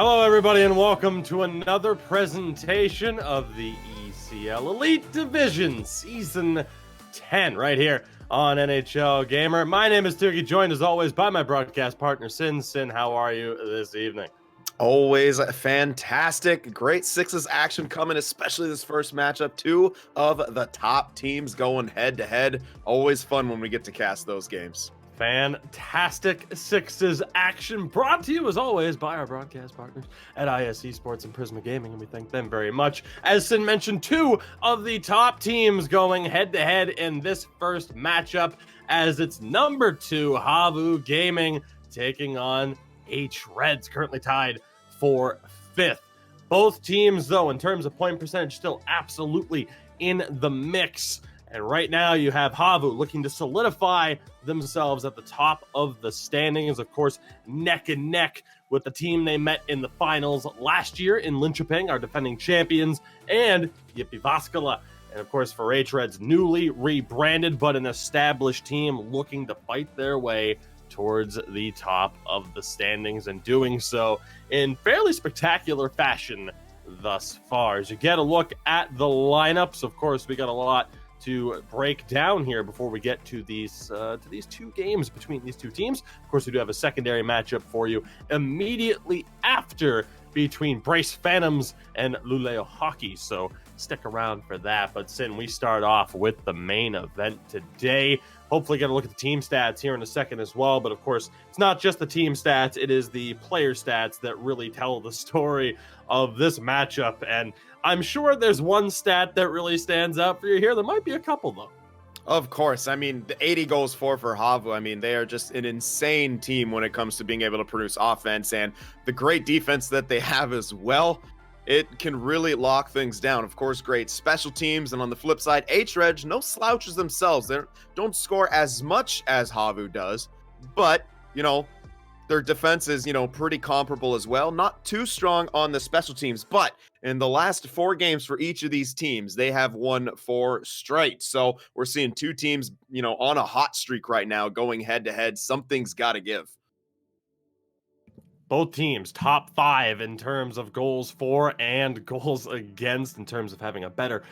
Hello, everybody, and welcome to another presentation of the ECL Elite Division Season 10 right here on NHL Gamer. My name is Tuki, joined as always by my broadcast partner, Sin. Sin, how are you this evening? Always fantastic. Great sixes action coming, especially this first matchup. Two of the top teams going head-to-head. Always fun when we get to cast those games. Fantastic sixes action brought to you as always by our broadcast partners at esports and Prisma Gaming, and we thank them very much. As Sin mentioned, two of the top teams going head-to-head in this first matchup, as it's number 2 HAVU Gaming taking on hREDS, currently tied for 5th. Both teams, though, in terms of point percentage, still absolutely in the mix. And right now you have HAVU looking to solidify themselves at the top of the standings, of course, neck and neck with the team they met in the finals last year in Linköping, our defending champions, and Jyväskylä. And of course, for hREDS, newly rebranded but an established team looking to fight their way towards the top of the standings, and doing so in fairly spectacular fashion thus far. As you get a look at the lineups, of course, we got a lot to break down here before we get to these two games between these two teams. Of course, we do have a secondary matchup for you immediately after between BRAYCE Phantoms and Luleå Hockey, so stick around for that. But Sin, we start off with the main event today. Hopefully get a look at the team stats here in a second as well, but of course, it's not just the team stats, it is the player stats that really tell the story of this matchup, and I'm sure there's one stat that really stands out for you here. There might be a couple, though. Of course. I mean, the 80 goals for HAVU. I mean, they are just an insane team when it comes to being able to produce offense, and the great defense that they have as well. It can really lock things down. Of course, great special teams. And on the flip side, hREDS, no slouches themselves. They don't score as much as HAVU does, but, you know, their defense is, pretty comparable as well. Not too strong on the special teams, but in the last 4 games for each of these teams, they have won 4 straight. So we're seeing two teams, on a hot streak right now, going head-to-head. Something's got to give. Both teams top 5 in terms of goals for and goals against, in terms of having a better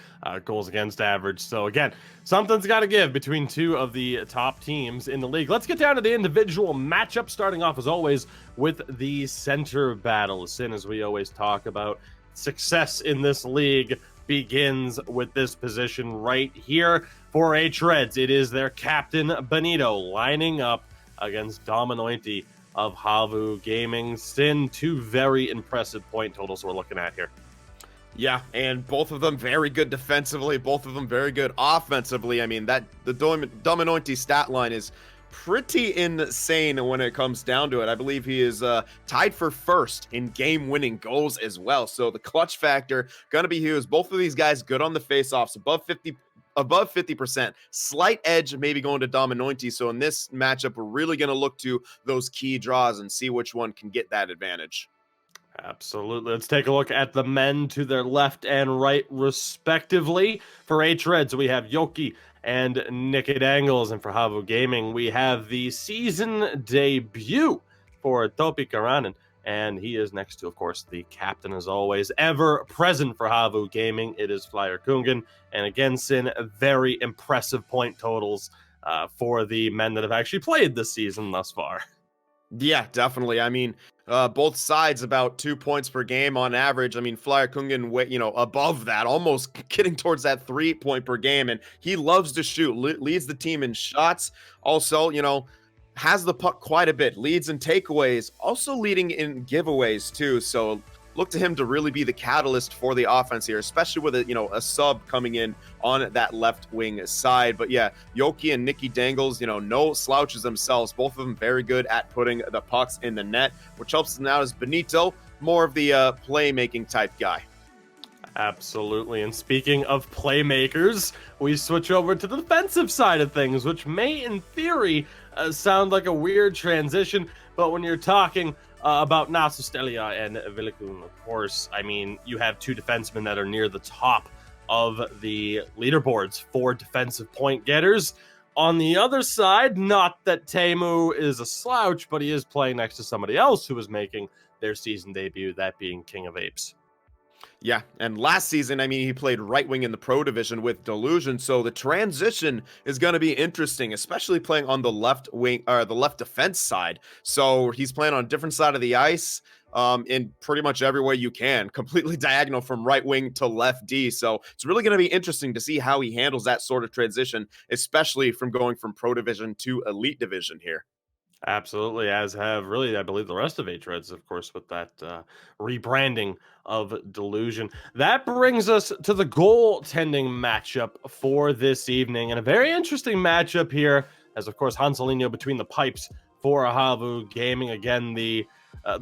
goals against average. So again, something's got to give between two of the top teams in the league. Let's get down to the individual matchup, starting off as always with the center battle. Sin, as we always talk about, success in this league begins with this position right here for hREDS. It is their captain Benito lining up against Dominointi of HAVU Gaming. Sin, 2 very impressive point totals we're looking at here. Yeah, and both of them very good defensively, both of them very good offensively. I mean, the Dominointi stat line is pretty insane when it comes down to it. I believe he is tied for first in game-winning goals as well. So the clutch factor going to be huge. Both of these guys good on the faceoffs, above 50%, slight edge maybe going to Dominointi. So in this matchup, we're really going to look to those key draws and see which one can get that advantage. Absolutely. Let's take a look at the men to their left and right, respectively. For hREDS, we have Yoki and Nicky Dangles, and for HAVU Gaming, we have the season debut for Topi Karanen. And he is next to, of course, the captain, as always, ever present for HAVU Gaming. It is Flyer Kungen. And again, Sin, very impressive point totals for the men that have actually played this season thus far. Yeah, definitely. I mean, both sides about 2 points per game on average. I mean, Flyer Kungen, above that, almost getting towards that 3 point per game. And he loves to shoot, leads the team in shots. Also, has the puck quite a bit, leads in takeaways, also leading in giveaways too. So look to him to really be the catalyst for the offense here, especially with a sub coming in on that left wing side. But yeah, Yoki and Nicky Dangles, no slouches themselves. Both of them very good at putting the pucks in the net, which helps them out as Benito, more of the playmaking type guy. Absolutely. And speaking of playmakers, we switch over to the defensive side of things, which may, in theory, sound like a weird transition, but when you're talking about Nasustelia and Vilikun, of course, I mean, you have 2 defensemen that are near the top of the leaderboards for defensive point getters. On the other side, not that Teemu is a slouch, but he is playing next to somebody else who is making their season debut, that being King of Apes. Yeah, and last season, I mean, he played right wing in the pro division with Delusion, so the transition is going to be interesting, especially playing on the left wing or the left defense side. So he's playing on a different side of the ice in pretty much every way you can, completely diagonal from right wing to left D. So it's really going to be interesting to see how he handles that sort of transition, especially from going from pro division to elite division here. Absolutely, as have really, I believe, the rest of hREDS, of course, with that rebranding of Delusion. That brings us to the goaltending matchup for this evening, and a very interesting matchup here, as of course Hanselinho between the pipes for HAVU Gaming. Again, the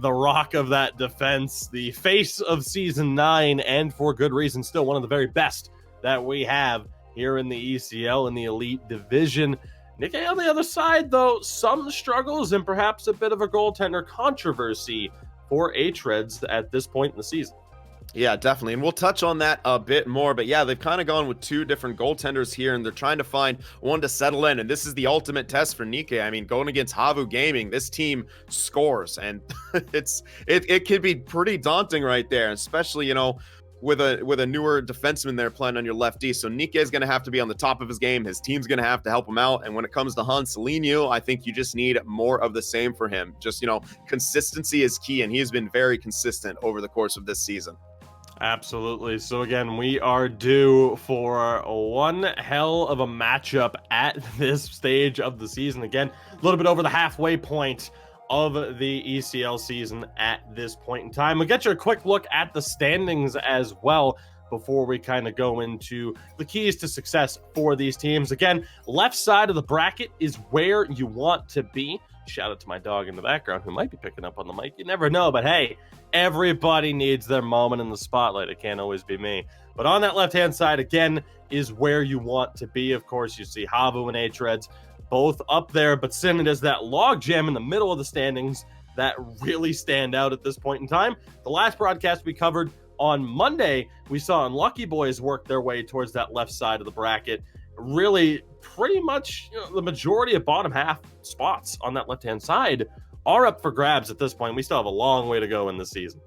rock of that defense, the face of Season 9, and for good reason, still one of the very best that we have here in the ECL in the Elite Division. Nikkei on the other side, though, some struggles and perhaps a bit of a goaltender controversy for hREDS at this point in the season. Yeah, definitely. And we'll touch on that a bit more. But yeah, they've kind of gone with two different goaltenders here, and they're trying to find one to settle in. And this is the ultimate test for Nikkei. I mean, going against HAVU Gaming, this team scores. And it can be pretty daunting right there, especially, you know, with a newer defenseman there playing on your left D. So Nikkei is going to have to be on the top of his game. His team's going to have to help him out. And when it comes to Hanselinho, I think you just need more of the same for him. Just, you know, consistency is key, and he has been very consistent over the course of this season. Absolutely. So again, we are due for one hell of a matchup at this stage of the season. Again, a little bit over the halfway point of the ECL season at this point in time. We'll get you a quick look at the standings as well before we kind of go into the keys to success for these teams. Again, left side of the bracket is where you want to be. Shout out to my dog in the background who might be picking up on the mic. You never know, but hey, everybody needs their moment in the spotlight. It can't always be me. But on that left-hand side, again, is where you want to be. Of course, you see HAVU and hREDS both up there, but Sim, is that log jam in the middle of the standings that really stand out at this point in time. The last broadcast we covered on Monday, we saw Unlucky Boys work their way towards that left side of the bracket. Really, pretty much, you know, the majority of bottom half spots on that left-hand side are up for grabs at this point. We still have a long way to go in this season.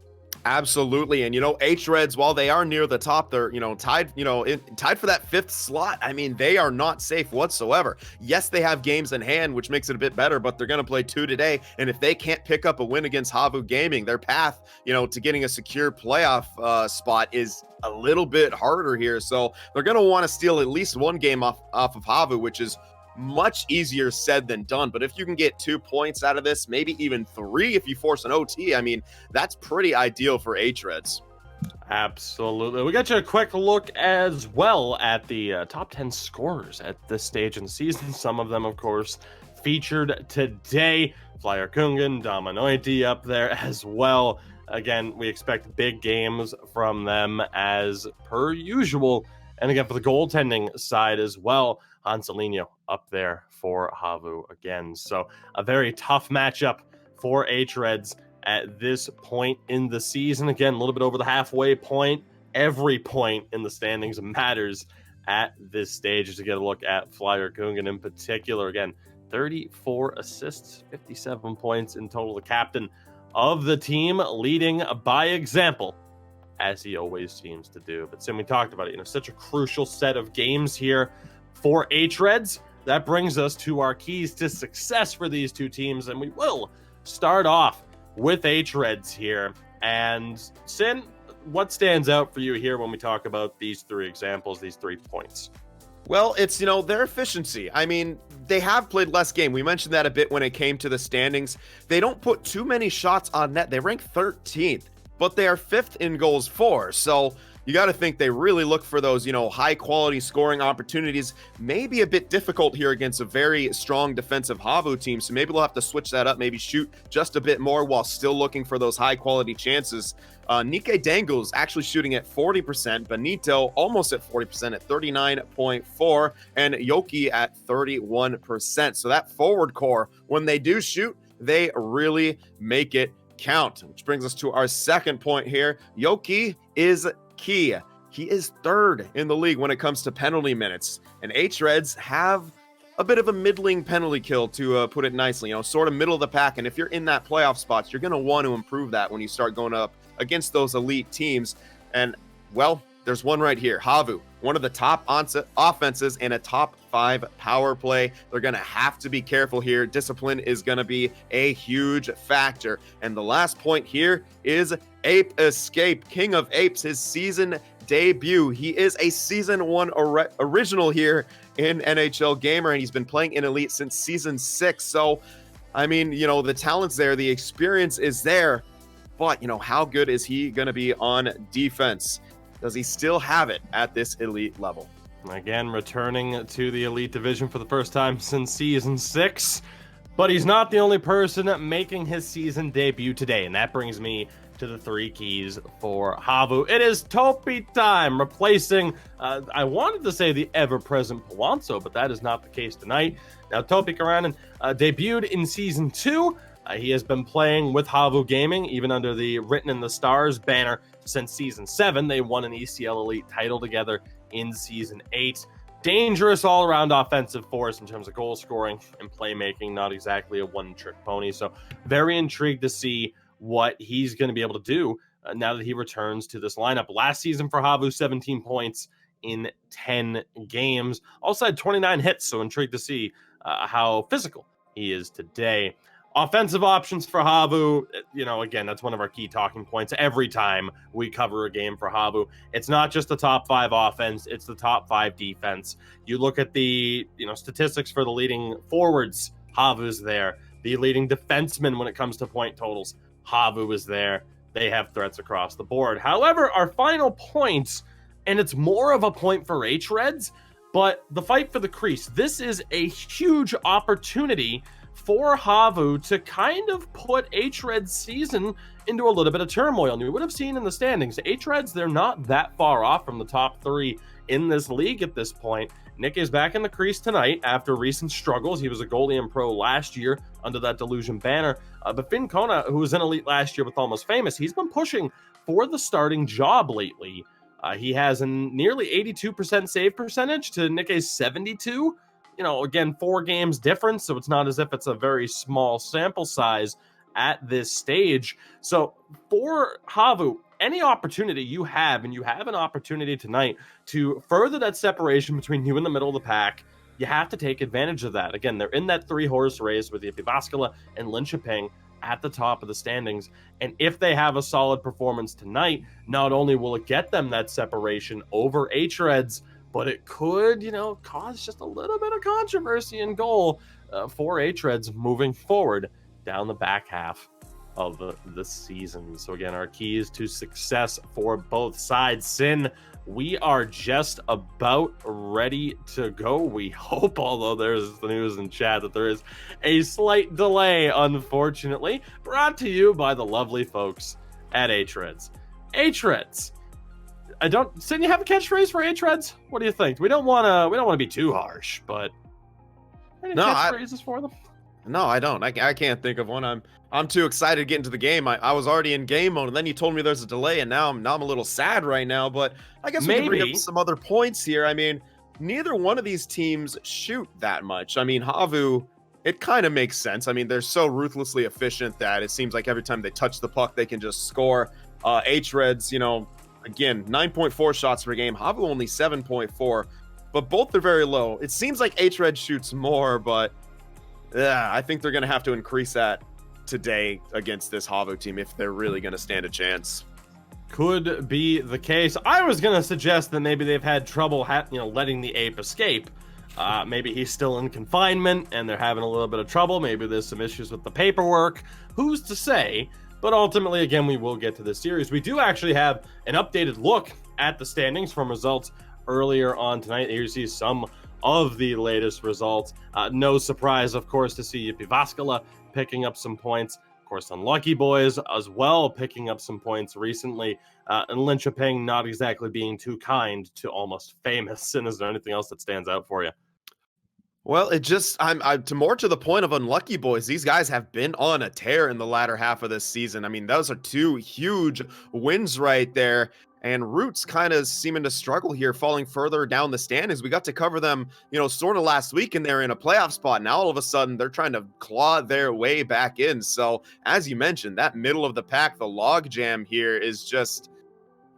Absolutely. And, you know, hREDS, while they are near the top, they're, you know, tied for that fifth slot. I mean, they are not safe whatsoever. Yes, they have games in hand, which makes it a bit better, but they're going to play 2 today. And if they can't pick up a win against HAVU Gaming, their path, you know, to getting a secure playoff spot is a little bit harder here. So they're going to want to steal at least one game off of HAVU, which is much easier said than done. But if you can get 2 points out of this, maybe even 3 if you force an OT, I mean, that's pretty ideal for hREDS. Absolutely. We got you a quick look as well at the top 10 scorers at this stage in the season. Some of them, of course, featured today. Flyer Kungen, Dominoiti up there as well. Again, we expect big games from them as per usual. And again, for the goaltending side as well, Hanselinho up there for HAVU again. So a very tough matchup for hREDS at this point in the season. Again, a little bit over the halfway point. Every point in the standings matters at this stage. As to get a look at Flyer Kungen in particular. Again, 34 assists, 57 points in total. The captain of the team, leading by example, as he always seems to do. But Sim, we talked about it, you know, such a crucial set of games here for hREDS. That brings us to our keys to success for these two teams, and we will start off with hREDS here. And Sin, what stands out for you here when we talk about these 3 examples, these 3 points? Well, it's, you know, their efficiency. I mean, they have played less game. We mentioned that a bit when it came to the standings. They don't put too many shots on net. They rank 13th, but they are 5th in goals for. So you got to think they really look for those, you know, high quality scoring opportunities. Maybe a bit difficult here against a very strong defensive HAVU team. So maybe they'll have to switch that up, maybe shoot just a bit more while still looking for those high quality chances. Nikkei Dango's actually shooting at 40%, Benito almost at 40% at 39.4%, and Yoki at 31%. So that forward core, when they do shoot, they really make it count. Which brings us to our second point here. Yoki is key. He is 3rd in the league when it comes to penalty minutes, and hREDS have a bit of a middling penalty kill, to put it nicely, sort of middle of the pack. And if you're in that playoff spots, you're going to want to improve that when you start going up against those elite teams. And, well, there's one right here. HAVU, one of the top offenses in a top 5 power play. They're going to have to be careful here. Discipline is going to be a huge factor. And the last point here is Ape Escape, King of Apes, his season debut. He is a season 1 original here in NHL Gamer, and he's been playing in Elite since season 6. So, I mean, the talent's there, the experience is there, but, how good is he going to be on defense? Does he still have it at this elite level? Again, returning to the Elite Division for the first time since season 6, but he's not the only person making his season debut today, and that brings me to the 3 keys for HAVU. It is Topi time, replacing, I wanted to say the ever-present Pawanso, but that is not the case tonight. Now, Topi Karanen debuted in Season 2. He has been playing with HAVU Gaming, even under the Written in the Stars banner, since Season 7. They won an ECL Elite title together in Season 8. Dangerous all-around offensive force in terms of goal scoring and playmaking, not exactly a one-trick pony. So very intrigued to see what he's going to be able to do now that he returns to this lineup. Last season for HAVU, 17 points in 10 games. Also had 29 hits, so intrigued to see how physical he is today. Offensive options for HAVU, again, that's one of our key talking points every time we cover a game for HAVU. It's not just the top 5 offense, it's the top 5 defense. You look at the statistics for the leading forwards, HAVU's there. The leading defensemen when it comes to point totals, HAVU is there. They have threats across the board. However, our final point, and it's more of a point for hREDS, but the fight for the crease. This is a huge opportunity for HAVU to kind of put hREDS' season into a little bit of turmoil. And we would have seen in the standings, hREDS, they're not that far off from the top 3 in this league at this point. Nick is back in the crease tonight after recent struggles. He was a goalie and pro last year under that Delusion banner. But Finn Kona, who was in Elite last year with Almost Famous, he's been pushing for the starting job lately. He has a nearly 82% save percentage to Nick's 72. Again, 4 games difference, so it's not as if it's a very small sample size at this stage. So for HAVU, any opportunity you have, and you have an opportunity tonight to further that separation between you and the middle of the pack, you have to take advantage of that. Again, they're in that 3-horse race with Vaskala and Linköping at the top of the standings. And if they have a solid performance tonight, not only will it get them that separation over hREDS, but it could, cause just a little bit of controversy in goal for hREDS moving forward down the back half of the season. So again, our keys to success for both sides. Sin, we are just about ready to go. We hope, although there's the news in chat that there is a slight delay, unfortunately. Brought to you by the lovely folks at hREDS. hREDS. Sin, you have a catchphrase for hREDS? What do you think? We don't want to be too harsh, but any catchphrases for them? No, I don't. I can't think of one. I'm too excited to get into the game. I was already in game mode, and then you told me there's a delay, and now I'm a little sad right now. But I guess we can bring up some other points here. I mean, neither one of these teams shoot that much. I mean, HAVU, it kind of makes sense. I mean, they're so ruthlessly efficient that it seems like every time they touch the puck, they can just score. hREDS, again, 9.4 shots per game. HAVU only 7.4, but both are very low. It seems like hREDS shoots more, but I think they're going to have to increase that today against this HAVU team if they're really going to stand a chance. Could be the case. I was going to suggest that maybe they've had trouble letting the ape escape. Maybe he's still in confinement and they're having a little bit of trouble. Maybe there's some issues with the paperwork. Who's to say? But ultimately, again, we will get to this series. We do actually have an updated look at the standings from results earlier on tonight. Here you see some of the latest results. No surprise, of course, to see Vaskala picking up some points. Of course, Unlucky Boys as well picking up some points recently. And Linköping not exactly being too kind to Almost Famous. And is there anything else that stands out for you? Well, it just I'm to more to the point of unlucky boys. These guys have been on a tear in the latter half of this season. I mean, those are two huge wins right there. And Roots kind of seeming to struggle here, falling further down the standings. We got to cover them, sort of last week, and they're in a playoff spot. Now all of a sudden they're trying to claw their way back in. So as you mentioned, that middle of the pack, the log jam here is just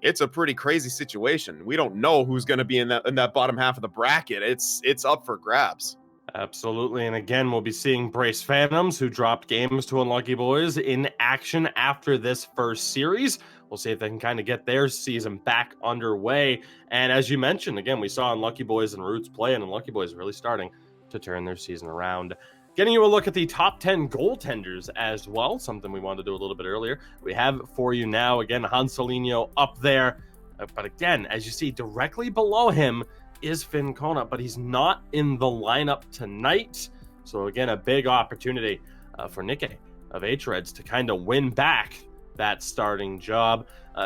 it's a pretty crazy situation. We don't know who's going to be in that bottom half of the bracket. It's up for grabs. Absolutely. And again, we'll be seeing BRAYCE Phantoms, who dropped games to Unlucky Boys, in action after this first series. We'll see if they can kind of get their season back underway. And as you mentioned, again, we saw Unlucky Boys and Roots play, and Unlucky Boys really starting to turn their season around. Getting you a look at the top 10 goaltenders as well, something we wanted to do a little bit earlier. We have for you now, again, Hanselinho up there. But again, as you see, directly below him is Finn Kona, but he's not in the lineup tonight. So again, a big opportunity for Nikke of hREDS to kind of win back that starting job.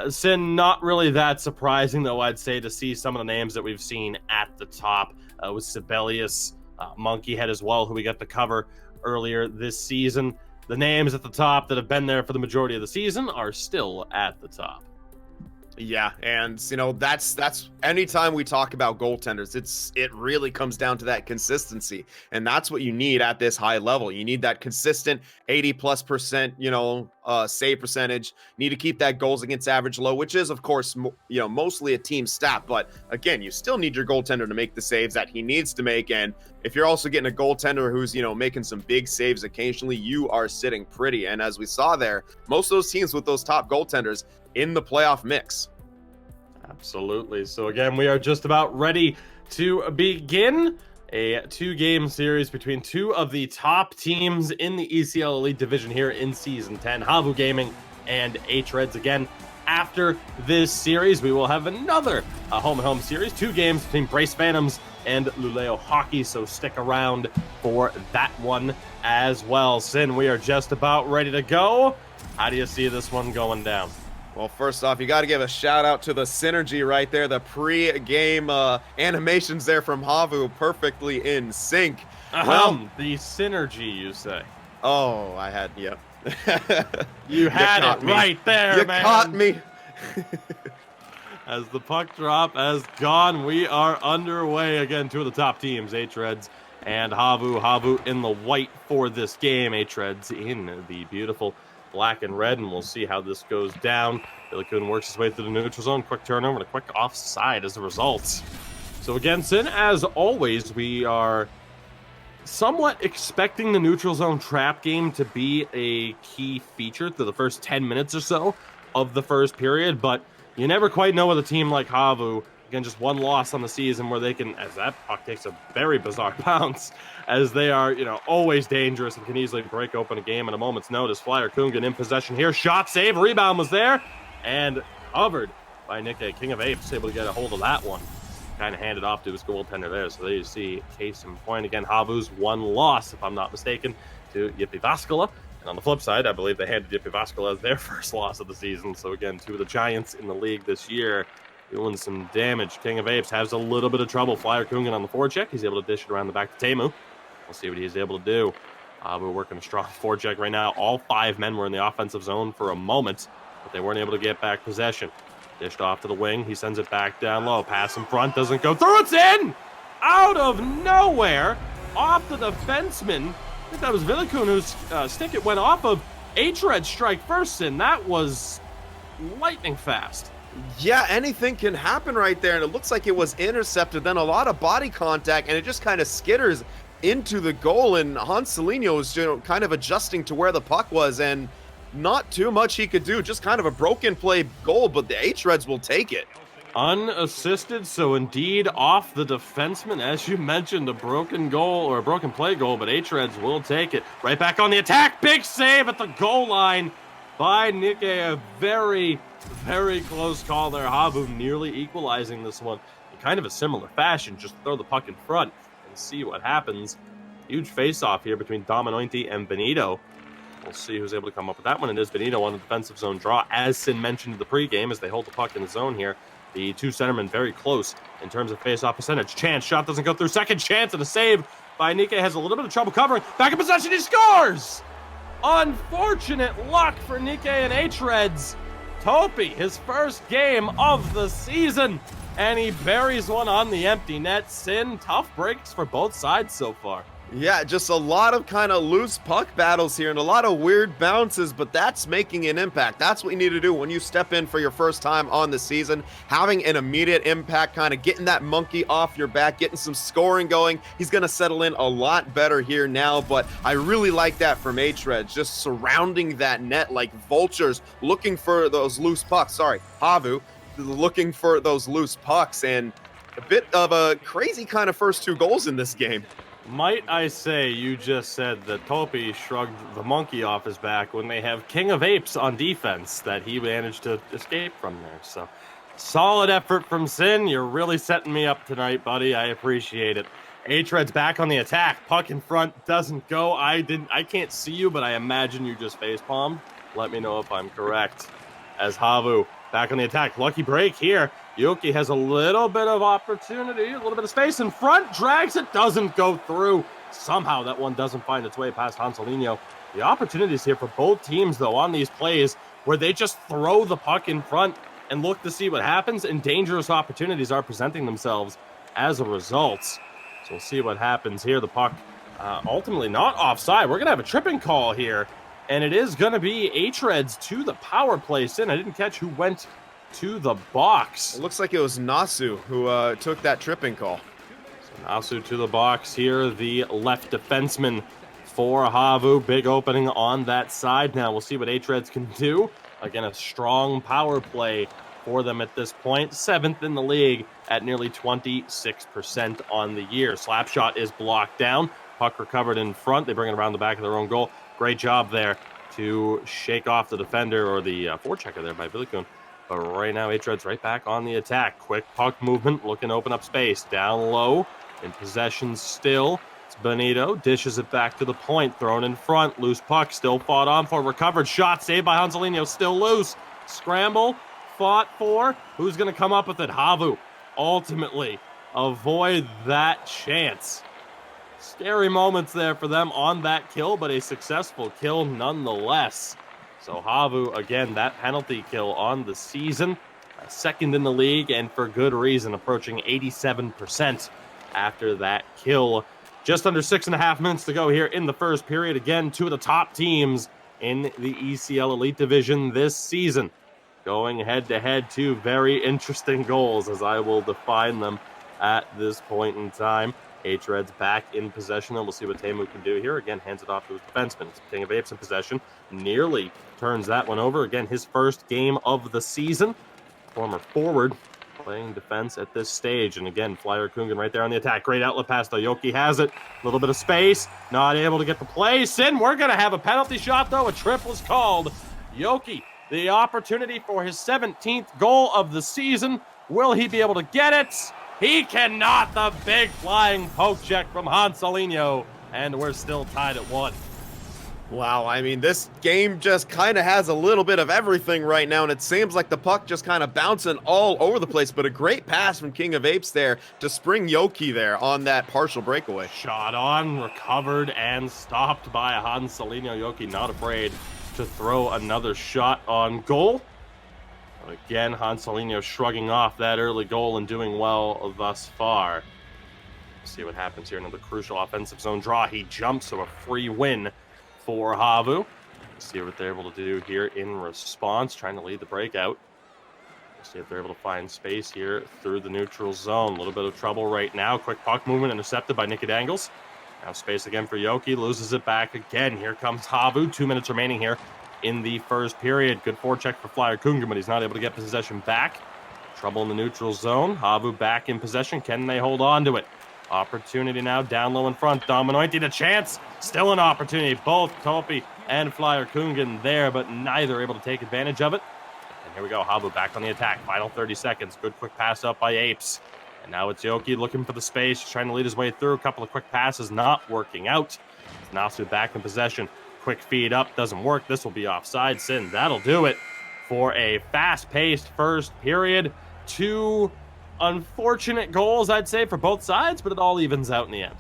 Sin, not really that surprising, though, I'd say, to see some of the names that we've seen at the top with Sibelius, Monkeyhead as well, who we got to cover earlier this season. The names at the top that have been there for the majority of the season are still at the top. Yeah, and that's anytime we talk about goaltenders, it really comes down to that consistency, and that's what you need at this high level. You need that consistent 80+%, save percentage. You need to keep that goals against average low, which is of course mostly a team stat. But again, you still need your goaltender to make the saves that he needs to make, and if you're also getting a goaltender who's making some big saves occasionally, you are sitting pretty. And as we saw there, most of those teams with those top goaltenders in the playoff mix. Absolutely. So again, we are just about ready to begin a 2-game series between two of the top teams in the ECL Elite Division here in Season 10, HAVU Gaming and hREDS. Again, after this series, we will have another home-and-home series, 2 games between BRAYCE Phantoms and Luleå Hockey, so stick around for that one as well. Sin, we are just about ready to go. How do you see this one going down? Well, first off, you got to give a shout out to the synergy right there. The pre-game animations there from HAVU, perfectly in sync. The synergy, you say? Oh, I had, yep. You had it right there, man. You caught me. As the puck drop has gone, we are underway again. Two of the top teams, hREDS and HAVU. HAVU in the white for this game. hREDS in the beautiful black and red, and we'll see how this goes down. Billy Kuhn works his way through the neutral zone. Quick turnover and a quick offside as a result. So again, Sin, as always, we are somewhat expecting the neutral zone trap game to be a key feature through the first 10 minutes or so of the first period, but you never quite know with a team like HAVU. Again, just one loss on the season where they can, as that puck takes a very bizarre bounce, as they are, always dangerous and can easily break open a game at a moment's notice. Flyer Kungan in possession here. Shot save. Rebound was there. And covered by Nikke. King of Apes able to get a hold of that one. Kind of handed off to his goaltender there. So there you see case in point. Again, HAVU's one loss, if I'm not mistaken, to Jypi Vaskala. And on the flip side, I believe they handed Jypi Vaskala their first loss of the season. So again, two of the giants in the league this year doing some damage. King of Apes has a little bit of trouble. Flyer Kungan on the forecheck. He's able to dish it around the back to Teemu. We'll see what he's able to do. We're working a strong forecheck right now. All 5 men were in the offensive zone for a moment, but they weren't able to get back possession. Dished off to the wing. He sends it back down low. Pass in front. Doesn't go through. It's in! Out of nowhere. Off the defenseman. I think that was Villikun whose stick it went off of. hREDS strike first, and that was lightning fast. Yeah, anything can happen right there, and it looks like it was intercepted. Then a lot of body contact, and it just kind of skitters into the goal, and Hanselinho was kind of adjusting to where the puck was, and not too much he could do. Just kind of a broken play goal, but the hREDS will take it. Unassisted, so indeed off the defenseman. As you mentioned, a broken goal, or a broken play goal, but hREDS will take it. Right back on the attack. Big save at the goal line by Nikke. A very, very close call there. HAVU nearly equalizing this one in kind of a similar fashion. Just throw the puck in front and see what happens. Huge face-off here between Dominointi and Benito. We'll see who's able to come up with that one. It is Benito on the defensive zone draw, as Sin mentioned in the pregame, as they hold the puck in the zone here. The two centermen very close in terms of face-off percentage. Chance, shot doesn't go through. Second chance and a save by Nikkei, has a little bit of trouble covering. Back in possession, he scores! Unfortunate luck for Nikkei and hREDS. Topi, his first game of the season, and he buries one on the empty net. Sin, tough breaks for both sides so far. Yeah, just a lot of kind of loose puck battles here and a lot of weird bounces, but that's making an impact. That's what you need to do when you step in for your first time on the season, having an immediate impact, kind of getting that monkey off your back, getting some scoring going. He's going to settle in a lot better here now, but I really like that from hREDS, just surrounding that net like vultures, looking for those loose pucks. Sorry, HAVU, looking for those loose pucks, and a bit of a crazy kind of first 2 goals in this game. Might I say you just said that Topi shrugged the monkey off his back when they have King of Apes on defense that he managed to escape from there. So, solid effort from Sin. You're really setting me up tonight, buddy. I appreciate it. hREDS back on the attack. Puck in front doesn't go. I can't see you, but I imagine you just facepalmed. Let me know if I'm correct. As HAVU back on the attack. Lucky break here. Yoki has a little bit of opportunity, a little bit of space in front, drags it, doesn't go through. Somehow that one doesn't find its way past Hanselinho. The opportunities here for both teams, though, on these plays where they just throw the puck in front and look to see what happens, and dangerous opportunities are presenting themselves as a result. So we'll see what happens here. The puck ultimately not offside. We're going to have a tripping call here, and it is going to be hREDS to the power play. Sin, I didn't catch who went to the box. It looks like it was Nasu who took that tripping call. So Nasu to the box here, the left defenseman for HAVU. Big opening on that side now. We'll see what hREDS can do. Again, a strong power play for them at this point. 7th in the league at nearly 26% on the year. Slap shot is blocked down. Puck recovered in front. They bring it around the back of their own goal. Great job there to shake off the defender, or the forechecker there by Villikun. But right now, hREDS right back on the attack. Quick puck movement, looking to open up space. Down low, in possession still. It's Benito, dishes it back to the point, thrown in front. Loose puck, still fought on for, recovered. Shot saved by Hanselinho, still loose. Scramble, fought for. Who's going to come up with it? HAVU ultimately avoid that chance. Scary moments there for them on that kill, but a successful kill nonetheless. So HAVU, again, that penalty kill on the season, 2nd in the league, and for good reason, approaching 87% after that kill. Just under 6.5 minutes to go here in the first period. Again, 2 of the top teams in the ECL Elite Division this season, going head-to-head. 2 very interesting goals, as I will define them at this point in time. hREDS back in possession, and we'll see what Teemu can do here. Again, hands it off to his defenseman. It's King of Apes in possession. Nearly turns that one over. Again, his first game of the season. Former forward playing defense at this stage. And again, Flyer Kungan right there on the attack. Great outlet pass, though. Yoki has it. A little bit of space. Not able to get the play. Sin, we're going to have a penalty shot, though. A trip was called. Yoki, the opportunity for his 17th goal of the season. Will he be able to get it? He cannot. The big flying poke check from Hanselinho, and we're still tied at 1. Wow, I mean, this game just kind of has a little bit of everything right now, and it seems like the puck just kind of bouncing all over the place, but a great pass from King of Apes there to spring Yoki there on that partial breakaway. Shot on, recovered, and stopped by Hanselinho. Yoki not afraid to throw another shot on goal. Again, Hanselinho shrugging off that early goal and doing well thus far. See what happens here. Another crucial offensive zone draw. He jumps, so a free win for HAVU. See what they're able to do here in response, trying to lead the breakout. See if they're able to find space here through the neutral zone. A little bit of trouble right now. Quick puck movement intercepted by Nicky Dangles. Now space again for Yoki. Loses it back again. Here comes HAVU. 2 minutes remaining here in the first period. Good forecheck for Flyer Kungan, but he's not able to get possession back. Trouble in the neutral zone. HAVU back in possession. Can they hold on to it? Opportunity now down low in front. Dominointi the chance. Still an opportunity. Both Topi and Flyer Kungan there, but neither able to take advantage of it. And here we go. HAVU back on the attack. Final 30 seconds. Good quick pass up by Apes. And now it's Yoki looking for the space, trying to lead his way through. A couple of quick passes not working out. Nasu back in possession. Quick feed up, doesn't work. This will be offside. Sin, that'll do it for a fast-paced first period. 2 unfortunate goals, I'd say, for both sides, but it all evens out in the end.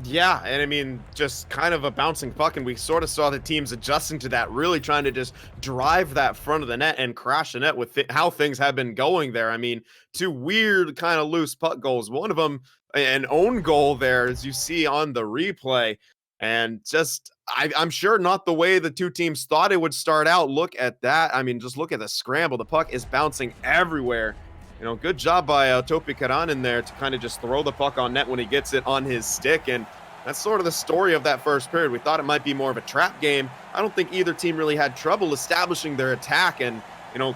Yeah, and I mean, just kind of a bouncing puck, and we sort of saw the teams adjusting to that, really trying to just drive that front of the net and crash the net with how things have been going there. I mean, two weird kind of loose puck goals. One of them, an own goal there, as you see on the replay, and just I'm sure not the way the two teams thought it would start out. Look at that. I mean, just look at the scramble. The puck is bouncing everywhere. Good job by Topi Karan there to kind of just throw the puck on net when he gets it on his stick. And that's sort of the story of that first period. We thought it might be more of a trap game. I don't think either team really had trouble establishing their attack and,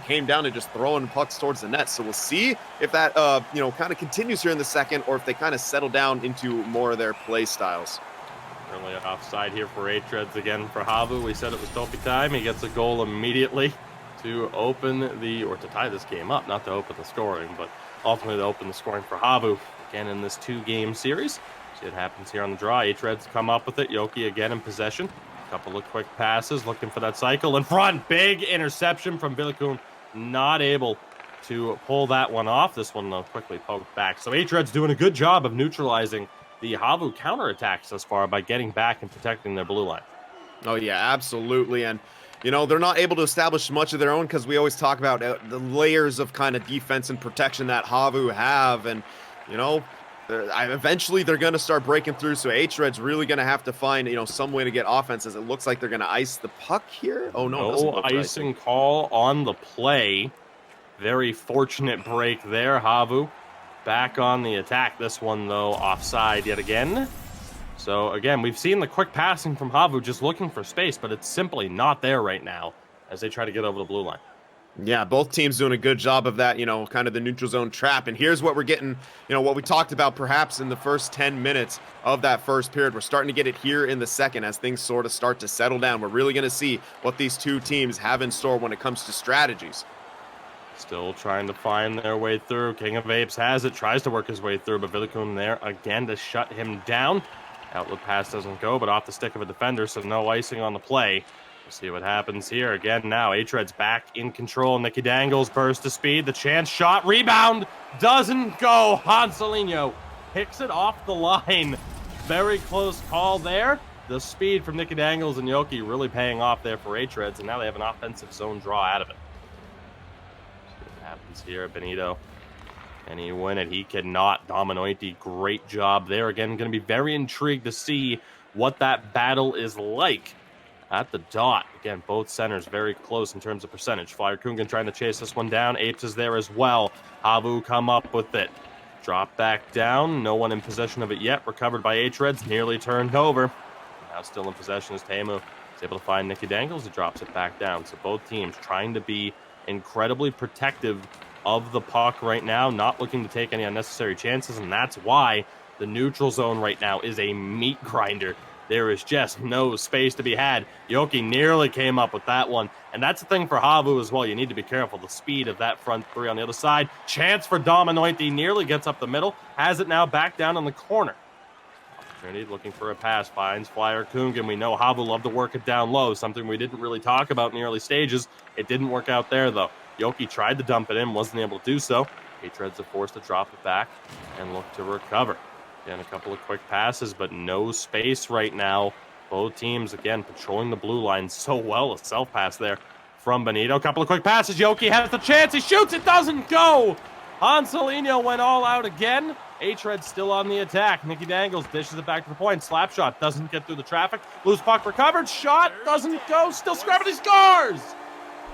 came down to just throwing pucks towards the net. So we'll see if that, kind of continues here in the second or if they kind of settle down into more of their play styles. Early offside here for hREDS again for HAVU. We said it was Topi time. He gets a goal immediately to to tie this game up, not to open the scoring, but ultimately to open the scoring for HAVU again in this 2-game series. See what happens here on the draw. hREDS come up with it. Yoki again in possession. A couple of quick passes, looking for that cycle in front. Big interception from Villikun. Not able to pull that one off. This one quickly poked back. So hREDS doing a good job of neutralizing the HAVU counterattacks thus far by getting back and protecting their blue line. Oh yeah, absolutely. And they're not able to establish much of their own because we always talk about the layers of kind of defense and protection that HAVU have. And, eventually they're going to start breaking through. So hRED's really going to have to find, some way to get offenses. It looks like they're going to ice the puck here. Oh, no. No icing call on the play. Very fortunate break there. HAVU back on the attack. This one, though, offside yet again. So, again, we've seen the quick passing from HAVU just looking for space, but it's simply not there right now as they try to get over the blue line. Yeah, both teams doing a good job of that, kind of the neutral zone trap. And here's what we're getting, what we talked about perhaps in the first 10 minutes of that first period. We're starting to get it here in the second as things sort of start to settle down. We're really going to see what these two teams have in store when it comes to strategies. Still trying to find their way through. King of Apes has it, tries to work his way through, but Villikun there again to shut him down. Outlet pass doesn't go, but off the stick of a defender, so no icing on the play. We'll see what happens here. Again, now hRED's back in control. Nicky Dangles burst to speed. The chance shot. Rebound doesn't go. Hanselino picks it off the line. Very close call there. The speed from Nicky Dangles and Yoki really paying off there for hREDS, and now they have an offensive zone draw out of it. See what happens here. Benito. Can he win it? He cannot. Dominoiti, great job there. Again, going to be very intrigued to see what that battle is like at the dot. Again, both centers very close in terms of percentage. Flyer Kungan trying to chase this one down. Apes is there as well. HAVU come up with it. Drop back down. No one in possession of it yet. Recovered by hREDS. Nearly turned over. Now still in possession is Teemu. He's able to find Nicky Dangles. He drops it back down. So both teams trying to be incredibly protective of the puck right now, not looking to take any unnecessary chances, and that's why the neutral zone right now is a meat grinder. There is just no space to be had. Yoki nearly came up with that one, and that's the thing for HAVU as well. You need to be careful. The speed of that front three on the other side. Chance for Dominoiti, nearly gets up the middle, has it now back down in the corner. Opportunity looking for a pass, finds Flyer Kungan. We know HAVU love to work it down low, something we didn't really talk about in the early stages. It didn't work out there, though. Yoki tried to dump it in, wasn't able to do so. hREDS are forced to drop it back and look to recover. Again, a couple of quick passes, but no space right now. Both teams, again, patrolling the blue line so well. A self-pass there from Benito. A couple of quick passes. Yoki has the chance. He shoots. It doesn't go. Hanselino went all out again. hREDS still on the attack. Nicky Dangles dishes it back to the point. Slap shot doesn't get through the traffic. Loose puck recovered. Shot doesn't go. Still scrubbing. He scores!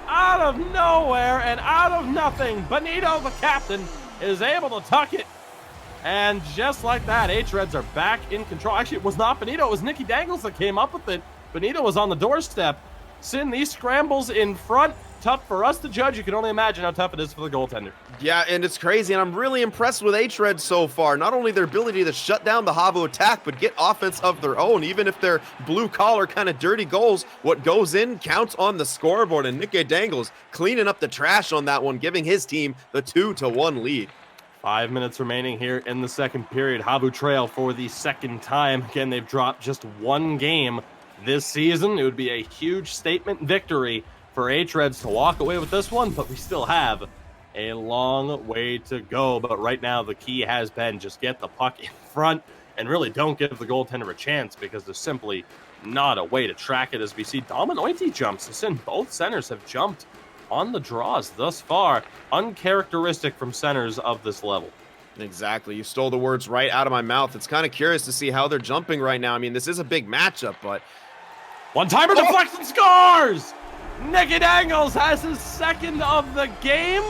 Out of nowhere and out of nothing, Benito, the captain, is able to tuck it. And just like that, hREDS are back in control. Actually, it was not Benito. It was Nicky Dangles that came up with it. Benito was on the doorstep. Sin, these scrambles in front, tough for us to judge. You can only imagine how tough it is for the goaltender. Yeah, and it's crazy, and I'm really impressed with hREDS so far. Not only their ability to shut down the HAVU attack, but get offense of their own. Even if they're blue-collar kind of dirty goals, what goes in counts on the scoreboard, and Nicky Dangles cleaning up the trash on that one, giving his team the 2-1 lead. 5 minutes remaining here in the second period. HAVU trail for the second time. Again, they've dropped just one game this season. It would be a huge statement victory for hREDS to walk away with this one, but we still have a long way to go. But right now, the key has been just get the puck in front and really don't give the goaltender a chance because there's simply not a way to track it. As we see Dominoity jumps us in. Both centers have jumped on the draws thus far. Uncharacteristic from centers of this level. Exactly. You stole the words right out of my mouth. It's kind of curious to see how they're jumping right now. I mean, this is a big matchup, but... One-timer deflection scores! Nicky Dangles has his second of the game.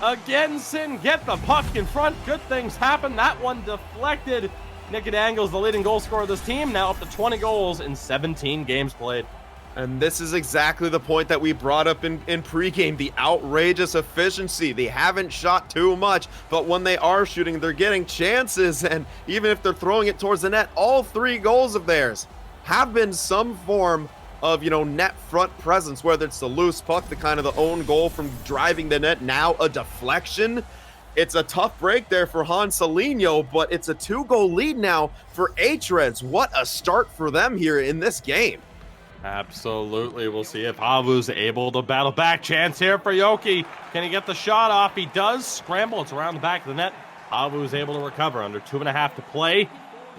Again, Sin, get the puck in front. Good things happen. That one deflected. Nicky Dangles, the leading goal scorer of this team, now up to 20 goals in 17 games played. And this is exactly the point that we brought up in pregame, the outrageous efficiency. They haven't shot too much, but when they are shooting, they're getting chances. And even if they're throwing it towards the net, all 3 goals of theirs have been some form of, net front presence, whether it's the loose puck, the kind of the own goal from driving the net, now a deflection. It's a tough break there for Hansalinho, but it's a 2-goal lead now for hREDS. What a start for them here in this game. Absolutely. We'll see if HAVU's able to battle back. Chance here for Yoki. Can he get the shot off? He does. Scramble. It's around the back of the net. HAVU is able to recover. Under 2.5 to play.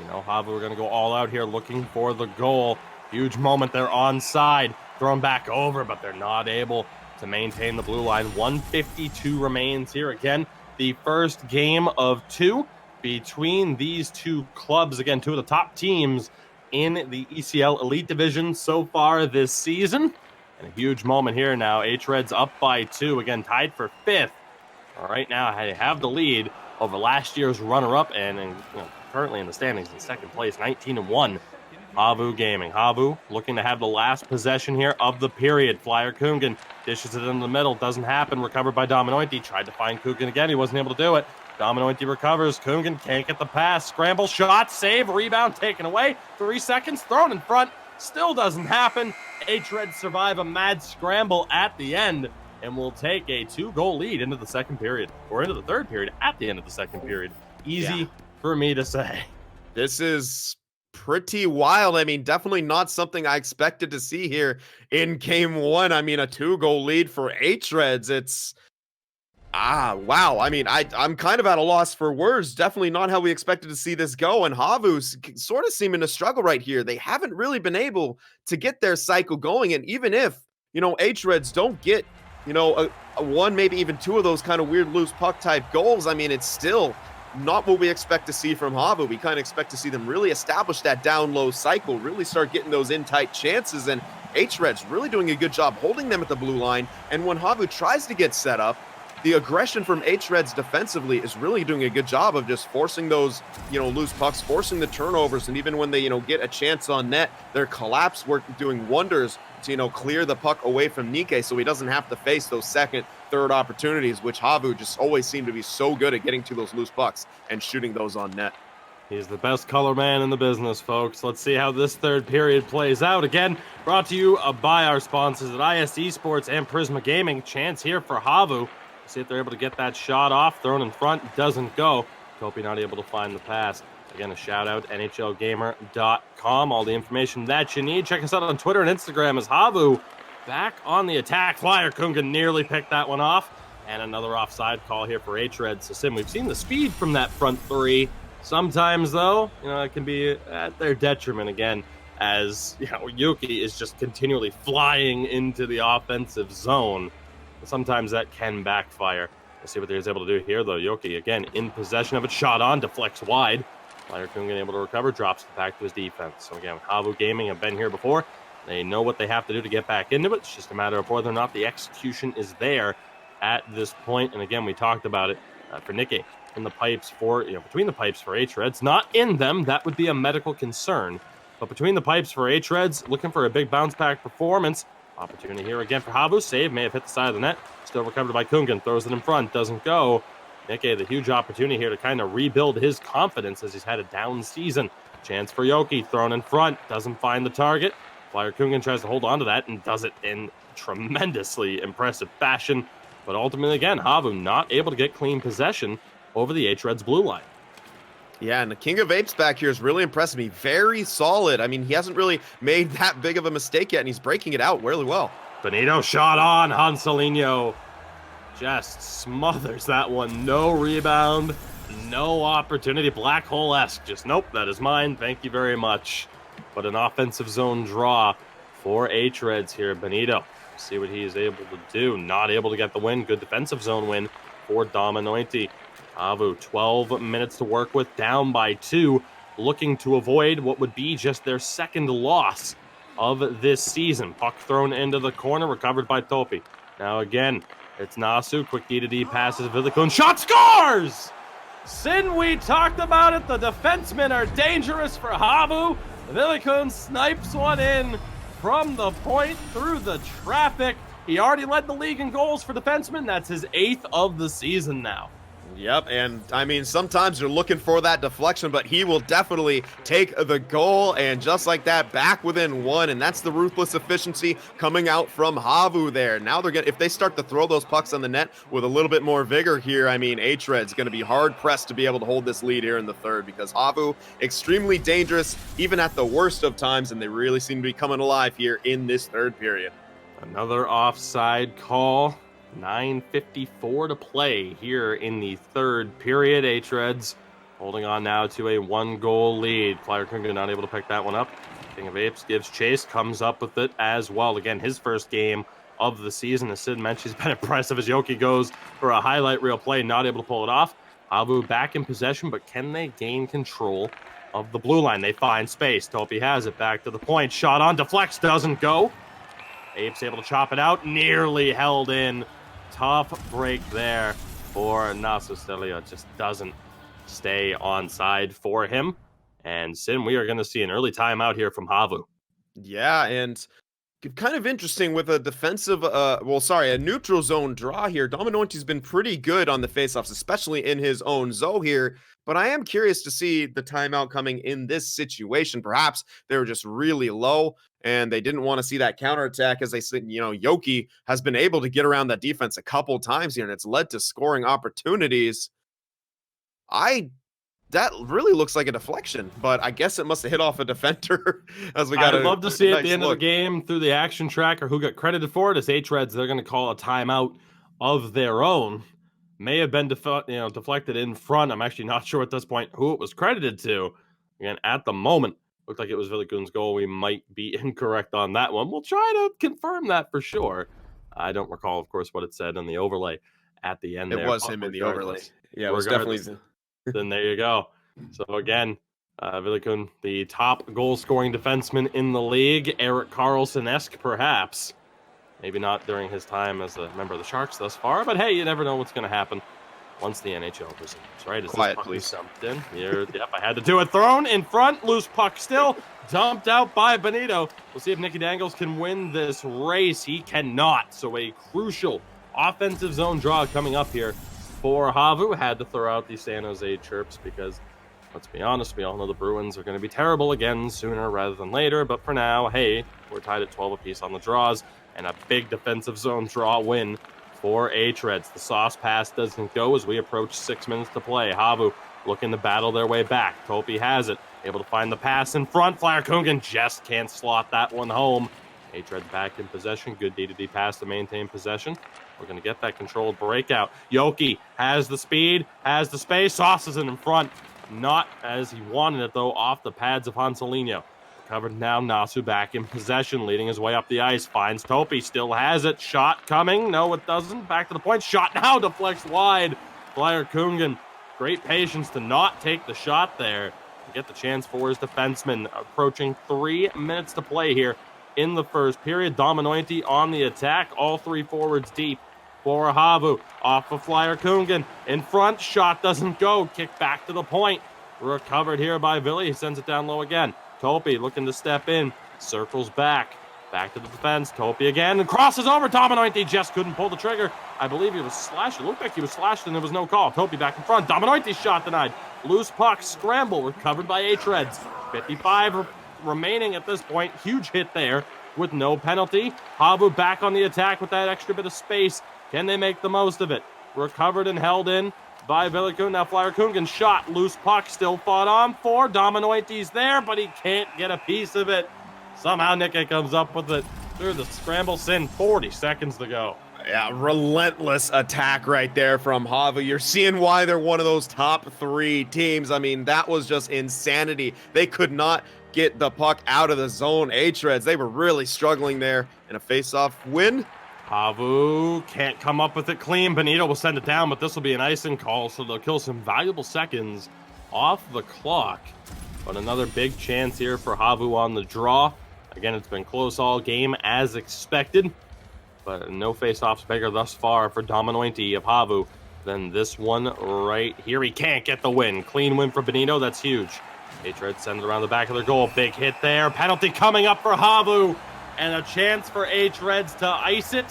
HAVU are going to go all out here looking for the goal. Huge moment there onside. Thrown back over, but they're not able to maintain the blue line. 1:52 remains here. Again, the first game of 2 between these 2 clubs. Again, 2 of the top teams in the ECL Elite Division so far this season. And a huge moment here now. hREDS up by 2. Again, tied for 5th. All right, now they have the lead over last year's runner-up and currently in the standings in second place, 19-1. HAVU Gaming. HAVU looking to have the last possession here of the period. Flyer Kungan dishes it in the middle. Doesn't happen. Recovered by Dominoity. Tried to find Kungan again. He wasn't able to do it. Dominoity recovers. Kungan can't get the pass. Scramble, shot, save, rebound taken away. 3 seconds, thrown in front. Still doesn't happen. hREDS survive a mad scramble at the end and will take a 2-goal lead into the second period, or into the third period at the end of the second period. Easy for me to say. This is pretty wild. I mean, definitely not something I expected to see here in game 1. I mean, a 2-goal lead for hREDS. It's wow. I mean, I'm kind of at a loss for words. Definitely not how we expected to see this go. And HAVU's sort of seeming to struggle right here. They haven't really been able to get their cycle going. And even if, hREDS don't get, a 1, maybe even 2 of those kind of weird loose puck type goals, I mean, it's still not what we expect to see from HAVU. We kind of expect to see them really establish that down low cycle, really start getting those in tight chances. And hREDS really doing a good job holding them at the blue line. And when HAVU tries to get set up, the aggression from hREDS defensively is really doing a good job of just forcing those, loose pucks, forcing the turnovers. And even when they, get a chance on net, their collapse work doing wonders to, clear the puck away from Nikke so he doesn't have to face those second, third opportunities, which HAVU just always seem to be so good at getting to those loose pucks and shooting those on net. He's the best color man in the business, folks. Let's see how this third period plays out. Again, brought to you by our sponsors at IS Esports and Prisma Gaming. Chance here for HAVU. See if they're able to get that shot off. Thrown in front. Doesn't go. Kopi not able to find the pass. Again, a shout out, NHLgamer.com. All the information that you need. Check us out on Twitter and Instagram as HAVU back on the attack. Flyer Kungan nearly picked that one off. And another offside call here for hREDS. So, Sim, we've seen the speed from that front 3. Sometimes, though, it can be at their detriment again, as Yuki is just continually flying into the offensive zone. Sometimes that can backfire. Let's see what they're able to do here, though. Yoki, again, in possession of it. Shot on, deflects wide. Flyer Kungan able to recover, drops it back to his defense. So, again, HAVU Gaming have been here before. They know what they have to do to get back into it. It's just a matter of whether or not the execution is there at this point. And, again, we talked about it for Nikke. In the pipes for, between the pipes for hREDS. Not in them. That would be a medical concern. But between the pipes for hREDS, looking for a big bounce-back performance. Opportunity here again for HAVU. Save may have hit the side of the net. Still recovered by Kungan. Throws it in front. Doesn't go. Nikke, the huge opportunity here to kind of rebuild his confidence as he's had a down season. Chance for Yoki. Thrown in front. Doesn't find the target. Flyer Kungan tries to hold on to that and does it in tremendously impressive fashion. But ultimately, again, HAVU not able to get clean possession over the hREDS blue line. Yeah, and the King of Apes back here is really impressed me. Very solid. I mean, he hasn't really made that big of a mistake yet, and he's breaking it out really well. Benito shot on. Hansalinho just smothers that one. No rebound. No opportunity. Black hole-esque. Just nope, that is mine. Thank you very much. But an offensive zone draw for hREDS here. Benito, see what he is able to do. Not able to get the win. Good defensive zone win for Dominointi. HAVU, 12 minutes to work with, down by 2, looking to avoid what would be just their second loss of this season. Puck thrown into the corner, recovered by Topi. Now again, it's Nasu. Quick D-to-D passes Vilikun. Shot, scores! Sin, we talked about it. The defensemen are dangerous for HAVU. Vilikun snipes one in from the point through the traffic. He already led the league in goals for defensemen. That's his 8th of the season now. Yep, and I mean, sometimes you're looking for that deflection, but he will definitely take the goal, and just like that, back within 1, and that's the ruthless efficiency coming out from HAVU there. Now they're gonna, if they start to throw those pucks on the net with a little bit more vigor here, I mean, hRED's gonna be hard pressed to be able to hold this lead here in the third, because HAVU, extremely dangerous, even at the worst of times, and they really seem to be coming alive here in this third period. Another offside call. 9:54 to play here in the third period. hREDS holding on now to a 1-goal lead. Flyer Kunga not able to pick that one up. King of Apes gives chase, comes up with it as well. Again, his first game of the season. As Sid mentioned, he's been impressive as Yoki goes for a highlight reel play, not able to pull it off. HAVU back in possession, but can they gain control of the blue line? They find space. Topi has it back to the point. Shot on, deflects, doesn't go. Apes able to chop it out, nearly held in. Tough break there for Nasu Stelia. Just doesn't stay on side for him. And Sin, we are going to see an early timeout here from HAVU. Yeah, and kind of interesting with a defensive, a neutral zone draw here. Dominointi's been pretty good on the faceoffs, especially in his own zone here. But I am curious to see the timeout coming in this situation. Perhaps they were just really low and they didn't want to see that counterattack, as they said, you know, Yoki has been able to get around that defense a couple times here, and it's led to scoring opportunities. That really looks like a deflection, but I guess it must have hit off a defender. As we got, I'd love to see at the end of the game through the action tracker who got credited for it. As hREDS, they're going to call a timeout of their own. May have been deflected in front. I'm actually not sure at this point who it was credited to. Again, at the moment, looked like it was Vilikun's goal. We might be incorrect on that one. We'll try to confirm that for sure. I don't recall, of course, what it said in the overlay at the end. It was him in the overlay. Yeah, it was definitely. Then there you go. So again, Vilikun, the top goal-scoring defenseman in the league, Erik Karlsson-esque perhaps. Maybe not during his time as a member of the Sharks thus far, but hey, you never know what's going to happen once the NHL resumes, right? Is quiet, this please. Something? Yep, I had to do it. Thrown in front, loose puck still, dumped out by Benito. We'll see if Nicky Dangles can win this race. He cannot, so a crucial offensive zone draw coming up here for HAVU. Had to throw out the San Jose chirps because, let's be honest, we all know the Bruins are going to be terrible again sooner rather than later. But for now, hey, we're tied at 12 apiece on the draws, and a big defensive zone draw win for hREDS. The sauce pass doesn't go as we approach 6 minutes to play. HAVU looking to battle their way back. Topi has it, able to find the pass in front. Flyer Kungan just can't slot that one home. hREDS back in possession. Good D-to-D pass to maintain possession. We're going to get that controlled breakout. Yoki has the speed, has the space. Sauce is in front. Not as he wanted it, though, off the pads of Hansalino. Covered now, Nasu back in possession, leading his way up the ice. Finds Topi, still has it. Shot coming. No, it doesn't. Back to the point. Shot now deflects wide. Flyer Kungan, great patience to not take the shot there. To get the chance for his defenseman. Approaching 3 minutes to play here in the first period. Dominointi on the attack. All three forwards deep for HAVU. Off of Flyer Kungan. In front. Shot doesn't go. Kick back to the point. Recovered here by Vili. He sends it down low again. Topi looking to step in. Circles back. Back to the defense. Topi again. And crosses over. Dominointi just couldn't pull the trigger. I believe he was slashed. It looked like he was slashed and there was no call. Topi back in front. Dominointi's shot denied. Loose puck. Scramble. Recovered by hREDS. 55 remaining at this point. Huge hit there with no penalty. HAVU back on the attack with that extra bit of space. Can they make the most of it? Recovered and held in by Vilikun. Now Flyer Kungan shot. Loose puck still fought on for. Dominointi's there, but he can't get a piece of it. Somehow Nicky comes up with it through the scramble. Sin. 40 seconds to go. Yeah, relentless attack right there from HAVU. You're seeing why they're one of those top 3 teams. I mean, that was just insanity. They could not get the puck out of the zone. hREDS, they were really struggling there in a face-off win. HAVU can't come up with it clean. Benito will send it down, but this will be an icing call, so they'll kill some valuable seconds off the clock. But another big chance here for HAVU on the draw. Again, it's been close all game as expected, but no face-offs bigger thus far for Dominointi of HAVU than this one right here. He can't get the win. Clean win for Benito. That's huge. hREDS send it around the back of their goal. Big hit there. Penalty coming up for HAVU. And a chance for hREDS to ice it.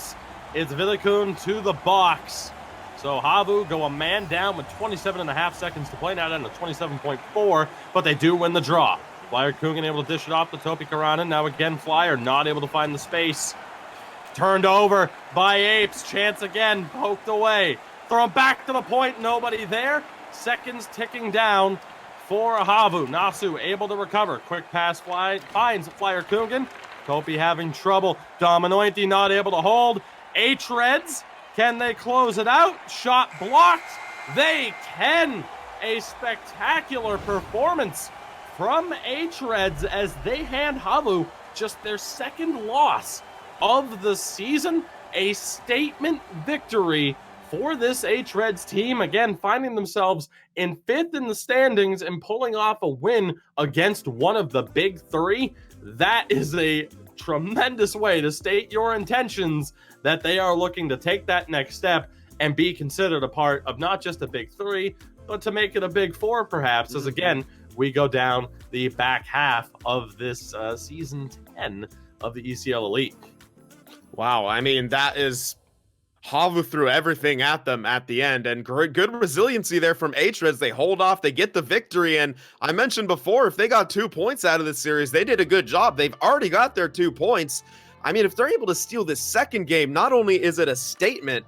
It's Villikun to the box. So HAVU go a man down with 27.5 seconds to play. Now down to 27.4, but they do win the draw. Flyer Coogan able to dish it off to Topi Karanen. Now again, Flyer not able to find the space. Turned over by Apes. Chance again, poked away. Thrown back to the point, nobody there. Seconds ticking down for HAVU. Nasu able to recover. Quick pass finds Flyer Coogan. Topi having trouble. Dominointi not able to hold. hREDS, can they close it out? Shot blocked. They can. A spectacular performance from hREDS as they hand HAVU just their second loss of the season. A statement victory for this hREDS team. Again, finding themselves in 5th in the standings and pulling off a win against one of the big 3. That is a tremendous way to state your intentions that they are looking to take that next step and be considered a part of not just a big 3, but to make it a big 4 perhaps, as again, we go down the back half of this season 10 of the ECL Elite. Wow, I mean, that is HAVU threw everything at them at the end, and good resiliency there from hREDS. They hold off, they get the victory, and I mentioned before, if they got 2 points out of this series, they did a good job. They've already got their 2 points. I mean, if they're able to steal this second game, not only is it a statement,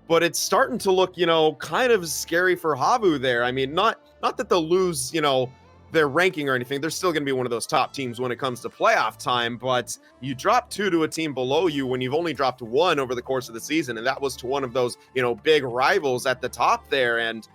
but it's starting to look, kind of scary for HAVU there. I mean, not that they'll lose, their ranking or anything. They're still going to be one of those top teams when it comes to playoff time, but you drop 2 to a team below you when you've only dropped 1 over the course of the season, and that was to one of those, big rivals at the top there. And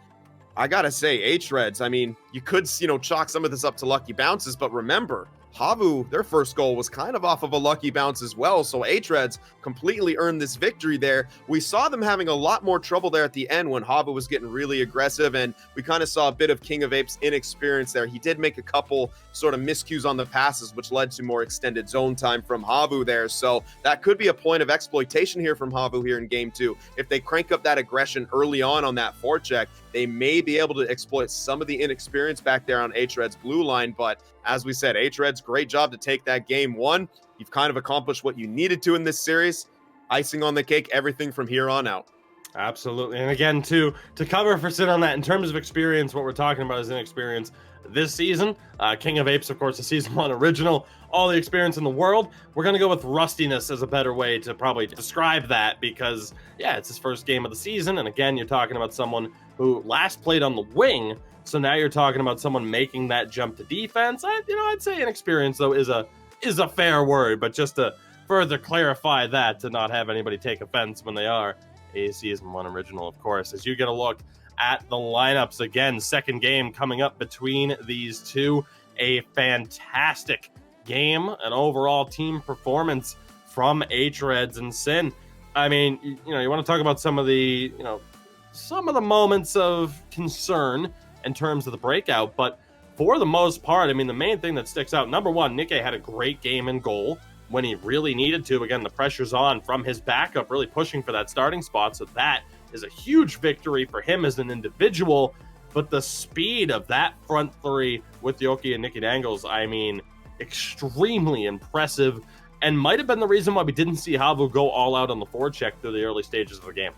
I gotta say, hREDS, I mean, you could, chalk some of this up to lucky bounces, but remember, HAVU, their first goal was kind of off of a lucky bounce as well, so hREDS completely earned this victory there. We saw them having a lot more trouble there at the end when HAVU was getting really aggressive, and we kind of saw a bit of King of Apes' inexperience there. He did make a couple sort of miscues on the passes, which led to more extended zone time from HAVU there, so that could be a point of exploitation here from HAVU here in Game 2. If they crank up that aggression early on that forecheck, they may be able to exploit some of the inexperience back there on hREDS' blue line, but as we said, hREDS, great job to take that Game 1. You've kind of accomplished what you needed to in this series. Icing on the cake, everything from here on out. Absolutely. And again, to cover for Sid on that, in terms of experience, what we're talking about is inexperience this season. King of Apes, of course, the Season 1 original, all the experience in the world. We're going to go with rustiness as a better way to probably describe that because, yeah, it's his first game of the season. And again, you're talking about someone who last played on the wing. So now you're talking about someone making that jump to defense. I'd say inexperience, though, is a fair word. But just to further clarify that, to not have anybody take offense when they are a Season 1 original, of course. As you get a look at the lineups, again, second game coming up between these two. A fantastic game, an overall team performance from hREDS and Sin. I mean, you want to talk about some of the moments of concern in terms of the breakout, but for the most part, I mean, the main thing that sticks out, number one, Nikke had a great game in goal when he really needed to. Again, the pressure's on from his backup, really pushing for that starting spot, so that is a huge victory for him as an individual, but the speed of that front 3 with Yoki and Nicky Dangles, I mean, extremely impressive, and might have been the reason why we didn't see HAVU go all out on the forecheck through the early stages of the game.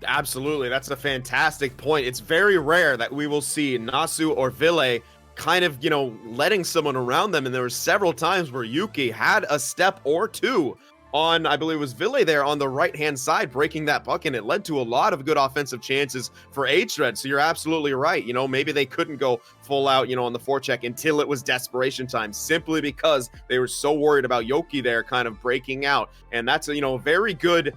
Absolutely. That's a fantastic point. It's very rare that we will see Nasu or Ville kind of, letting someone around them. And there were several times where Yuki had a step or two on, I believe it was Ville there on the right-hand side, breaking that puck, and it led to a lot of good offensive chances for hREDS. So you're absolutely right. maybe they couldn't go full out, on the forecheck until it was desperation time, simply because they were so worried about Yoki there kind of breaking out. And that's a very good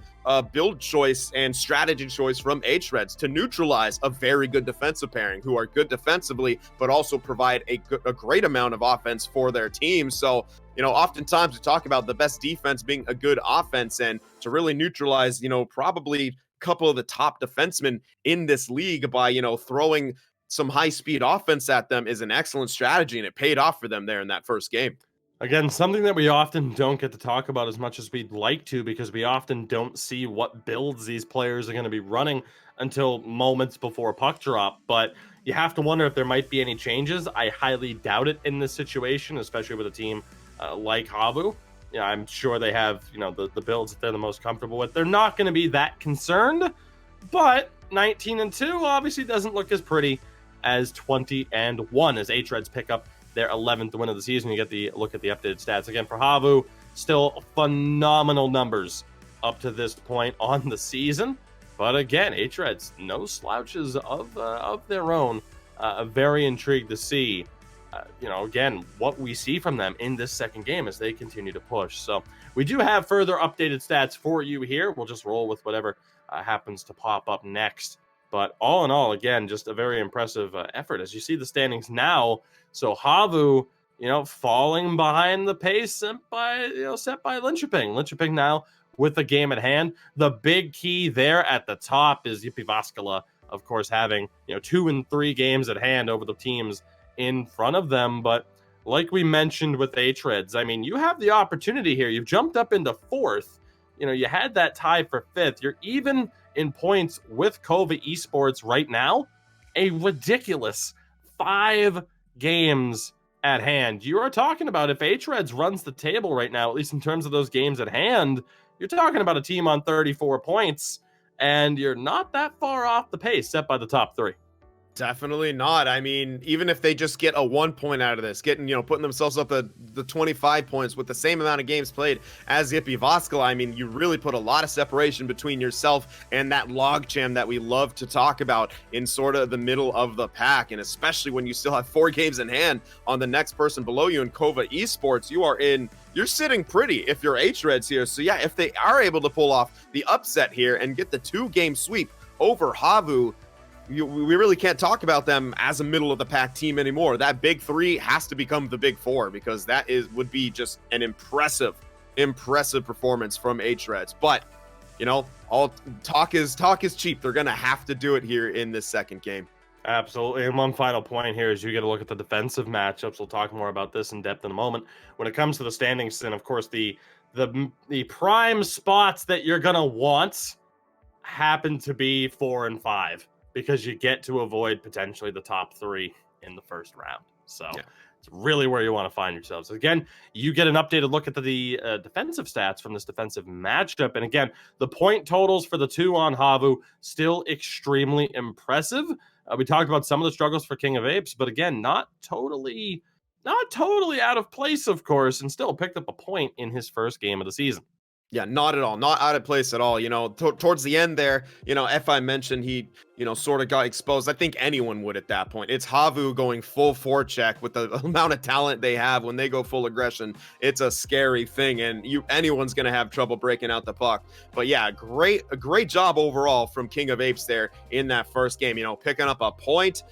build choice and strategy choice from hREDS to neutralize a very good defensive pairing who are good defensively, but also provide a great amount of offense for their team. So, you know, oftentimes we talk about the best defense being a good offense, and to really neutralize, you know, probably a couple of the top defensemen in this league by, you know, throwing some high-speed offense at them is an excellent strategy, and it paid off for them there in that first game. Again, something that we often don't get to talk about as much as we'd like to, because we often don't see what builds these players are going to be running until moments before puck drop. But you have to wonder if there might be any changes. I highly doubt it in this situation, especially with a team like HAVU. You know, I'm sure they have, you know, the builds that they're the most comfortable with. They're not going to be that concerned, but 19-2 obviously doesn't look as pretty as 20-1 as hREDS pick up their 11th win of the season. You get the look at the updated stats. Again, for HAVU, still phenomenal numbers up to this point on the season. But again, hREDS, no slouches of their own. Very intrigued to see, you know, again, what we see from them in this second game as they continue to push. So we do have further updated stats for you here. We'll just roll with whatever happens to pop up next. But all in all, again, just a very impressive effort as you see the standings now. So HAVU, you know, falling behind the pace set by Linköping. Linköping now with the game at hand. The big key there at the top is Jyväskylä, of course, having, you know, 2 and 3 games at hand over the teams in front of them. But like we mentioned with hREDS, I mean, you have the opportunity here. You've jumped up into 4th. You know, you had that tie for 5th. You're even in points with Kova Esports right now. A ridiculous 5 games at hand. You are talking about, if hREDS runs the table right now, at least in terms of those games at hand, you're talking about a team on 34 points, and you're not that far off the pace set by the top 3. Definitely not. I mean, even if they just get a 1 point out of this, getting, you know, putting themselves up the 25 points with the same amount of games played as Jyväskylä, I mean, you really put a lot of separation between yourself and that logjam that we love to talk about in sort of the middle of the pack. And especially when you still have 4 games in hand on the next person below you in Kova Esports, you're sitting pretty if you're hREDS here. So yeah, if they are able to pull off the upset here and get the 2-game sweep over HAVU, we really can't talk about them as a middle of the pack team anymore. That big 3 has to become the big 4, because that would be just an impressive performance from hREDS. But, you know, all talk is cheap. They're gonna have to do it here in this second game. Absolutely. And one final point here is you get a look at the defensive matchups. We'll talk more about this in depth in a moment. When it comes to the standings, and of course the prime spots that you're gonna want happen to be 4 and 5. Because you get to avoid potentially the top 3 in the first round. So yeah, it's really where you want to find yourselves. Again, you get an updated look at the defensive stats from this defensive matchup. And again, the point totals for the 2 on HAVU still extremely impressive. We talked about some of the struggles for King of Apes, but again, not totally out of place, of course, and still picked up a point in his first game of the season. Yeah, not at all. Not out of place at all. You know, towards the end there, you know, I mentioned he, you know, sort of got exposed. I think anyone would at that point. It's HAVU going full forecheck with the amount of talent they have. When they go full aggression, it's a scary thing, and anyone's going to have trouble breaking out the puck. But yeah, a great job overall from King of Apes there in that first game. You know, picking up a point.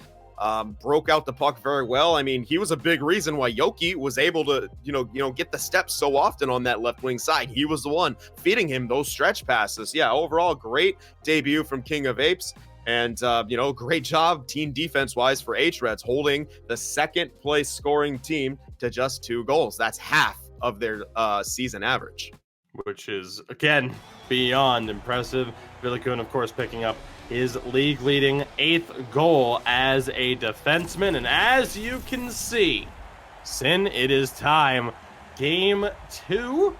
Broke out the puck very well. I mean, he was a big reason why Yoki was able to, you know, get the steps so often on that left wing side. He was the one feeding him those stretch passes. Yeah, overall, great debut from King of Apes. And, you know, great job team defense-wise for hREDS, holding the second place scoring team to just 2 goals. That's half of their season average. Which is, again, beyond impressive. Billy Kuhn, of course, picking up his league-leading 8th goal as a defenseman. And as you can see, Sin, it is time. Game 2.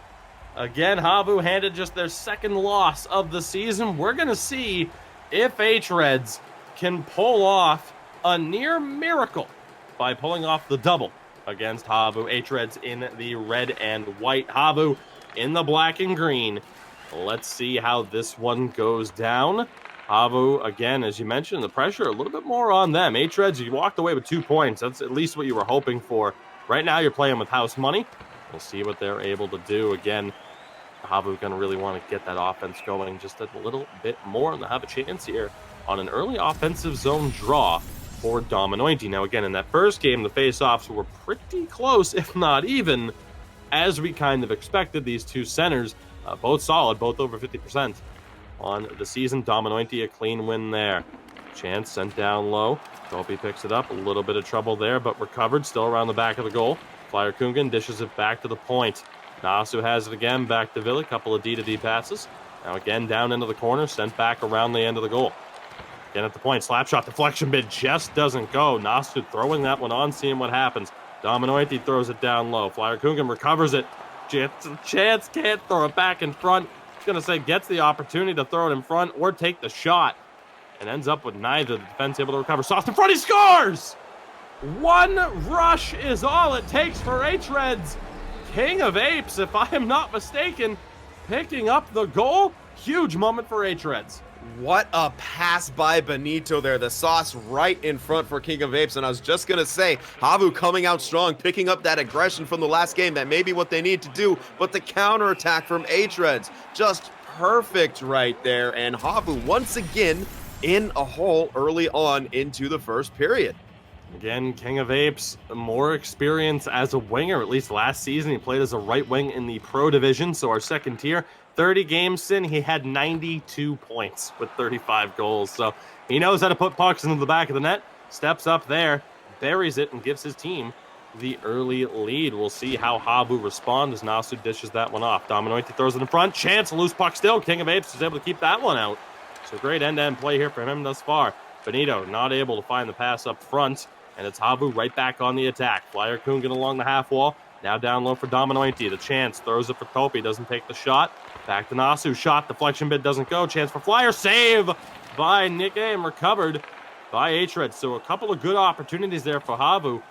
Again, HAVU handed just their 2nd loss of the season. We're going to see if hREDS can pull off a near miracle by pulling off the double against HAVU. hREDS in the red and white, HAVU in the black and green. Let's see how this one goes down. HAVU, again, as you mentioned, the pressure a little bit more on them. hREDS, you walked away with 2 points. That's at least what you were hoping for. Right now, you're playing with house money. We'll see what they're able to do. Again, HAVU going to really want to get that offense going just a little bit more, and they'll have a chance here on an early offensive zone draw for Dominointi. Now, again, in that first game, the face-offs were pretty close, if not even, as we kind of expected. These two centers, both solid, both over 50% on the season. Dominointi, a clean win there. Chance sent down low. Topi picks it up. A little bit of trouble there, but recovered. Still around the back of the goal. Flyer Kungan dishes it back to the point. Nasu has it again. Back to Vili. Couple of D-to-D passes. Now again down into the corner. Sent back around the end of the goal. Again at the point. Slap shot. Deflection bid just doesn't go. Nasu throwing that one on, seeing what happens. Dominointi throws it down low. Flyer Kungan recovers it. Chance can't throw it back in front. He's going to say gets the opportunity to throw it in front or take the shot. And ends up with neither. The defense able to recover. Sauce in front, he scores! One rush is all it takes for hREDS. King of Apes, if I am not mistaken, picking up the goal. Huge moment for hREDS. What a pass by Benito there. The sauce right in front for King of Apes. And I was just going to say, HAVU coming out strong, picking up that aggression from the last game. That may be what they need to do. But the counterattack from hREDS, just perfect right there. And HAVU once again in a hole early on into the first period. Again, King of Apes, more experience as a winger. At least last season, he played as a right wing in the pro division. So our second tier, 30 games in, he had 92 points with 35 goals. So he knows how to put pucks into the back of the net. Steps up there, buries it, and gives his team the early lead. We'll see how HAVU respond as Nasu dishes that one off. Dominointi throws it in front. Chance, loose puck still. King of Apes is able to keep that one out. So great end-to-end play here for him thus far. Benito not able to find the pass up front, and it's HAVU right back on the attack. Flyer Kungan along the half wall. Now down low for Dominointi. The Chance throws it for Topi. Doesn't take the shot. Back to Nasu. Shot. Deflection bid doesn't go. Chance for Flyer. Save by Nick A. and recovered by hREDS. So a couple of good opportunities there for HAVU.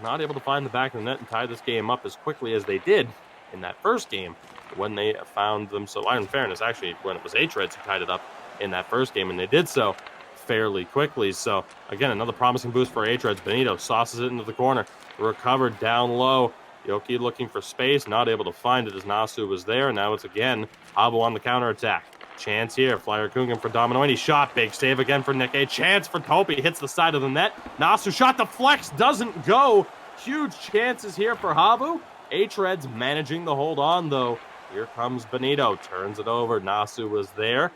Not able to find the back of the net and tie this game up as quickly as they did in that first game when they found them. So in fairness, actually, when it was hREDS who tied it up in that first game, and they did so fairly quickly. So again, another promising boost for hREDS. Benito sauces it into the corner. Recovered down low. Yoki looking for space, not able to find it as Nasu was there. Now it's again HAVU on the counterattack. Chance here. Flyer Kungan for Dominointi. Shot. Big save again for Nick A. Chance for Topi. Hits the side of the net. Nasu shot. The flex doesn't go. Huge chances here for HAVU. hREDS managing to hold on, though. Here comes Benito. Turns it over. Nasu was there.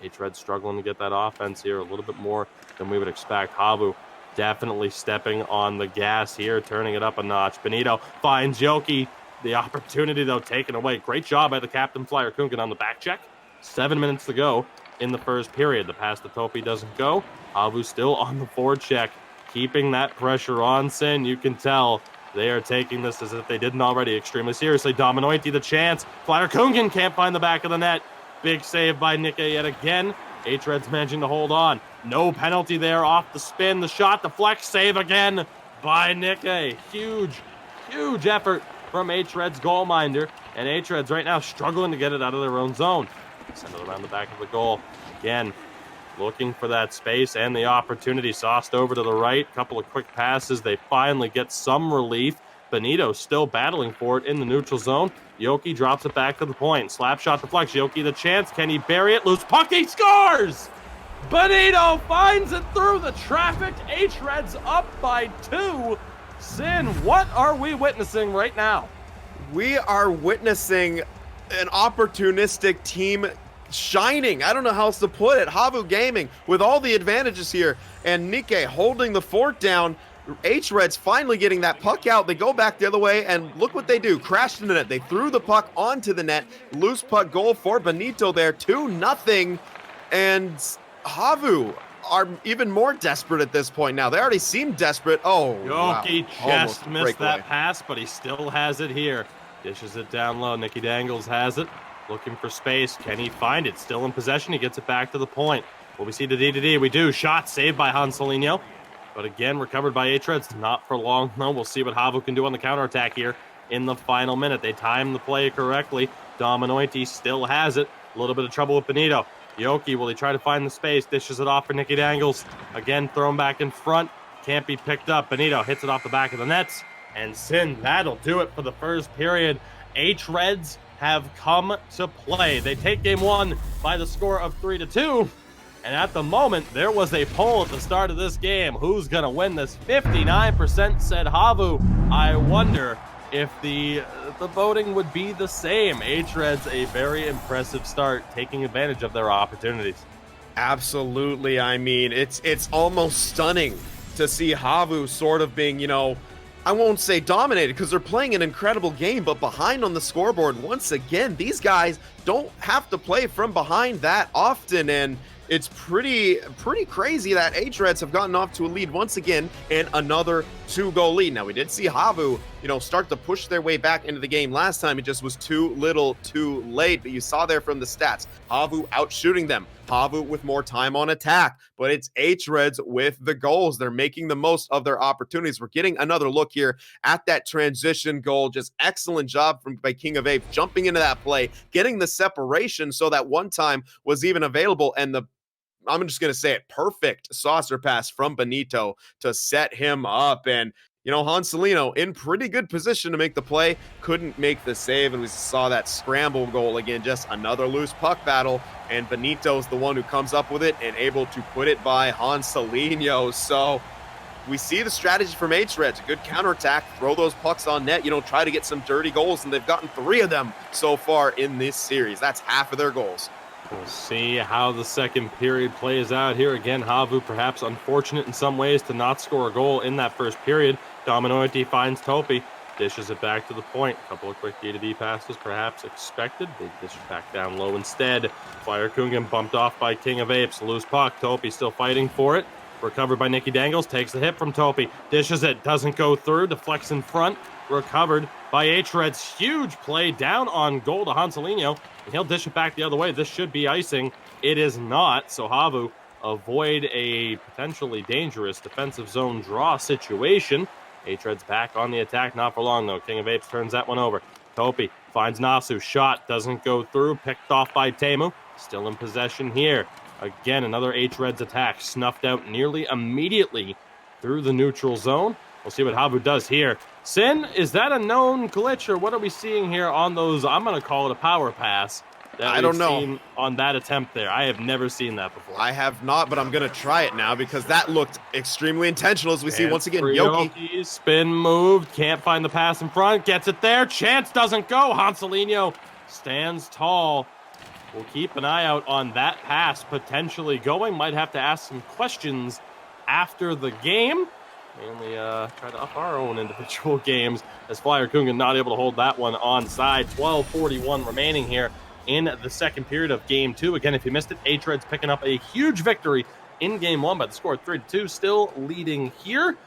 hREDS struggling to get that offense here a little bit more than we would expect. HAVU definitely stepping on the gas here, turning it up a notch. Benito finds Yoki. The opportunity, though, taken away. Great job by the captain, Flyer Kungan, on the back check. 7 minutes to go in the first period. The pass to Topi doesn't go. HAVU still on the forecheck, keeping that pressure on Sin. You can tell they are taking this as if they didn't already extremely seriously. Dominointi the Chance. Flyer Kungan can't find the back of the net. Big save by Nika yet again. hREDS managing to hold on. No penalty there off the spin. The shot, the flex, save again by Nika. Huge effort from hREDS goalminder. And hREDS right now struggling to get it out of their own zone. Send it around the back of the goal. Again, looking for that space and the opportunity. Sauced over to the right. Couple of quick passes. They finally get some relief. Benito still battling for it in the neutral zone. Yoki drops it back to the point. Slap shot deflects. Yoki the Chance. Can he bury it? Loose puck. He scores! Benito finds it through the traffic. hREDS up by 2. Sin, what are we witnessing right now? We are witnessing an opportunistic team shining. I don't know how else to put it. HAVU Gaming with all the advantages here. And Nikkei holding the fort down. hREDS finally getting that puck out. They go back the other way, and look what they do. Crashed into the net. They threw the puck onto the net. Loose puck goal for Benito there. 2-0. And HAVU are even more desperate at this point now. They already seem desperate. Oh, Yoki wow. just missed that pass, but he still has it here. Dishes it down low. Nicky Dangles has it. Looking for space. Can he find it? Still in possession. He gets it back to the point. Will we see the D-to-D? We do. Shot saved by Hanselino. But again, recovered by hREDS. Not for long, though. We'll see what HAVU can do on the counterattack here in the final minute. They timed the play correctly. Dominointi still has it. A little bit of trouble with Benito. Yoki, will he try to find the space? Dishes it off for Nicky Dangles. Again, thrown back in front. Can't be picked up. Benito hits it off the back of the nets. And Sin, that'll do it for the first period. hREDS have come to play. They take game one by the score of 3-2. And at the moment, there was a poll at the start of this game. Who's going to win this? 59% said HAVU. I wonder if the voting would be the same. hREDS, a very impressive start, taking advantage of their opportunities. Absolutely. I mean, it's almost stunning to see HAVU sort of being, you know, I won't say dominated because they're playing an incredible game, but behind on the scoreboard once again. These guys don't have to play from behind that often, and it's pretty crazy that hREDS have gotten off to a lead once again and another 2-goal lead. Now, we did see HAVU, you know, start to push their way back into the game last time. It just was too little too late. But you saw there from the stats, HAVU outshooting them. HAVU with more time on attack, but it's hREDS with the goals. They're making the most of their opportunities. We're getting another look here at that transition goal. Just excellent job by King of Apes, jumping into that play, getting the separation so that one time was even available, and I'm just going to say it, perfect saucer pass from Benito to set him up. And, you know, Hanselino in pretty good position to make the play, couldn't make the save, and we saw that scramble goal again, just another loose puck battle, and Benito's the one who comes up with it and able to put it by Hanselino. So we see the strategy from hREDS, a good counterattack, throw those pucks on net, you know, try to get some dirty goals, and they've gotten 3 of them so far in this series. That's half of their goals. We'll see how the second period plays out here. Again, HAVU perhaps unfortunate in some ways to not score a goal in that first period. Dominoity finds Topi, dishes it back to the point. A couple of quick D2D passes perhaps expected. They dish it back down low instead. Flyerkungen bumped off by King of Apes. Loose puck. Topi still fighting for it. Recovered by Nicky Dangles. Takes the hit from Topi. Dishes it. Doesn't go through. Deflects in front. Recovered by hREDS. Huge play down on goal to Hanselino. And he'll dish it back the other way. This should be icing. It is not. So HAVU avoid a potentially dangerous defensive zone draw situation. hREDS back on the attack. Not for long, though. King of Apes turns that one over. Topi finds Nasu. Shot doesn't go through. Picked off by Teemu. Still in possession here. Again, another hREDS attack. Snuffed out nearly immediately through the neutral zone. We'll see what HAVU does here. Sin, is that a known glitch, or what are we seeing here on those? I'm going to call it a power pass. I don't know. On that attempt there. I have never seen that before. I have not, but I'm going to try it now because that looked extremely intentional, as we see once again. Yoki. Spin moved. Can't find the pass in front. Gets it there. Chance doesn't go. Hanselino stands tall. We'll keep an eye out on that pass potentially going. Might have to ask some questions after the game. Mainly try to up our own individual games as Flyerkungen not able to hold that one onside. 12:41 remaining here in the second period of game 2. Again, if you missed it, hREDS picking up a huge victory in game 1 by the score of 3-2, still leading here.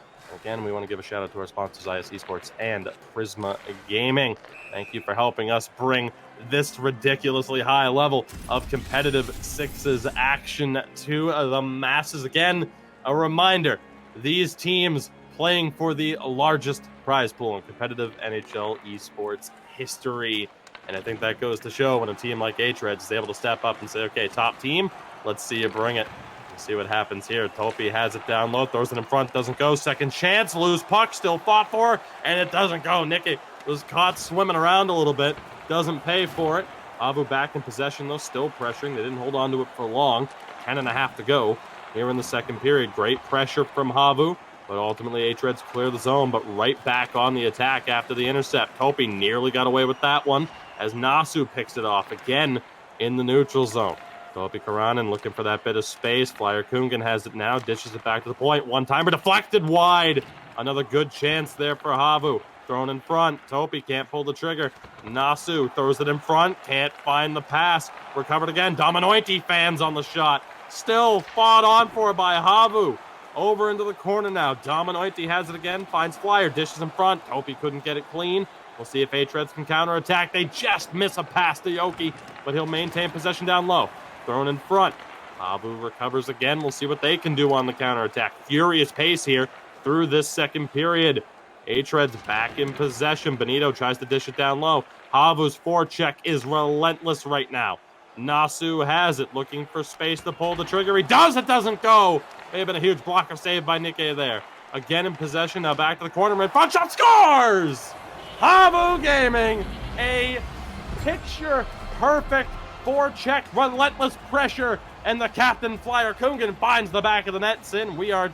Again, we want to give a shout out to our sponsors, IS Esports and Prisma Gaming. Thank you for helping us bring this ridiculously high level of competitive sixes action to the masses. Again, a reminder, these teams playing for the largest prize pool in competitive NHL esports history. And I think that goes to show when a team like hREDS is able to step up and say, okay, top team, let's see you bring it. Let's see what happens here. Topi has it down low, throws it in front, doesn't go. Second chance, loose puck, still fought for, and it doesn't go. Nicky was caught swimming around a little bit, doesn't pay for it. HAVU back in possession, though, still pressuring. They didn't hold on to it for long. 10.5 to go here in the second period. Great pressure from HAVU, but ultimately hREDS clear the zone, but right back on the attack after the intercept. Topi nearly got away with that one as Nasu picks it off again in the neutral zone. Topi Karanen looking for that bit of space. Flyerkungen has it now, dishes it back to the point. One-timer deflected wide. Another good chance there for HAVU. Thrown in front. Topi can't pull the trigger. Nasu throws it in front. Can't find the pass. Recovered again. Dominoity fans on the shot. Still fought on for by HAVU. Over into the corner now. Dominoity has it again. Finds Flyer. Dishes in front. Topi couldn't get it clean. We'll see if hREDS can counterattack. They just miss a pass to Yoki, but he'll maintain possession down low. Thrown in front. HAVU recovers again. We'll see what they can do on the counterattack. Furious pace here through this second period. hREDS back in possession. Benito tries to dish it down low. HAVU's forecheck is relentless right now. Nasu has it, looking for space to pull the trigger. He does, it doesn't go. May have been a huge blocker save by Nicky there. Again in possession, now back to the corner. In front shot, scores! HAVU Gaming, a picture perfect forecheck, relentless pressure, and the captain, Flyer Kungen, finds the back of the net. Sin, we are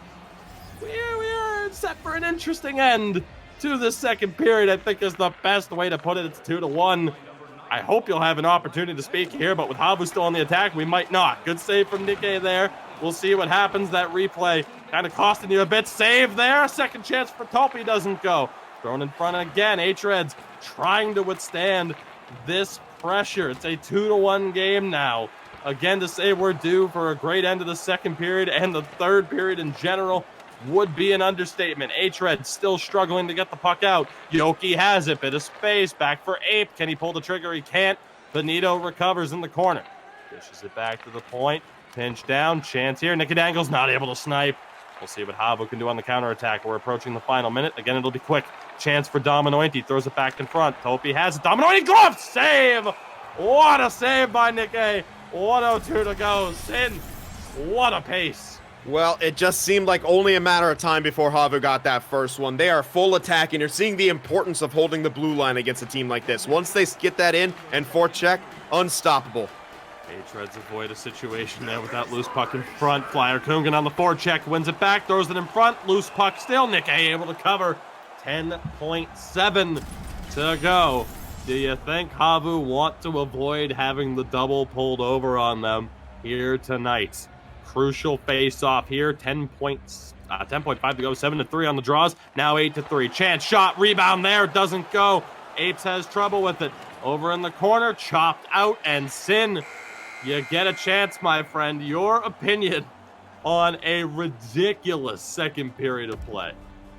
set for an interesting end to the second period, I think is the best way to put it. It's 2-1. I hope you'll have an opportunity to speak here, but with HAVU still on the attack, we might not. Good save from Nikkei there. We'll see what happens. That replay kind of costing you a bit. Save there. Second chance for Topi doesn't go. Thrown in front again. hREDS trying to withstand this pressure. It's a 2-1 game now. Again, to say we're due for a great end of the second period and the third period in general would be an understatement. hREDS still struggling to get the puck out. Yoki has it, bit of space, back for Ape. Can he pull the trigger? He can't. Benito recovers in the corner. Dishes it back to the point. Pinch down, chance here. Nicky Dangle's not able to snipe. We'll see what HAVU can do on the counterattack. We're approaching the final minute. Again, it'll be quick. Chance for Dominointi. Throws it back in front. Topi has it. Dominointi glove save! What a save by Nikkei. 1:02 to go. Sin, what a pace. Well, it just seemed like only a matter of time before HAVU got that first one. They are full attack, and you're seeing the importance of holding the blue line against a team like this. Once they get that in and forecheck, unstoppable. hREDS avoid a situation there with that loose puck in front. Flyer Kungen on the forecheck, wins it back, throws it in front. Loose puck still. Nikkei able to cover. 10.7 to go. Do you think HAVU want to avoid having the double pulled over on them here tonight? Crucial face-off here. 10.5 to go. 7-3 on the draws. Now 8-3. Chance shot. Rebound there. Doesn't go. Apes has trouble with it. Over in the corner. Chopped out. And Sin, you get a chance, my friend. Your opinion on a ridiculous second period of play.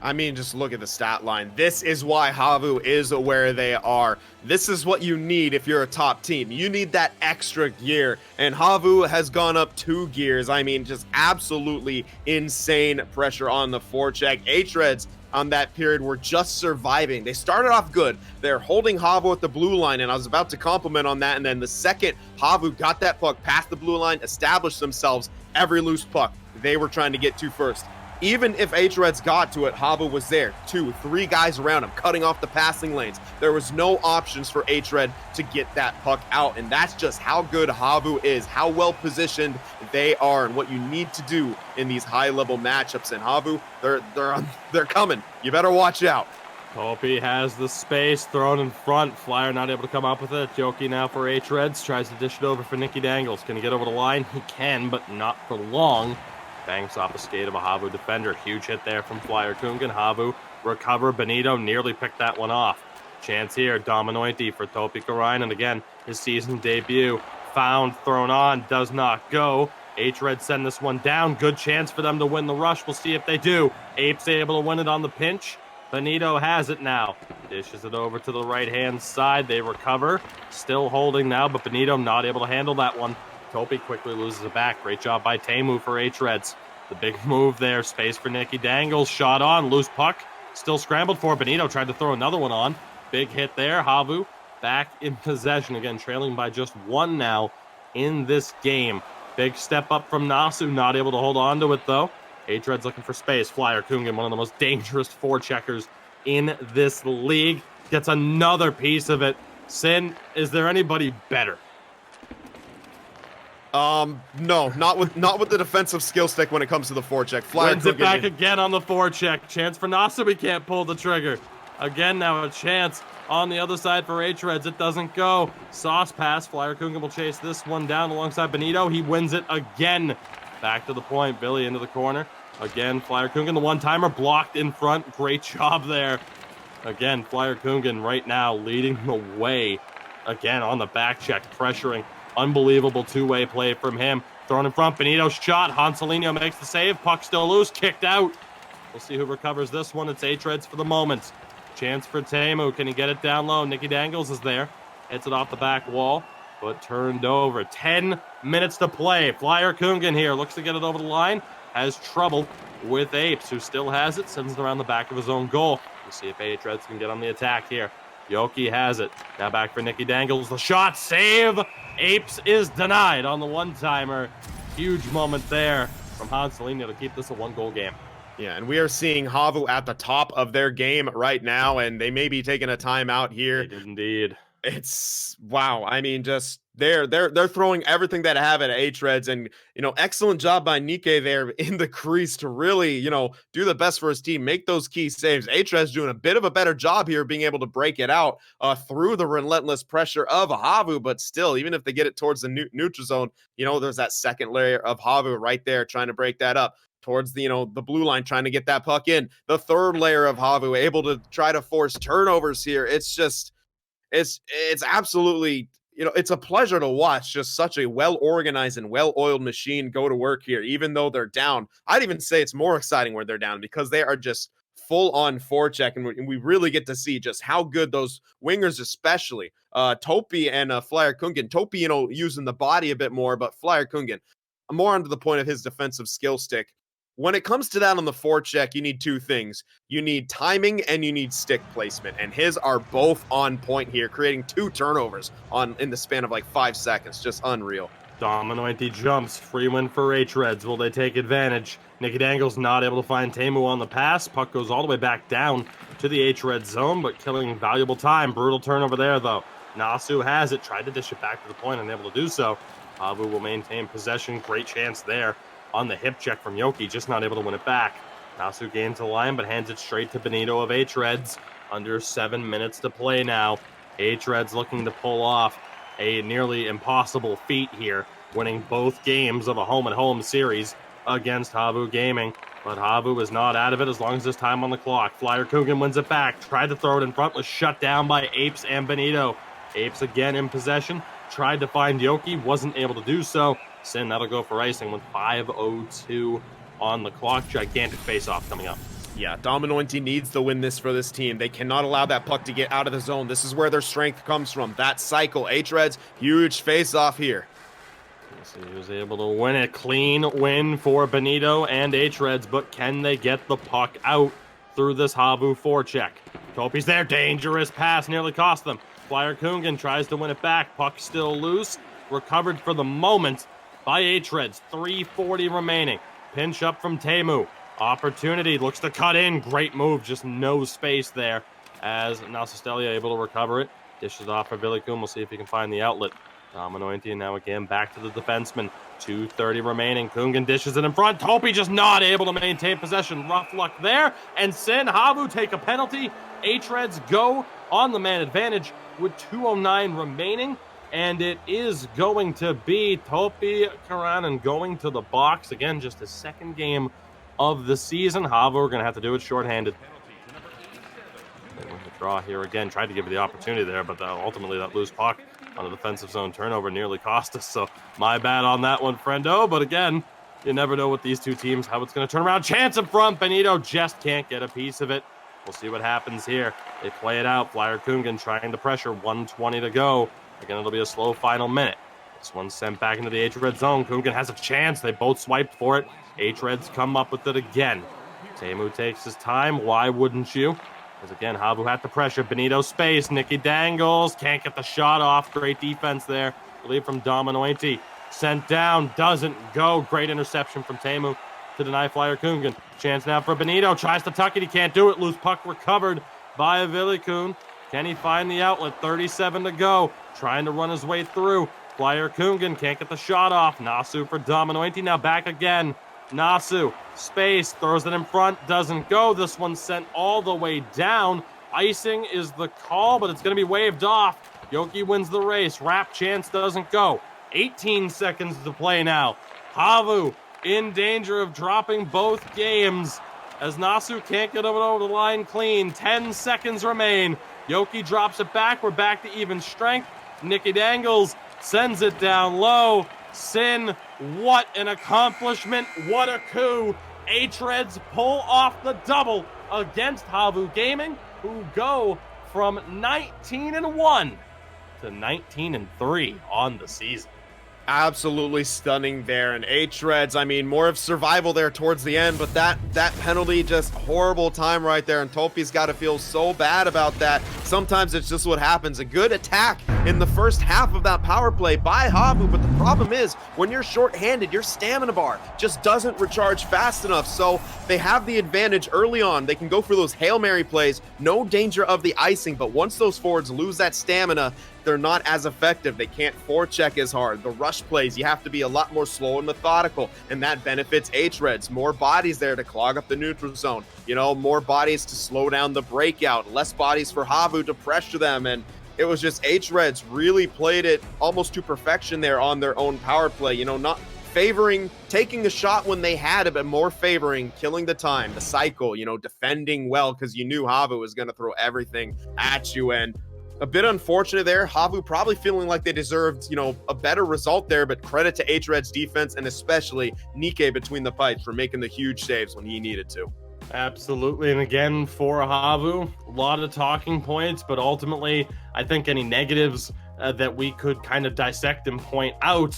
I mean, just look at the stat line. This is why HAVU is where they are. This is what you need if you're a top team. You need that extra gear, and HAVU has gone up 2 gears. I mean, just absolutely insane pressure on the forecheck. hREDS on that period were just surviving. They started off good. They're holding HAVU at the blue line, and I was about to compliment on that, and then the second HAVU got that puck past the blue line, established themselves, every loose puck they were trying to get to first. Even if hREDS got to it, HAVU was there. 2, 3 guys around him, cutting off the passing lanes. There was no options for hRED to get that puck out, and that's just how good HAVU is, how well positioned they are, and what you need to do in these high-level matchups. And HAVU, they're coming. You better watch out. Topi has the space thrown in front. Flyer not able to come up with it. Yoki now for hREDS. Tries to dish it over for Nicky Dangles. Can he get over the line? He can, but not for long. Bangs off the skate of a HAVU defender. Huge hit there from Flyer Kungen. HAVU recover. Benito nearly picked that one off. Chance here. Dominointi for Topi Karainen. And again, his season debut. Found, thrown on, does not go. hREDS send this one down. Good chance for them to win the rush. We'll see if they do. Apes able to win it on the pinch. Benito has it now. Dishes it over to the right-hand side. They recover. Still holding now, but Benito not able to handle that one. Topi quickly loses it back. Great job by Teemu for hREDS. The big move there. Space for Nicky Dangles. Shot on. Loose puck. Still scrambled for. Benito tried to throw another one on. Big hit there. HAVU back in possession. Again, trailing by just 1 now in this game. Big step up from Nasu. Not able to hold on to it, though. hREDS looking for space. Flyer Kungen, one of the most dangerous forecheckers in this league. Gets another piece of it. Sin, is there anybody better? No, not with the defensive skill stick when it comes to the forecheck. Flyer wins it back again on the forecheck. Chance for Nasu, he can't pull the trigger. Again, now a chance on the other side for hREDS. It doesn't go. Sauce pass. Flyer Kungen will chase this one down alongside Benito. He wins it again. Back to the point. Billy into the corner. Again, Flyer Kungen, the one-timer blocked in front. Great job there. Again, Flyer Kungen right now leading the way. Again, on the back check, pressuring. Unbelievable two-way play from him. Thrown in front, Benito's shot. Hanselino makes the save. Puck still loose, kicked out. We'll see who recovers this one. It's hREDS for the moment. Chance for Teemu. Can he get it down low? Nicky Dangles is there. Hits it off the back wall, but turned over. 10 minutes to play. Flyer Kungen here. Looks to get it over the line. Has trouble with Apes, who still has it. Sends it around the back of his own goal. We'll see if hREDS can get on the attack here. Yoki has it. Now back for Nicky Dangles. The shot, save. Apes is denied on the one-timer. Huge moment there from Hanselino to keep this a 1-goal game. Yeah, and we are seeing HAVU at the top of their game right now, and they may be taking a timeout here. They did indeed. It's wow. I mean, just they're throwing everything that have at hREDS, and excellent job by Nikkei there in the crease to really do the best for his team, make those key saves. hREDS doing a bit of a better job here, being able to break it out through the relentless pressure of HAVU, but still, even if they get it towards the neutral zone, there's that second layer of HAVU right there trying to break that up towards the the blue line, trying to get that puck in. The third layer of HAVU able to try to force turnovers here. It's just it's absolutely, it's a pleasure to watch just such a well-organized and well-oiled machine go to work here, even though they're down. I'd even say it's more exciting when they're down because they are just full on forecheck, and we really get to see just how good those wingers, especially Topi and Flyer Kungen. Topi, using the body a bit more, but Flyer Kungen more onto the point of his defensive skill stick. When it comes to that on the forecheck, you need two things. You need timing and you need stick placement. And his are both on point here, creating 2 turnovers in the span of like 5 seconds. Just unreal. Dominointy jumps. Free win for hREDS. Will they take advantage? Nicky Dangle's not able to find Teemu on the pass. Puck goes all the way back down to the hREDS zone, but killing valuable time. Brutal turnover there, though. Nasu has it. Tried to dish it back to the point, unable to do so. HAVU will maintain possession. Great chance there on the hip check from Yoki, just not able to win it back. Nasu gains the line, but hands it straight to Benito of hREDS. Under 7 minutes to play now. hREDS looking to pull off a nearly impossible feat here, winning both games of a home-and-home series against HAVU Gaming. But HAVU is not out of it as long as there's time on the clock. Flyer Coogan wins it back, tried to throw it in front, was shut down by Apes and Benito. Apes again in possession, tried to find Yoki, wasn't able to do so. Sin, that'll go for icing with 5:02 on the clock. Gigantic face-off coming up. Yeah, Dominointy needs to win this for this team. They cannot allow that puck to get out of the zone. This is where their strength comes from. That cycle. hREDS, huge face-off here. So he was able to win it. Clean win for Benito and hREDS, but can they get the puck out through this HAVU forecheck? Topi's there. Dangerous pass. Nearly cost them. Flyer Kungan tries to win it back. Puck still loose. Recovered for the moment by hREDS. 3:40 remaining. Pinch up from Teemu. Opportunity, looks to cut in. Great move, just no space there as Nalsistelia able to recover it. Dishes off for Villicum. We'll see if he can find the outlet. Dominointy now again back to the defenseman. 2:30 remaining. Kungan dishes it in front. Topi just not able to maintain possession. Rough luck there. And Sin, HAVU take a penalty. hREDS go on the man advantage with 2:09 remaining. And it is going to be Topi Karanen going to the box. Again, just his second game of the season. HAVU are going to have to do it shorthanded. They win the draw here again. Tried to give it the opportunity there, but ultimately that loose puck on the defensive zone turnover nearly cost us. So my bad on that one, friendo. But again, you never know with these two teams how it's going to turn around. Chance in front. Benito just can't get a piece of it. We'll see what happens here. They play it out. Flyer Kungan trying to pressure. 1:20 to go. Again, it'll be a slow final minute. This one's sent back into the hREDS zone. Kungan has a chance. They both swiped for it. hREDS come up with it again. Teemu takes his time. Why wouldn't you? Because again, HAVU had the pressure. Benito space. Nicky Dangles can't get the shot off. Great defense there. Lead from Dominointy. Sent down. Doesn't go. Great interception from Teemu to deny Flyer Kungan. Chance now for Benito. Tries to tuck it. He can't do it. Loose puck recovered by Villicum. Can he find the outlet? 37 to go. Trying to run his way through. Flyer Kungan can't get the shot off. Nasu for Dominointy. Now back again. Nasu. Space. Throws it in front. Doesn't go. This one's sent all the way down. Icing is the call, but it's going to be waved off. Yoki wins the race. Wrap chance doesn't go. 18 seconds to play now. HAVU in danger of dropping both games as Nasu can't get over the line clean. 10 seconds remain. Yoki drops it back. We're back to even strength. Nicky Dangles sends it down low. Sin, what an accomplishment. What a coup. hREDS pull off the double against HAVU Gaming, who go from 19-1 to 19-3 on the season. Absolutely stunning there. And hREDS, I mean, more of survival there towards the end, but that penalty, just horrible time right there. And Topi's got to feel so bad about that. Sometimes it's just what happens. A good attack in the first half of that power play by HAVU, but the problem is when you're shorthanded, your stamina bar just doesn't recharge fast enough. So they have the advantage early on. They can go for those Hail Mary plays, no danger of the icing, but once those forwards lose that stamina, they're not as effective. They can't forecheck as hard. The rush plays, you have to be a lot more slow and methodical, and that benefits hREDS. More bodies there to clog up the neutral zone. You know, more bodies to slow down the breakout, less bodies for HAVU to pressure them, and it was just hREDS really played it almost to perfection there on their own power play. You know, not favoring taking the shot when they had it, but more favoring killing the time, the cycle, you know, defending well because you knew HAVU was going to throw everything at you. And a bit unfortunate there. HAVU probably feeling like they deserved, you know, a better result there, but credit to hREDS defense and especially Nikke between the pipes for making the huge saves when he needed to. Absolutely. And again, for HAVU, a lot of talking points, but ultimately, I think any negatives that we could kind of dissect and point out,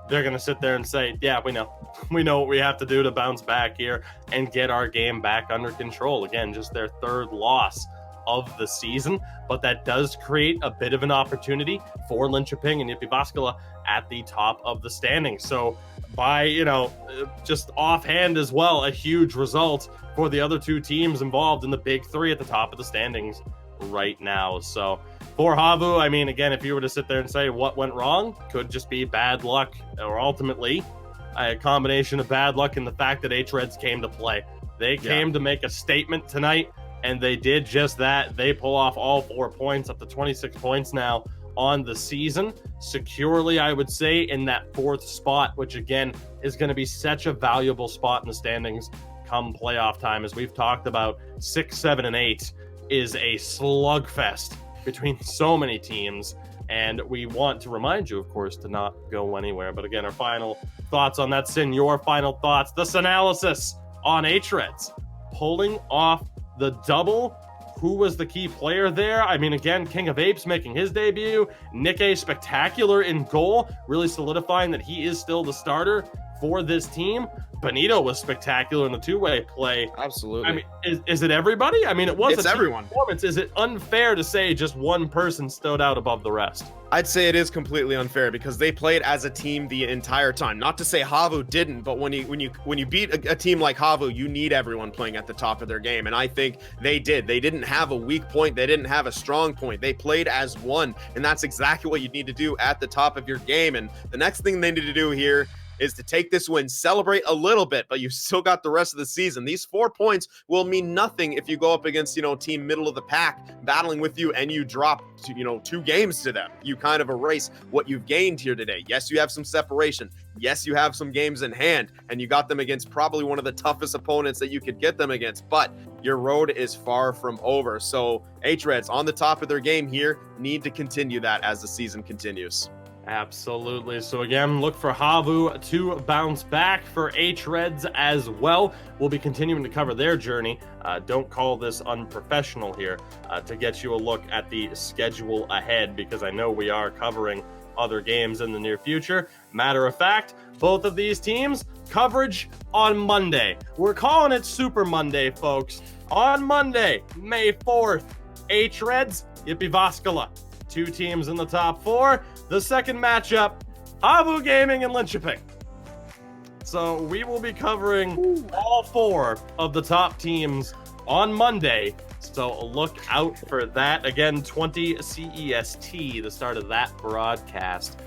they're going to sit there and say, yeah, we know. We know what we have to do to bounce back here and get our game back under control. Again, just their third loss of the season, but that does create a bit of an opportunity for Linköping and Jyväskylä at the top of the standings. So by, you know, just offhand as well, a huge result for the other two teams involved in the big three at the top of the standings right now. So for HAVU, I mean, again, if you were to sit there and say what went wrong, could just be bad luck, or ultimately a combination of bad luck and the fact that hREDS came to play. They came to make a statement tonight, and they did just that. They pull off all 4 points, up to 26 points now on the season, securely, I would say, in that fourth spot, which again is going to be such a valuable spot in the standings come playoff time. As we've talked about, 6, 7, and 8 is a slugfest between so many teams, and we want to remind you, of course, to not go anywhere. But again, our final thoughts on that, Sin, your final thoughts, this analysis on hREDS pulling off the double. Who was the key player there? I mean, again, King of Apes making his debut. Nikke spectacular in goal, really solidifying that he is still the starter for this team. Benito was spectacular in the two-way play. Absolutely. I mean, is it everybody? I mean, it was it's everyone. Performance. Is it unfair to say just one person stood out above the rest? I'd say it is completely unfair because they played as a team the entire time. Not to say HAVU didn't, but when you beat a team like HAVU, you need everyone playing at the top of their game, and I think they did. They didn't have a weak point. They didn't have a strong point. They played as one, and that's exactly what you need to do at the top of your game. And the next thing they need to do here is to take this win, celebrate a little bit, but you still got the rest of the season. These 4 points will mean nothing if you go up against, you know, team middle of the pack battling with you and you drop, 2 games to them. You kind of erase what you've gained here today. Yes, you have some separation. Yes, you have some games in hand, and you got them against probably one of the toughest opponents that you could get them against, but your road is far from over. So hREDS on the top of their game here need to continue that as the season continues. Absolutely. So again, look for HAVU to bounce back, for hREDS as well. We'll be continuing to cover their journey. Don't call this unprofessional here, to get you a look at the schedule ahead, because I know we are covering other games in the near future. Matter of fact, both of these teams, coverage on Monday. We're calling it Super Monday, folks. On Monday, May 4th, hREDS, Jyväskylä. 2 teams in the top 4. The second matchup, HAVU Gaming and Linköping. So we will be covering all 4 of the top teams on Monday. So look out for that. Again, 20 CEST, the start of that broadcast.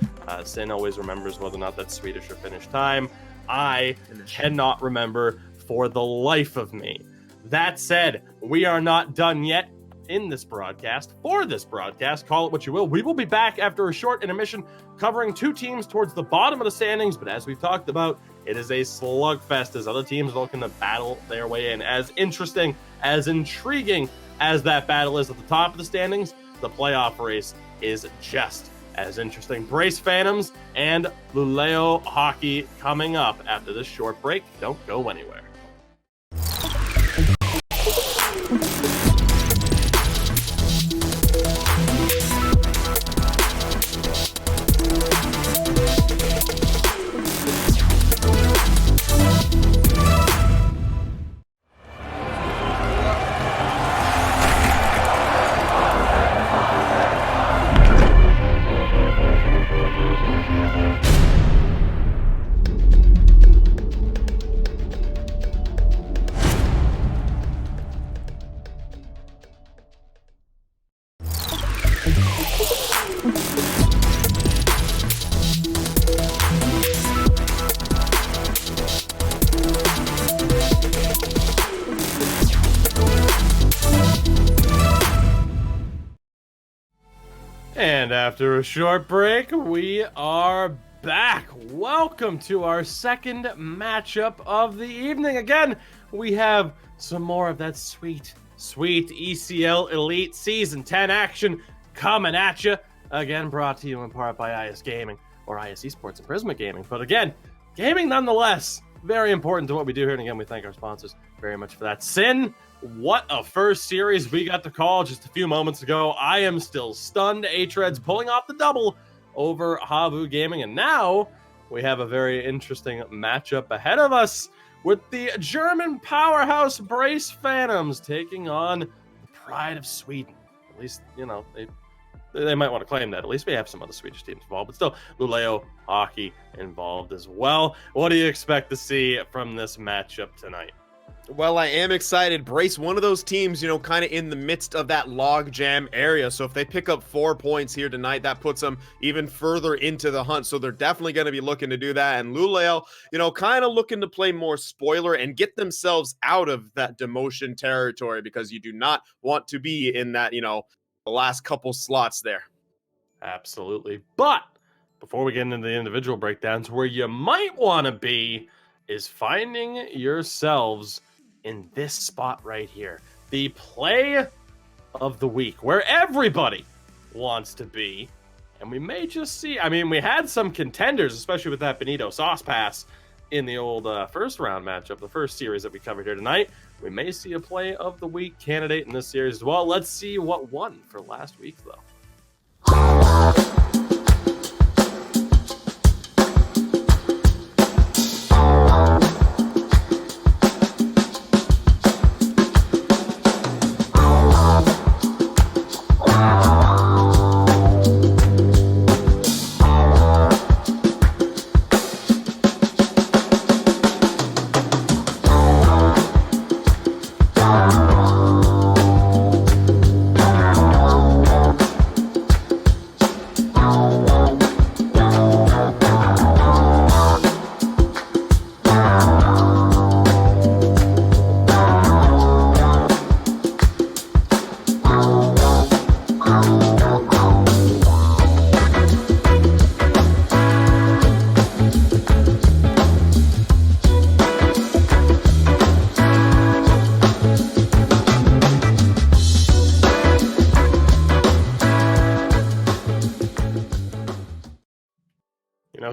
Sin always remembers whether or not that's Swedish or Finnish time. I cannot remember for the life of me. That said, we are not done yet. In this broadcast, for this broadcast, call it what you will, we will be back after a short intermission covering 2 teams towards the bottom of the standings, but as we've talked about, it is a slugfest as other teams are looking to battle their way in. As interesting, as intriguing as that battle is at the top of the standings, the playoff race is just as interesting. BRAYCE Phantoms and Luleå hockey coming up after this short break. Don't go anywhere. And after a short break, we are back. Welcome to our second matchup of the evening. Again, we have some more of that sweet ECL Elite Season 10 action coming at you. Again, brought to you in part by IS Gaming, or IS Esports and Prisma Gaming. But again, gaming nonetheless, very important to what we do here. And again, we thank our sponsors very much for that. Sin, what a first series we got to call just a few moments ago. I am still stunned. hREDS pulling off the double over HAVU Gaming. And now we have a very interesting matchup ahead of us with the German powerhouse BRAYCE Phantoms taking on the pride of Sweden. At least, you know, they might want to claim that. At least we have some other Swedish teams involved, but still, Luleå hockey involved as well. What do you expect to see from this matchup tonight? Well, I am excited. BRAYCE, one of those teams, you know, kind of in the midst of that log jam area. So if they pick up 4 points here tonight, that puts them even further into the hunt. So they're definitely going to be looking to do that. And Luleå, you know, kind of looking to play more spoiler and get themselves out of that demotion territory, because you do not want to be in that, you know, the last couple slots there. Absolutely. But before we get into the individual breakdowns, where you might want to be is finding yourselves in this spot right here, the play of the week, where everybody wants to be. And we may just see, I mean, we had some contenders, especially with that Benito sauce pass in the old first round matchup, the first series that we covered here tonight. We may see a play of the week candidate in this series as well. Let's see what won for last week, though.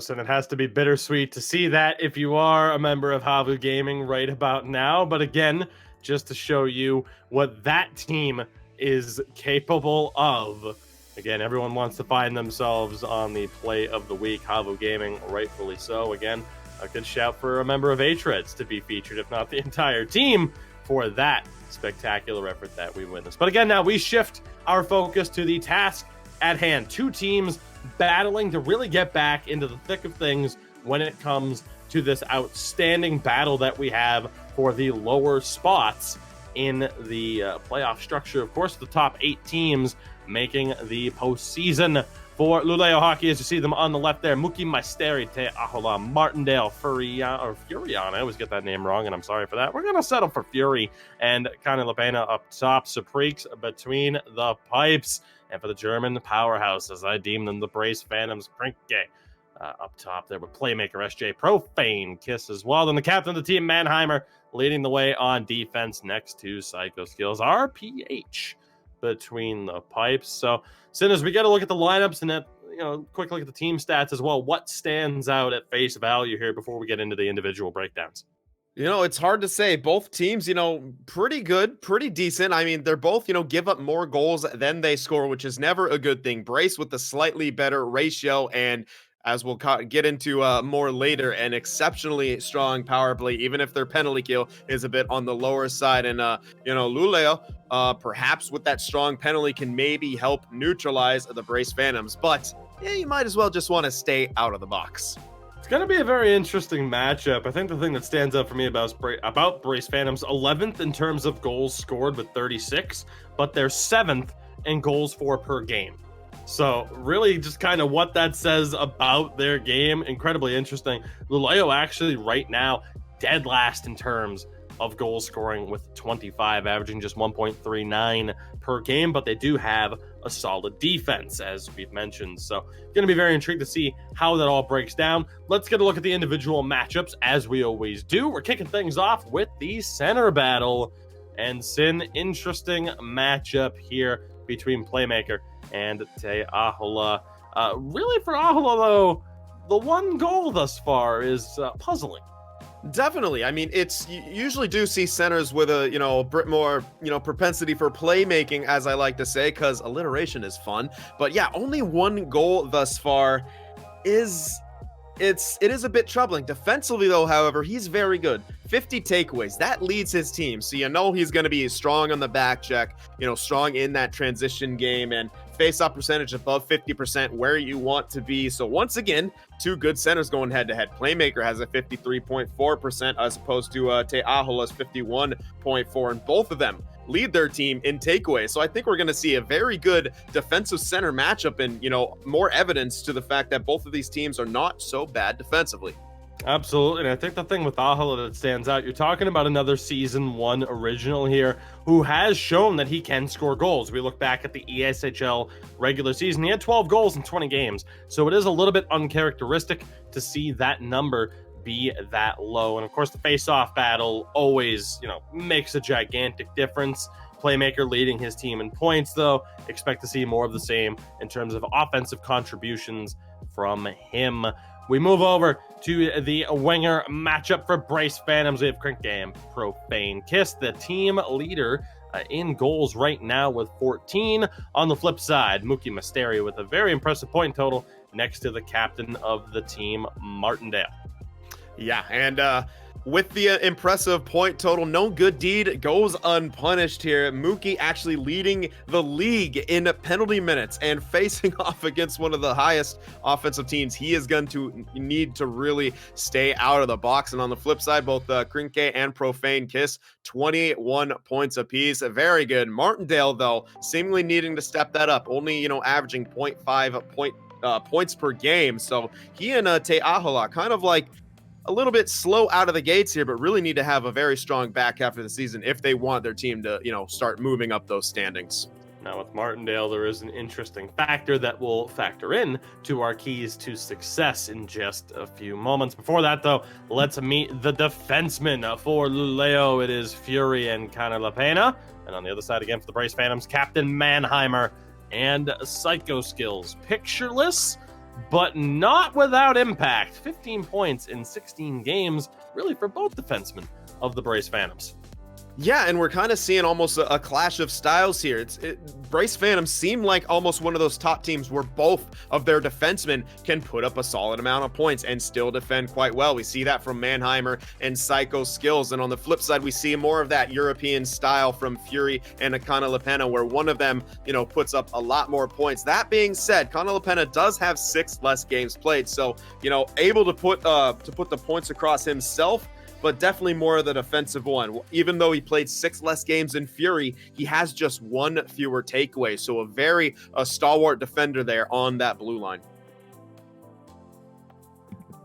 And it has to be bittersweet to see that if you are a member of HAVU Gaming right about now. But again, just to show you what that team is capable of. Again, everyone wants to find themselves on the play of the week. HAVU Gaming, rightfully so. Again, a good shout for a member of hREDS to be featured, if not the entire team, for that spectacular effort that we witnessed. But again, now we shift our focus to the task at hand. Two teams battling to really get back into the thick of things when it comes to this outstanding battle that we have for the lower spots in the playoff structure. Of course, the top 8 teams making the postseason. For Luleå hockey, as you see them on the left there, Muki Maisteri, Te Ahola, Martindale, Furiana. I always get that name wrong, and I'm sorry for that. We're going to settle for Fury and Kane Lapena up top. Suprix between the pipes. And for the German powerhouses, I deem them the BRAYCE Phantoms. Krinke up top there with playmaker SJ Profane Kiss as well. Then the captain of the team, Mannheimer, leading the way on defense next to Psycho Skills, RPH between the pipes. So, Sinners, we got to look at the lineups and that, you know, quick look at the team stats as well. What stands out at face value here before we get into the individual breakdowns? You know, it's hard to say. Both teams, you know, pretty good, pretty decent. I mean, they're both, you know, give up more goals than they score, which is never a good thing. BRAYCE with the slightly better ratio, and as we'll get into more later, an exceptionally strong power play, even if their penalty kill is a bit on the lower side. And, you know, Luleå, perhaps with that strong penalty, can maybe help neutralize the BRAYCE Phantoms. But, yeah, you might as well just want to stay out of the box. It's going to be a very interesting matchup. I think the thing that stands out for me about BRAYCE Phantoms, 11th in terms of goals scored with 36, but they're 7th in goals for per game. So really just kind of what that says about their game. Incredibly interesting. Luleå actually right now dead last in terms of goal scoring with 25, averaging just 1.39 per game, but they do have a solid defense, as we've mentioned. So going to be very intrigued to see how that all breaks down. Let's get a look at the individual matchups, as we always do. We're kicking things off with the center battle. And Sin, interesting matchup here between Playmaker and Te'ahola. Really for Ahola, though, the one goal thus far is puzzling. Definitely. I mean, you usually do see centers with a, a bit more, propensity for playmaking, as I like to say, because alliteration is fun. But yeah, only one goal thus far it is a bit troubling. Defensively, though, however, he's very good. 50 takeaways. That leads his team. So he's going to be strong on the back check, strong in that transition game, and face-off percentage above 50%, where you want to be. So once again, two good centers going head-to-head. Playmaker has a 53.4% as opposed to Te'ahola's 51.4%, and both of them lead their team in takeaways. So I think we're going to see a very good defensive center matchup, and more evidence to the fact that both of these teams are not so bad defensively. Absolutely. And I think the thing with Ahola that stands out, you're talking about another season 1 original here who has shown that he can score goals. We look back at the EASHL regular season, he had 12 goals in 20 games. So it is a little bit uncharacteristic to see that number be that low. And of course, the face-off battle always, makes a gigantic difference. Playmaker leading his team in points, though. Expect to see more of the same in terms of offensive contributions from him. We move over to the winger matchup for BRAYCE Phantoms. We have Krinke and Profane Kiss, the team leader in goals right now with 14. On the flip side, Mookie Mysteri with a very impressive point total next to the captain of the team, Martindale. Yeah, and with the impressive point total, no good deed goes unpunished here. Mookie actually leading the league in penalty minutes and facing off against one of the highest offensive teams. He is going to need to really stay out of the box. And on the flip side, both Krinke and Profane Kiss, 21 points apiece. Very good. Martindale, though, seemingly needing to step that up, only, averaging 0.5 points per game. So he and Te'ahola kind of like a little bit slow out of the gates here, but really need to have a very strong back half of the season if they want their team to, start moving up those standings. Now with Martindale, there is an interesting factor that will factor in to our keys to success in just a few moments. Before that, though, let's meet the defensemen for Luleå. It is Fury and Connor LaPena. And on the other side, again, for the BRAYCE Phantoms, Captain Mannheimer and Psycho Skills. Pictureless, but not without impact. 15 points in 16 games, really for both defensemen of the BRAYCE Phantoms. Yeah, and we're kind of seeing almost a clash of styles here. BRAYCE Phantoms seem like almost one of those top teams where both of their defensemen can put up a solid amount of points and still defend quite well. We see that from Mannheimer and Psycho Skills. And on the flip side, we see more of that European style from Fury and Connor LaPena, where one of them, puts up a lot more points. That being said, Connor LaPena does have 6 less games played. So, able to put the points across himself, but definitely more of the defensive one. Even though he played 6 less games in Fury, he has just 1 fewer takeaway. So a very stalwart defender there on that blue line.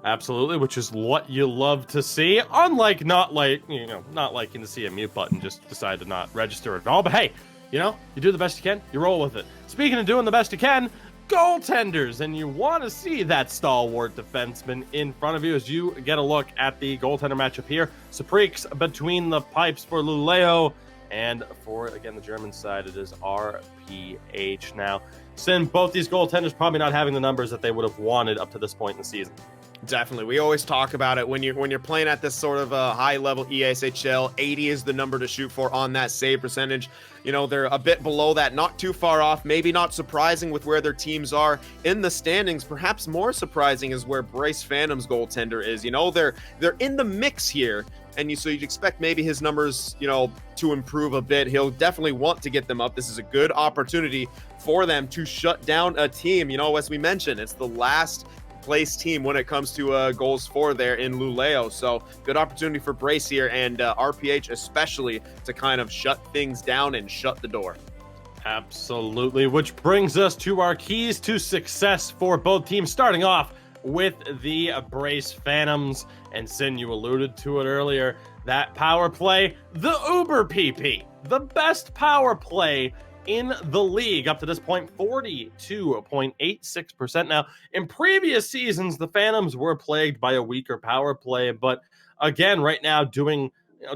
Absolutely, which is what you love to see. Unlike not liking to see a mute button just decide to not register at all. But hey, you do the best you can, you roll with it. Speaking of doing the best you can, goaltenders, and you want to see that stalwart defenseman in front of you as you get a look at the goaltender matchup here. Saprix between the pipes for Luleå, and for, again, the German side, it is RPH. Now, Sin, both these goaltenders probably not having the numbers that they would have wanted up to this point in the season. Definitely. We always talk about it when you're playing at this sort of a high level EASHL. 80 is the number to shoot for on that save percentage. They're a bit below that, not too far off, maybe not surprising with where their teams are in the standings. Perhaps more surprising is where BRAYCE Phantoms goaltender is. They're in the mix here. And so you'd expect maybe his numbers, to improve a bit. He'll definitely want to get them up. This is a good opportunity for them to shut down a team. As we mentioned, it's the last place team when it comes to goals for there in Luleå. So good opportunity for BRAYCE here, and RPH especially, to kind of shut things down and shut the door. Absolutely, which brings us to our keys to success for both teams, starting off with the BRAYCE Phantoms. And Sin, you alluded to it earlier, that power play, the Uber PP, the best power play in the league up to this point, 42.86%. Now, in previous seasons, the Phantoms were plagued by a weaker power play, but again, right now, doing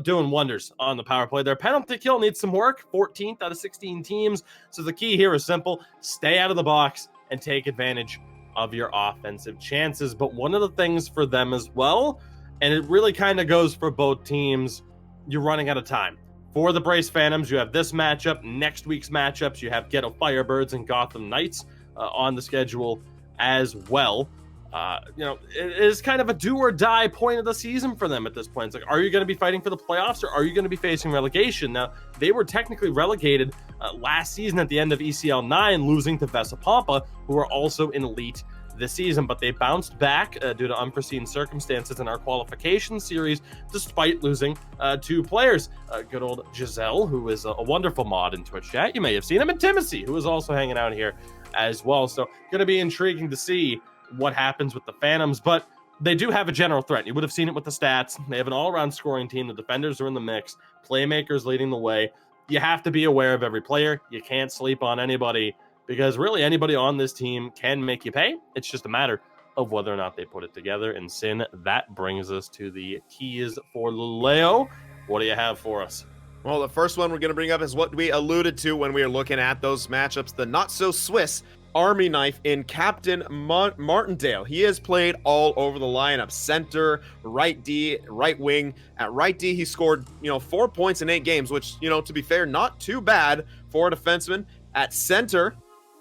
wonders on the power play. Their penalty kill needs some work, 14th out of 16 teams. So the key here is simple: stay out of the box and take advantage of your offensive chances. But one of the things for them as well, and it really kind of goes for both teams, you're running out of time. For the BRAYCE Phantoms, you have this matchup, next week's matchups. You have Ghetto Firebirds and Gotham Knights on the schedule as well. It is kind of a do or die point of the season for them at this point. It's like, are you going to be fighting for the playoffs, or are you going to be facing relegation? Now, they were technically relegated last season at the end of ECL 9, losing to Vesapampa, who are also in Elite this season, but they bounced back due to unforeseen circumstances in our qualification series, despite losing 2 players. Good old Giselle, who is a wonderful mod in Twitch chat. You may have seen him, and Timothy, who is also hanging out here as well. So going to be intriguing to see what happens with the Phantoms, but they do have a general threat. You would have seen it with the stats. They have an all-around scoring team. The defenders are in the mix. Playmakers leading the way. You have to be aware of every player. You can't sleep on anybody, because really anybody on this team can make you pay. It's just a matter of whether or not they put it together. And Sin, that brings us to the keys for Luleå. What do you have for us? Well, the first one we're going to bring up is what we alluded to when we were looking at those matchups, the not-so-Swiss Army Knife in Captain Martindale. He has played all over the lineup: center, right D, right wing. At right D, he scored 4 points in 8 games, which, to be fair, not too bad for a defenseman. At center,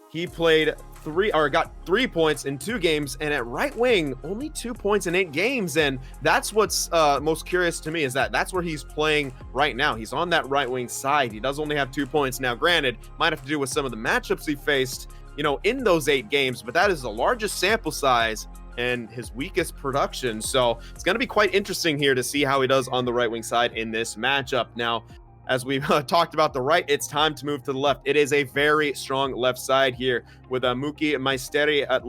he got 3 points in 2 games, and at right wing, only 2 points in 8 games. And that's what's most curious to me, is that that's where he's playing right now. He's on that right wing side. He does only have 2 points. Now, granted, might have to do with some of the matchups he faced, in those 8 games, but that is the largest sample size and his weakest production. So it's going to be quite interesting here to see how he does on the right wing side in this matchup. Now, as we've talked about the right, it's time to move to the left. It is a very strong left side here, with Muki Maisteri at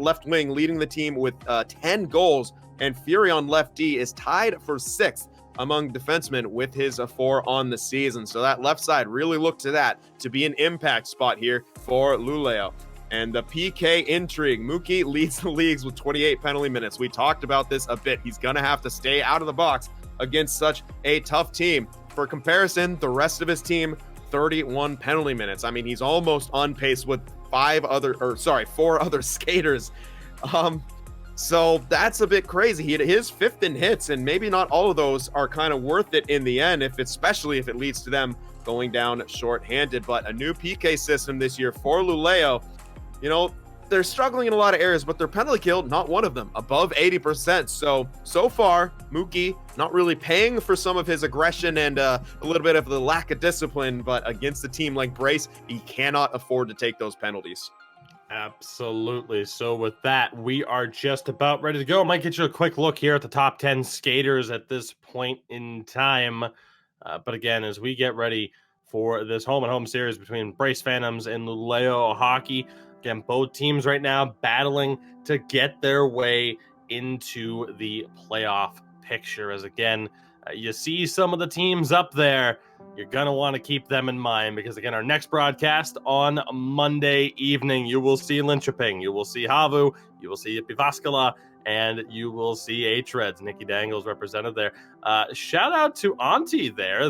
left wing leading the team with 10 goals, and Fury on left D is tied for 6th among defensemen with his 4 on the season. So that left side really looked to that to be an impact spot here for Luleå. And the PK intrigue, Muki leads the leagues with 28 penalty minutes. We talked about this a bit. He's going to have to stay out of the box against such a tough team. For comparison, the rest of his team, 31 penalty minutes. I mean, he's almost on pace with 4 other skaters. So that's a bit crazy. He is 5th in hits, and maybe not all of those are kind of worth it in the end, especially if it leads to them going down shorthanded. But a new PK system this year for Luleå. They're struggling in a lot of areas, but their penalty kill, not one of them, above 80%. So far, Muki not really paying for some of his aggression and a little bit of the lack of discipline, but against a team like BRAYCE, he cannot afford to take those penalties. Absolutely. So with that, we are just about ready to go. Might get you a quick look here at the top 10 skaters at this point in time. But again, as we get ready for this home-and-home series between BRAYCE Phantoms and Luleå Hockey, again, both teams right now battling to get their way into the playoff picture. As again, you see some of the teams up there, you're going to want to keep them in mind, because again, our next broadcast on Monday evening, you will see Linköping, you will see HAVU, you will see Jyväskylä, and you will see hREDS. Nikki Dangle's represented there. Shout out to Antti there,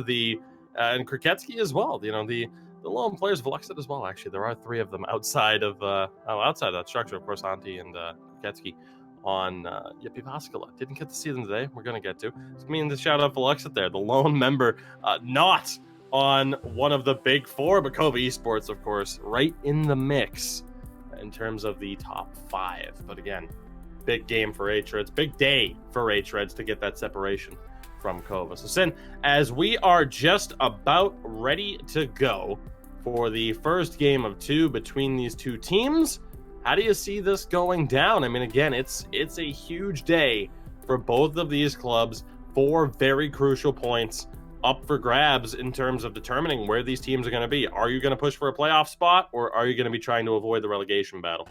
and Kriketsky as well. The lone players of Alexa as well. Actually, there are 3 of them outside of that structure. Of course, Antti and Kriketsky on Jyväskylä. Didn't get to see them today. We're going to get to. So, the shout out for Alexa there, the lone member, not on one of the big 4, but Kova Esports, of course, right in the mix in terms of the top 5. But again, big game for hREDS, big day for hREDS to get that separation from Kova. So, Sin, as we are just about ready to go for the first game of 2 between these 2 teams, how do you see this going down? Again, it's a huge day for both of these clubs. 4 very crucial points up for grabs in terms of determining where these teams are going to be. Are you going to push for a playoff spot, or are you going to be trying to avoid the relegation battle?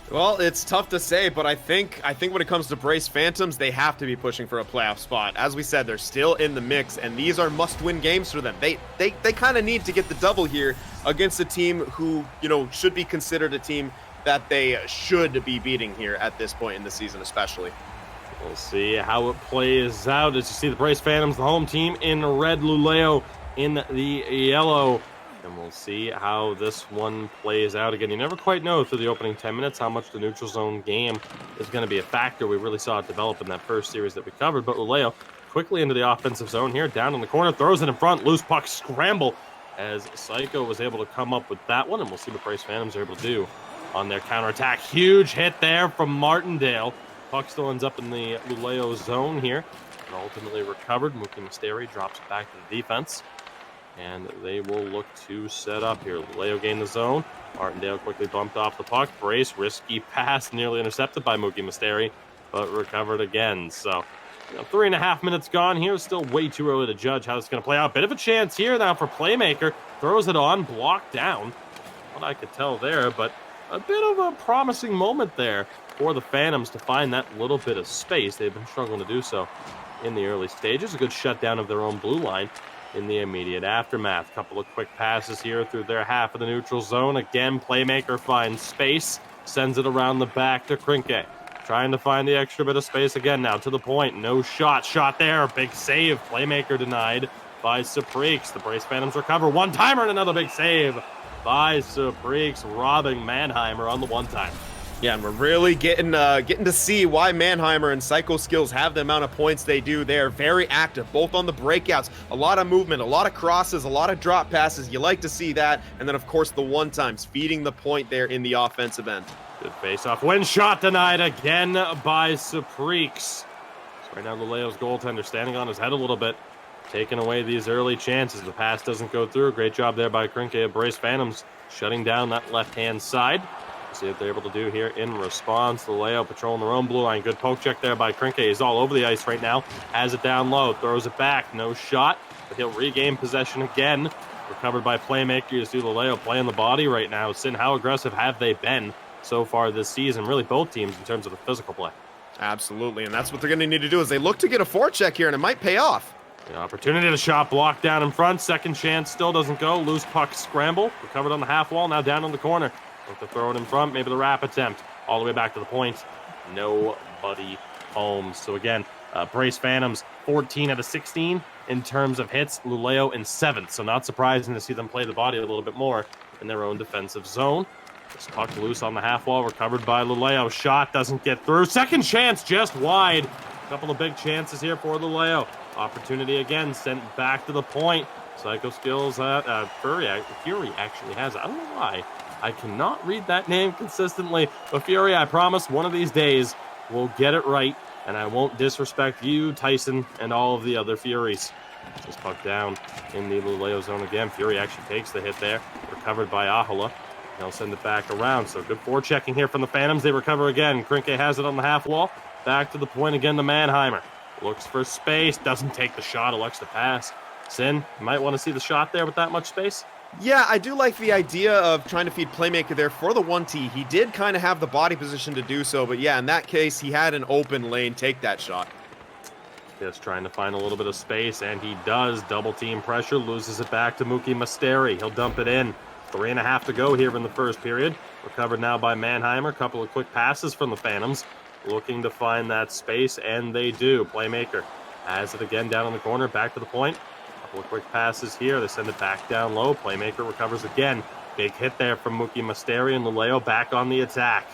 Well, it's tough to say, but I think when it comes to BRAYCE Phantoms, they have to be pushing for a playoff spot. As we said, they're still in the mix, and these are must-win games for them. They kind of need to get the double here against a team who, you know, should be considered a team that they should be beating here at this point in the season, especially. We'll see how it plays out. As you see, the BRAYCE Phantoms, the home team, in red, Luleå in the yellow. And we'll see how this one plays out. Again, you never quite know through the opening 10 minutes how much the neutral zone game is going to be a factor. We really saw it develop in that first series that we covered. But Luleå quickly into the offensive zone here, down in the corner, throws it in front, loose puck scramble as Psycho was able to come up with that one. And we'll see what BRAYCE Phantoms are able to do on their counterattack. Huge hit there from Martindale. Puck still ends up in the Luleå zone here and ultimately recovered. Mookie Mysteri drops back to the defense. And they will look to set up here. Luleå gained the zone. Martindale quickly bumped off the puck. BRAYCE, risky pass, nearly intercepted by Mookie Mysteri, but recovered again. So, 3.5 minutes gone here. Still way too early to judge how it's going to play out. Bit of a chance here now for Playmaker. Throws it on, blocked down. What I could tell there, but a bit of a promising moment there for the Phantoms to find that little bit of space. They've been struggling to do so in the early stages. A good shutdown of their own blue line in the immediate aftermath. Couple of quick passes here through their half of the neutral zone. Again, Playmaker finds space, sends it around the back to Krinke. Trying to find the extra bit of space again now to the point. No shot. Shot there. Big save. Playmaker denied by Saprix. The BRAYCE Phantoms recover. One-timer and another big save by Saprix, robbing Mannheimer on the one-time. Yeah, and we're really getting to see why Mannheimer and Psycho Skills have the amount of points they do. They are very active, both on the breakouts, a lot of movement, a lot of crosses, a lot of drop passes. You like to see that. And then, of course, the one-times, feeding the point there in the offensive end. Good face-off. Win shot denied again by Saprix. So right now, Luleå's goaltender standing on his head a little bit, taking away these early chances. The pass doesn't go through. Great job there by Krinke of BRAYCE Phantoms, shutting down that left-hand side. See what they're able to do here in response. Luleå patrolling their own blue line. Good poke check there by Krinke. He's all over the ice right now. Has it down low. Throws it back. No shot. But he'll regain possession again. Recovered by Playmaker. You see Luleå playing the body right now. Sin, how aggressive have they been so far this season? Really both teams in terms of the physical play. Absolutely. And that's what they're going to need to do is they look to get a forecheck here, and it might pay off. The opportunity to shot blocked down in front. Second chance still doesn't go. Loose puck scramble. Recovered on the half wall. Now down in the corner. Look to throw it in front, maybe the wrap attempt. All the way back to the point. Nobody home. So again, BRAYCE Phantoms, 14 out of 16 in terms of hits. Luleå in 7th. So not surprising to see them play the body a little bit more in their own defensive zone. This puck loose on the half wall, recovered by Luleå. Shot doesn't get through. Second chance just wide. A couple of big chances here for Luleå. Opportunity again, sent back to the point. Psycho Skills, Fury actually has it. I don't know why. I cannot read that name consistently, but Fury, I promise one of these days we'll get it right, and I won't disrespect you, Tyson, and all of the other Furies. Just puck down in the Luleå zone again. Fury actually takes the hit there, recovered by EASHL. They'll send it back around, so good forechecking here from the Phantoms. They recover again. Krinke has it on the half wall. Back to the point again to Mannheimer. Looks for space, doesn't take the shot, elects to pass. Sin, you might want to see the shot there with that much space. Yeah, I do like the idea of trying to feed Playmaker there for the 1T. He did kind of have the body position to do so, but yeah, in that case, he had an open lane. Take that shot. Just trying to find a little bit of space, and he does. Double team pressure, loses it back to Mookie Mysteri. He'll dump it in. 3.5 to go here in the first period. Recovered now by Mannheimer. Couple of quick passes from the Phantoms. Looking to find that space, and they do. Playmaker has it again down in the corner, back to the point. Couple of quick passes here. They send it back down low. Playmaker recovers again. Big hit there from Mookie Mysteri, and Luleå back on the attack.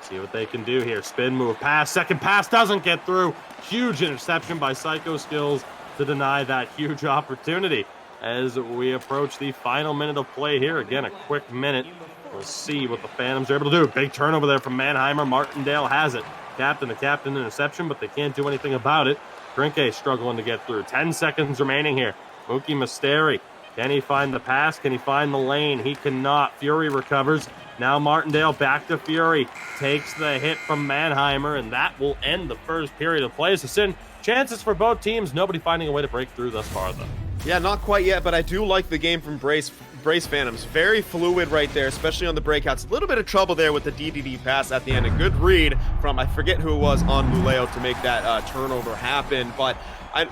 See what they can do here. Spin move, pass. Second pass doesn't get through. Huge interception by Psycho Skills to deny that huge opportunity. As we approach the final minute of play here. Again, a quick minute. We'll see what the Phantoms are able to do. Big turnover there from Mannheimer. Martindale has it. Captain to captain interception, but they can't do anything about it. Krinke struggling to get through. 10 seconds remaining here. Mookie Mysteri. Can he find the pass? Can he find the lane? He cannot. Fury recovers. Now Martindale back to Fury. Takes the hit from Mannheimer, and that will end the first period of play. So, Sin, chances for both teams. Nobody finding a way to break through thus far, though. Yeah, not quite yet, but I do like the game from BRAYCE Brace Phantoms, very fluid right there, especially on the breakouts. A little bit of trouble there with the DDD pass at the end. A good read from, I forget who it was, on Luleå to make that turnover happen. But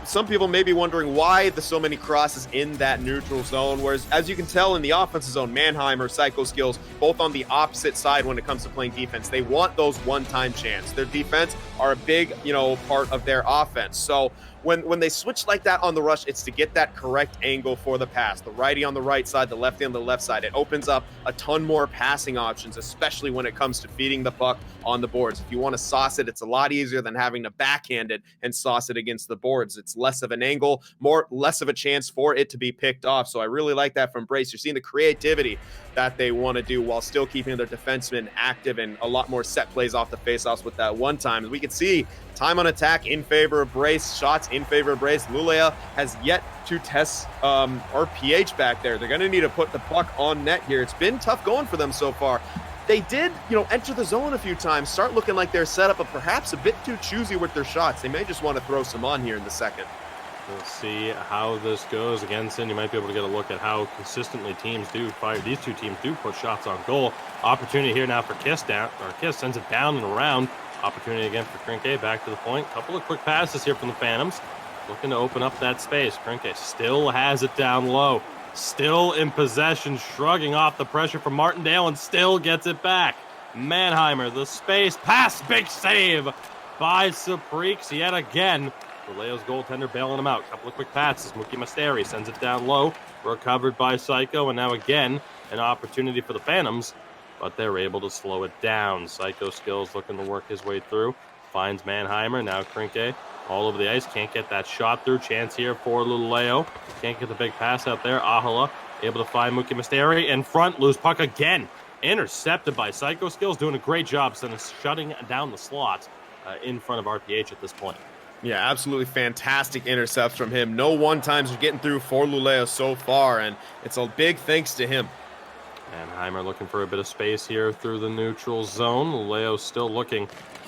some people may be wondering why there's so many crosses in that neutral zone, whereas as you can tell in the offensive zone, Mannheimer, Psycho Skills, both on the opposite side when it comes to playing defense. They want those one-time chances. Their defense are a big, part of their offense. So when they switch like that on the rush, it's to get that correct angle for the pass. The righty on the right side, the lefty on the left side. It opens up a ton more passing options, especially when it comes to feeding the puck on the boards. If you want to sauce it, it's a lot easier than having to backhand it and sauce it against the boards. It's less of an angle, less of a chance for it to be picked off. So I really like that from Brace. You're seeing the creativity that they want to do while still keeping their defensemen active and a lot more set plays off the faceoffs with that one time. As we can see, time on attack in favor of Brace, shots in favor of Brace. Luleå has yet to test RPH back there. They're going to need to put the puck on net here. It's been tough going for them so far. They did, enter the zone a few times, start looking like they're set up, but perhaps a bit too choosy with their shots. They may just want to throw some on here in the second. We'll see how this goes. Again, Sin, you might be able to get a look at how consistently teams do fire. These two teams do put shots on goal. Opportunity here now for Kiss down, or Kiss sends it down and around. Opportunity again for Krinke, back to the point. Couple of quick passes here from the Phantoms. Looking to open up that space. Krinke still has it down low. Still in possession, shrugging off the pressure from Martindale and still gets it back. Mannheimer, the space, pass, big save by Supreeks yet again. Luleå's goaltender bailing him out. Couple of quick passes. Mookie Masteri sends it down low. Recovered by Psycho, and now again an opportunity for the Phantoms, but they're able to slow it down. Psycho Skills looking to work his way through. Finds Mannheimer. Now Krinke all over the ice. Can't get that shot through. Chance here for Luleå. Can't get the big pass out there. Ahala able to find Mookie Masteri in front. Lose puck again. Intercepted by Psycho Skills. Doing a great job shutting down the slot in front of RPH at this point. Yeah, absolutely fantastic intercepts from him. No one-times are getting through for Luleå so far, and it's a big thanks to him. Mannheimer looking for a bit of space here through the neutral zone. Luleå still looking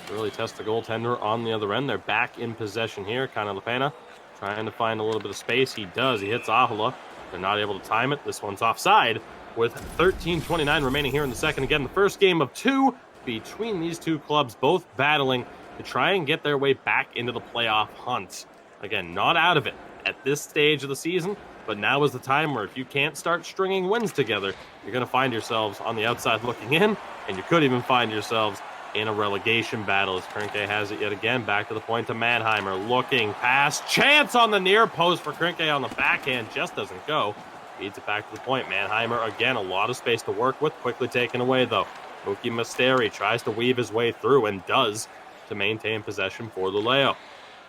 to really test the goaltender on the other end. They're back in possession here. Kanalapana trying to find a little bit of space. He does. He hits Ahala. They're not able to time it. This one's offside with 13:29 remaining here in the second. Again, the first game of two between these two clubs, both battling to try and get their way back into the playoff hunt. Again, not out of it at this stage of the season, but now is the time where if you can't start stringing wins together, you're going to find yourselves on the outside looking in, and you could even find yourselves in a relegation battle as Krinke has it yet again. Back to the point to Mannheimer, looking pass, chance on the near post for Krinke on the backhand, just doesn't go. Feeds it back to the point. Mannheimer, again, a lot of space to work with, quickly taken away though. Mookie Masteri tries to weave his way through and does, to maintain possession for Luleå.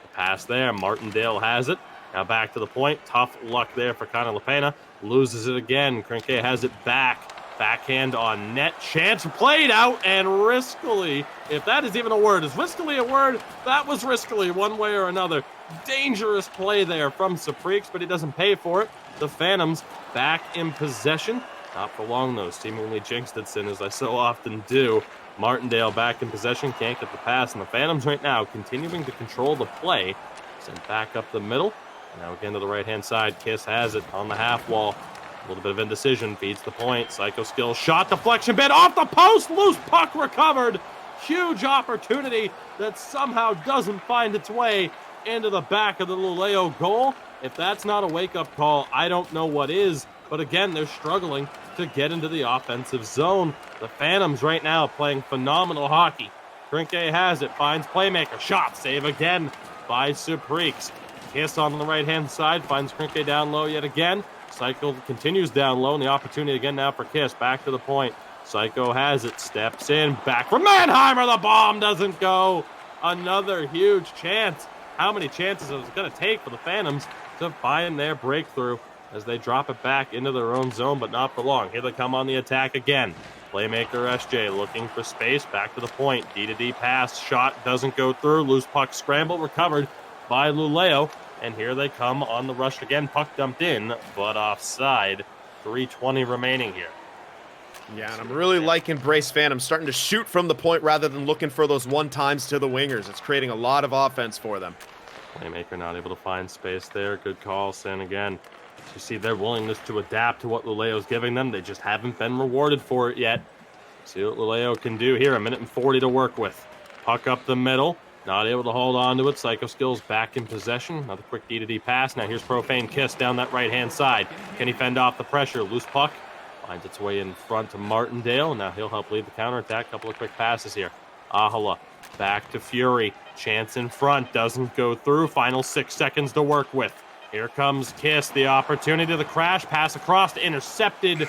The pass there, Martindale has it. Now back to the point. Tough luck there for Kanalapana. Loses it again. Krinke has it back. Backhand on net. Chance played out and riskily. If that is even a word. Is riskily a word? That was riskily one way or another. Dangerous play there from Supreeks, but he doesn't pay for it. The Phantoms back in possession. Not for long though. Seemingly jinxed it, Sin, as I so often do. Martindale back in possession, can't get the pass, and the Phantoms right now continuing to control the play. Sent back up the middle. Now again to the right-hand side. Kiss has it on the half wall. A little bit of indecision, feeds the point. Psycho Skill shot, deflection bit off the post, loose puck recovered. Huge opportunity that somehow doesn't find its way into the back of the Luleå goal. If that's not a wake-up call, I don't know what is. But again, they're struggling to get into the offensive zone. The Phantoms right now playing phenomenal hockey. Krinke has it, finds playmaker, shot, save again by Supreeks. Kiss on the right-hand side, finds Krinke down low yet again. Psycho continues down low, and the opportunity again now for Kiss. Back to the point. Psycho has it, steps in, back for Mannheimer, the bomb doesn't go. Another huge chance. How many chances is it going to take for the Phantoms to find their breakthrough as they drop it back into their own zone, but not for long. Here they come on the attack again. Playmaker SJ looking for space, back to the point. D-to-D pass, shot doesn't go through. Loose puck scramble, recovered by Luleå. And here they come on the rush again. Puck dumped in, but offside. 3:20 remaining here. Yeah, and I'm really liking Brace Phantoms starting to shoot from the point rather than looking for those one-times to the wingers. It's creating a lot of offense for them. Playmaker not able to find space there. Good call, Sin again. You see their willingness to adapt to what Luleo's giving them. They just haven't been rewarded for it yet. See what Luleå can do here. 1:40 to work with. Puck up the middle. Not able to hold on to it. Psycho Skills back in possession. Another quick D-to-D pass. Now here's Profane Kiss down that right-hand side. Can he fend off the pressure? Loose puck. Finds its way in front to Martindale. Now he'll help lead the counterattack. Couple of quick passes here. EASHL back to Fury. Chance in front. Doesn't go through. Final 6 seconds to work with. Here comes Kiss. The opportunity. The crash. Pass across. Intercepted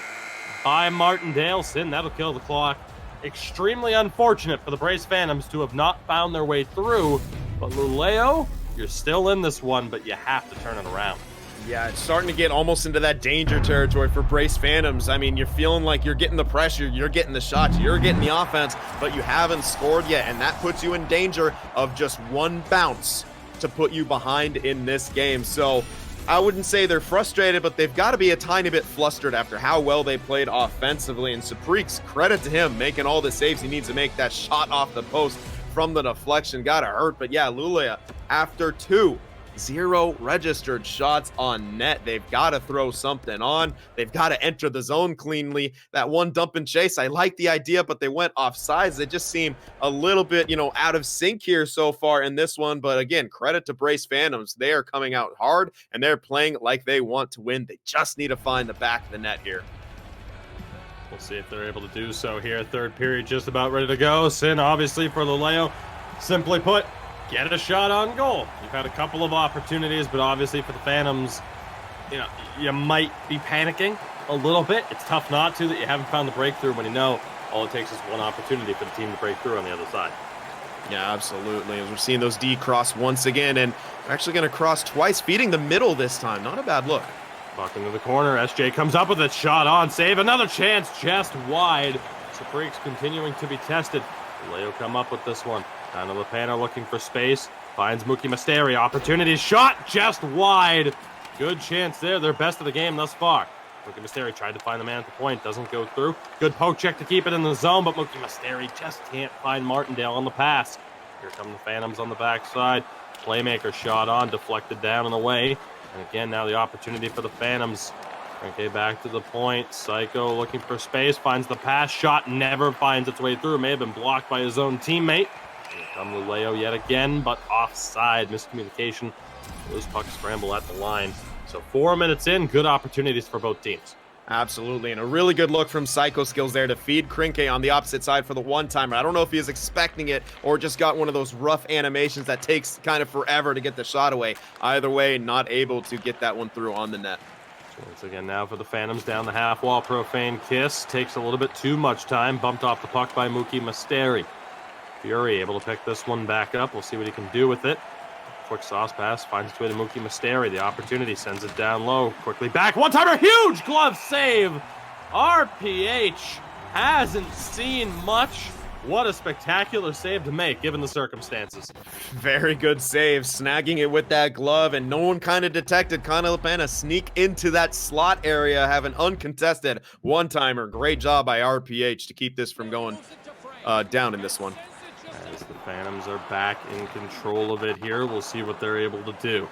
by Martindale. Sin, that'll kill the clock. Extremely unfortunate for the BRAYCE Phantoms to have not found their way through. But Luleå, you're still in this one, but you have to turn it around. Yeah, it's starting to get almost into that danger territory for BRAYCE Phantoms. I mean, you're feeling like you're getting the pressure, you're getting the shots, you're getting the offense, but you haven't scored yet, and that puts you in danger of just one bounce to put you behind in this game. So I wouldn't say they're frustrated, but they've got to be a tiny bit flustered after how well they played offensively. And Supreek's, credit to him, making all the saves he needs to make. That shot off the post from the deflection gotta hurt. But yeah, Luleå, after 0 registered shots on net. They've got to throw something on. They've got to enter the zone cleanly. That one dump and chase, I like the idea, but they went off sides. They just seem a little bit, out of sync here so far in this one. But again, credit to BRAYCE Phantoms. They are coming out hard, and they're playing like they want to win. They just need to find the back of the net here. We'll see if they're able to do so here. Third period just about ready to go. Sin, obviously, for Luleå. Simply put, get a shot on goal. You've had a couple of opportunities, but obviously for the Phantoms, you might be panicking a little bit. It's tough not to, that you haven't found the breakthrough when you know all it takes is one opportunity for the team to break through on the other side. Yeah, absolutely. As we're seeing those D cross once again, and actually going to cross twice, feeding the middle this time. Not a bad look. Puck into the corner. SJ comes up with it. Shot on. Save. Another chance just wide. Supreek's continuing to be tested. Luleå come up with this one. Down to Lopano looking for space. Finds Mookie Masteri. Opportunity. Shot just wide. Good chance there. Their best of the game thus far. Mookie Masteri tried to find the man at the point. Doesn't go through. Good poke check to keep it in the zone, but Mookie Masteri just can't find Martindale on the pass. Here come the Phantoms on the backside. Playmaker shot on. Deflected down and away. And again, now the opportunity for the Phantoms. Okay, back to the point. Psycho looking for space. Finds the pass. Shot never finds its way through. May have been blocked by his own teammate. Here come Luleå yet again, but offside. Miscommunication. Loose puck scramble at the line. So 4 minutes in, good opportunities for both teams. Absolutely, and a really good look from Psycho Skills there to feed Krinke on the opposite side for the one-timer. I don't know if he was expecting it or just got one of those rough animations that takes kind of forever to get the shot away. Either way, not able to get that one through on the net. Once again now for the Phantoms down the half wall. Profane Kiss takes a little bit too much time. Bumped off the puck by Mookie Masteri. Fury able to pick this one back up. We'll see what he can do with it. Quick sauce pass, finds its way to Mookie Masteri. The opportunity sends it down low. Quickly back. One-timer, huge glove save. RPH hasn't seen much. What a spectacular save to make, given the circumstances. Very good save, snagging it with that glove, and no one kind of detected Connor Lopana sneak into that slot area, have an uncontested one-timer. Great job by RPH to keep this from going down in this one. As the Phantoms are back in control of it here, we'll see what they're able to do.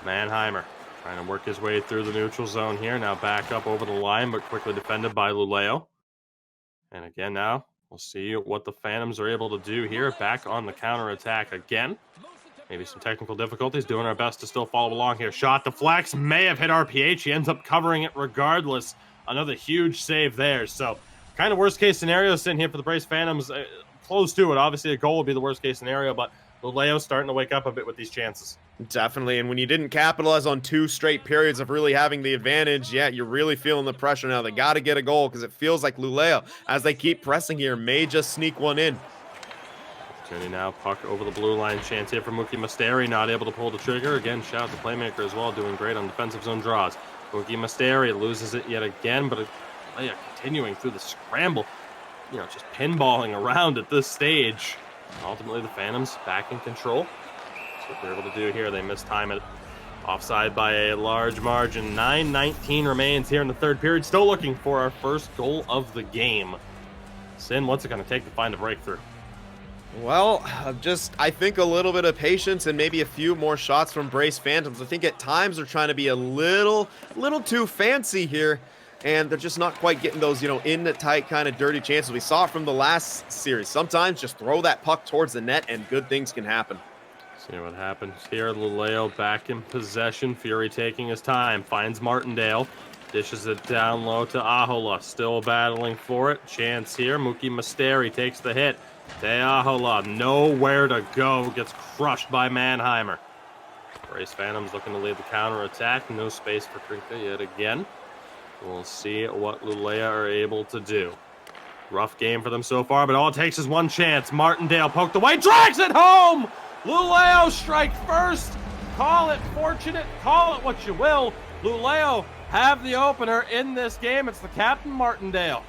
Mannheimer trying to work his way through the neutral zone here. Now back up over the line, but quickly defended by Luleå. And again now, we'll see what the Phantoms are able to do here. Back on the counterattack again. Maybe some technical difficulties. Doing our best to still follow along here. Shot deflects. May have hit RPH. He ends up covering it regardless. Another huge save there. So kind of worst case scenario sitting here for the BRAYCE Phantoms. Close to it. Obviously, a goal would be the worst case scenario, but Luleå's starting to wake up a bit with these chances. Definitely, and when you didn't capitalize on 2 straight periods of really having the advantage, yeah, you're really feeling the pressure now. They got to get a goal because it feels like Luleå, as they keep pressing here, may just sneak one in. Opportunity now, puck over the blue line. Chance here for Mookie Masteri, not able to pull the trigger. Again, shout out to Playmaker as well, doing great on defensive zone draws. Mookie Masteri loses it yet again, but Luleå continuing through the scramble. Just pinballing around at this stage. Ultimately, the Phantoms back in control. That's what they're able to do here. They mistime it. Offside by a large margin. 9:19 remains here in the third period. Still looking for our first goal of the game. Sin, what's it going to take to find a breakthrough? Well, I think a little bit of patience and maybe a few more shots from Brace Phantoms. I think at times they're trying to be a little too fancy here, and they're just not quite getting those, in the tight kind of dirty chances. We saw it from the last series. Sometimes just throw that puck towards the net and good things can happen. See what happens here. Luleå back in possession. Fury taking his time. Finds Martindale. Dishes it down low to Ahola. Still battling for it. Chance here. Mookie Masteri takes the hit. To Ahola. Nowhere to go. Gets crushed by Mannheimer. BRAYCE Phantoms looking to lead the counterattack. No space for Krinka yet again. We'll see what Luleå are able to do. Rough game for them so far, but all it takes is one chance. Martindale poked away. Drags it home! Luleå strike first. Call it fortunate. Call it what you will. Luleå have the opener in this game. It's the captain, Martindale.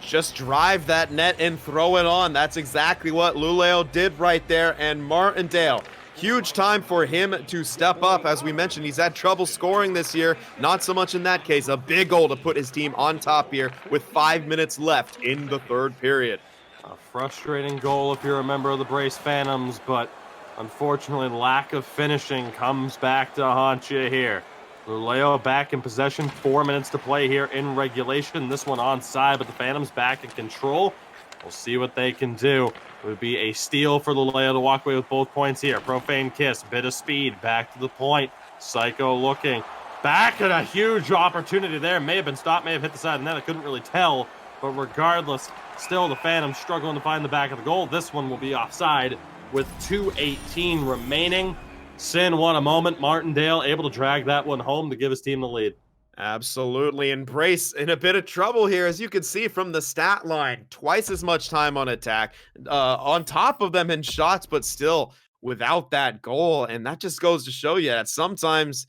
Just drive that net and throw it on. That's exactly what Luleå did right there. And Martindale, huge time for him to step up. As we mentioned, he's had trouble scoring this year. Not so much in that case. A big goal to put his team on top here with 5 minutes left in the third period. A frustrating goal if you're a member of the BRAYCE Phantoms, but unfortunately, lack of finishing comes back to haunt you here. Luleå back in possession, 4 minutes to play here in regulation. This one onside, but the Phantoms back in control. We'll see what they can do. It would be a steal for Luleå to walk away with both points here. Profane kiss, bit of speed, back to the point. Psycho looking back at a huge opportunity there. May have been stopped, may have hit the side of the net. I couldn't really tell, but regardless, still the Phantoms struggling to find the back of the goal. This one will be offside with 2:18 remaining. Sin, what a moment. Martindale able to drag that one home to give his team the lead. Absolutely. And BRAYCE in a bit of trouble here, as you can see from the stat line. Twice as much time on attack, on top of them in shots, but still without that goal. And that just goes to show you that sometimes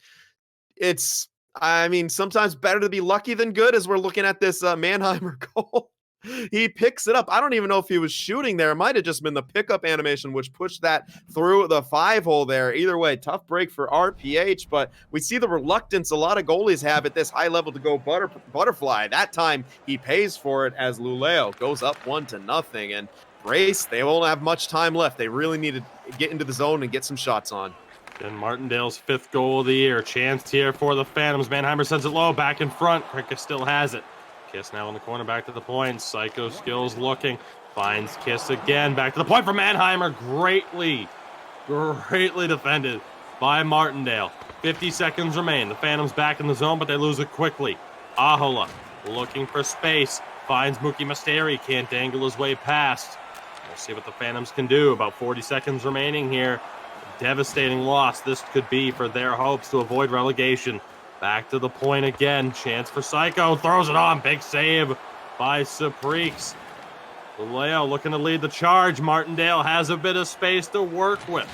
sometimes better to be lucky than good, as we're looking at this Mannheimer goal. He picks it up. I don't even know if he was shooting there. It might have just been the pickup animation which pushed that through the 5-hole there. Either way, tough break for RPH, but we see the reluctance a lot of goalies have at this high level to go butterfly. That time he pays for it as Luleå goes up 1-0. And BRAYCE, they won't have much time left. They really need to get into the zone and get some shots on. And Martindale's 5th goal of the year. Chance here for the Phantoms. Mannheimer sends it low, back in front. Krinka still has it. Kiss now in the corner, back to the point. Psycho skills looking. Finds Kiss again. Back to the point for Mannheimer. Greatly defended by Martindale. 50 seconds remain. The Phantoms back in the zone, but they lose it quickly. Ahola looking for space. Finds Mookie Masteri. Can't dangle his way past. We'll see what the Phantoms can do. About 40 seconds remaining here. Devastating loss this could be for their hopes to avoid relegation. Back to the point again. Chance for Psycho. Throws it on. Big save by Saprix. Luleå looking to lead the charge. Martindale has a bit of space to work with.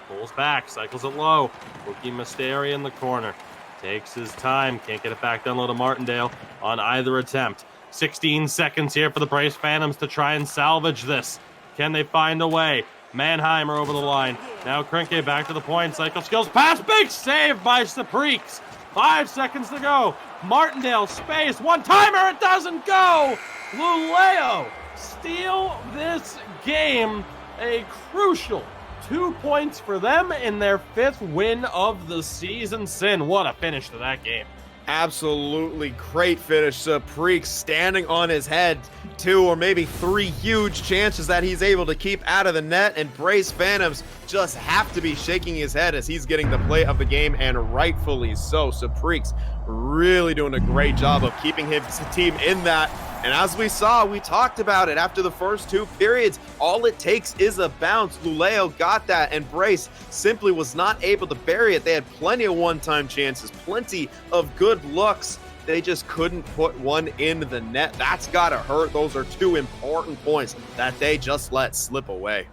Pulls back. Cycles it low. Mookie Masteri in the corner. Takes his time. Can't get it back down low to Martindale on either attempt. 16 seconds here for the BRAYCE Phantoms to try and salvage this. Can they find a way? Mannheimer over the line. Now Krinke back to the point. Cycle skills pass. Big save by Saprix. 5 seconds to go. Martindale space. One-timer. It doesn't go. Luleå steal this game. A crucial 2 points for them in their 5th win of the season. Sin, what a finish to that game. Absolutely great finish. Saprix standing on his head. 2 or maybe 3 huge chances that he's able to keep out of the net, and BRAYCE Phantoms just have to be shaking his head as he's getting the play of the game, and rightfully so. Saprix really doing a great job of keeping his team in that. And as we saw, we talked about it after the first 2 periods, all it takes is a bounce. Luleå got that, and BRAYCE simply was not able to bury it. They had plenty of one-time chances, plenty of good looks. They just couldn't put one in the net. That's got to hurt. Those are 2 important points that they just let slip away.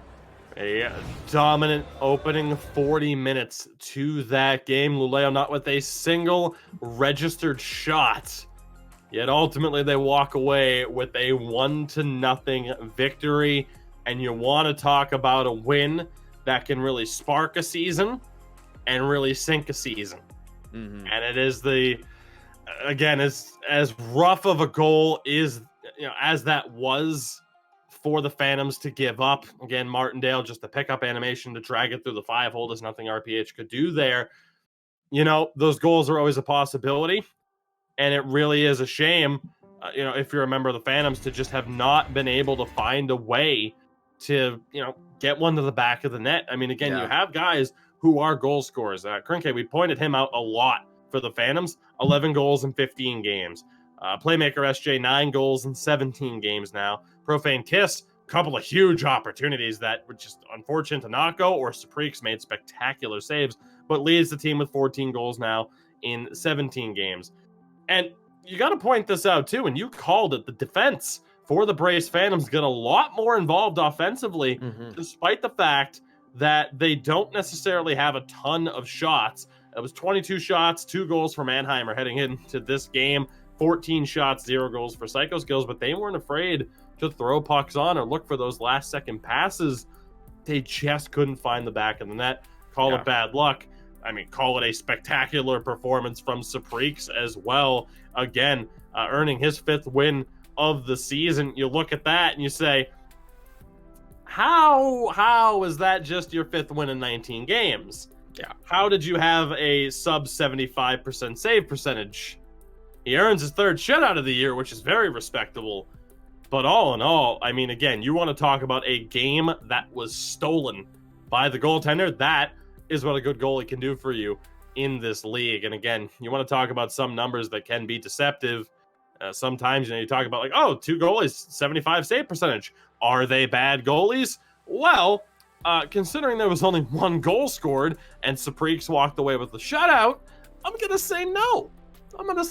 A dominant opening 40 minutes to that game. Luleå not with a single registered shot. Yet ultimately they walk away with a 1-0 victory. And you want to talk about a win that can really spark a season and really sink a season. And it is again, as rough of a goal as that was for the Phantoms to give up. Again, Martindale, just the pickup animation to drag it through the 5-hole. There's nothing RPH could do there. Those goals are always a possibility, and it really is a shame, if you remember the Phantoms, to just have not been able to find a way to, get one to the back of the net. I mean, again, you have guys who are goal scorers. Krinke, we pointed him out a lot for the Phantoms, 11 goals in 15 games. Playmaker SJ, 9 goals in 17 games now. Profane Kiss, a couple of huge opportunities that were just unfortunate to not go, or Sapreeks made spectacular saves, but leads the team with 14 goals now in 17 games. And you got to point this out too, and you called it, the defense for the BRAYCE Phantoms get a lot more involved offensively, despite the fact that they don't necessarily have a ton of shots. It was 22 shots, 2 goals for Mannheimer heading into this game, 14 shots, 0 goals for Psycho Skills, but they weren't afraid to throw pucks on or look for those last-second passes. They just couldn't find the back of the net. Call it bad luck. I mean, call it a spectacular performance from Sapreeks as well. Again, earning his 5th win of the season. You look at that and you say, how is that just your 5th win in 19 games? Yeah. How did you have a sub 75% save percentage? He earns his 3rd shutout of the year, which is very respectable. But all in all, I mean, again, you want to talk about a game that was stolen by the goaltender. That is what a good goalie can do for you in this league. And again, you want to talk about some numbers that can be deceptive. Sometimes, you talk about 2 goalies, 75 save percentage. Are they bad goalies? Well, considering there was only 1 goal scored and Sapreeks walked away with the shutout, I'm going to say no. I'm going to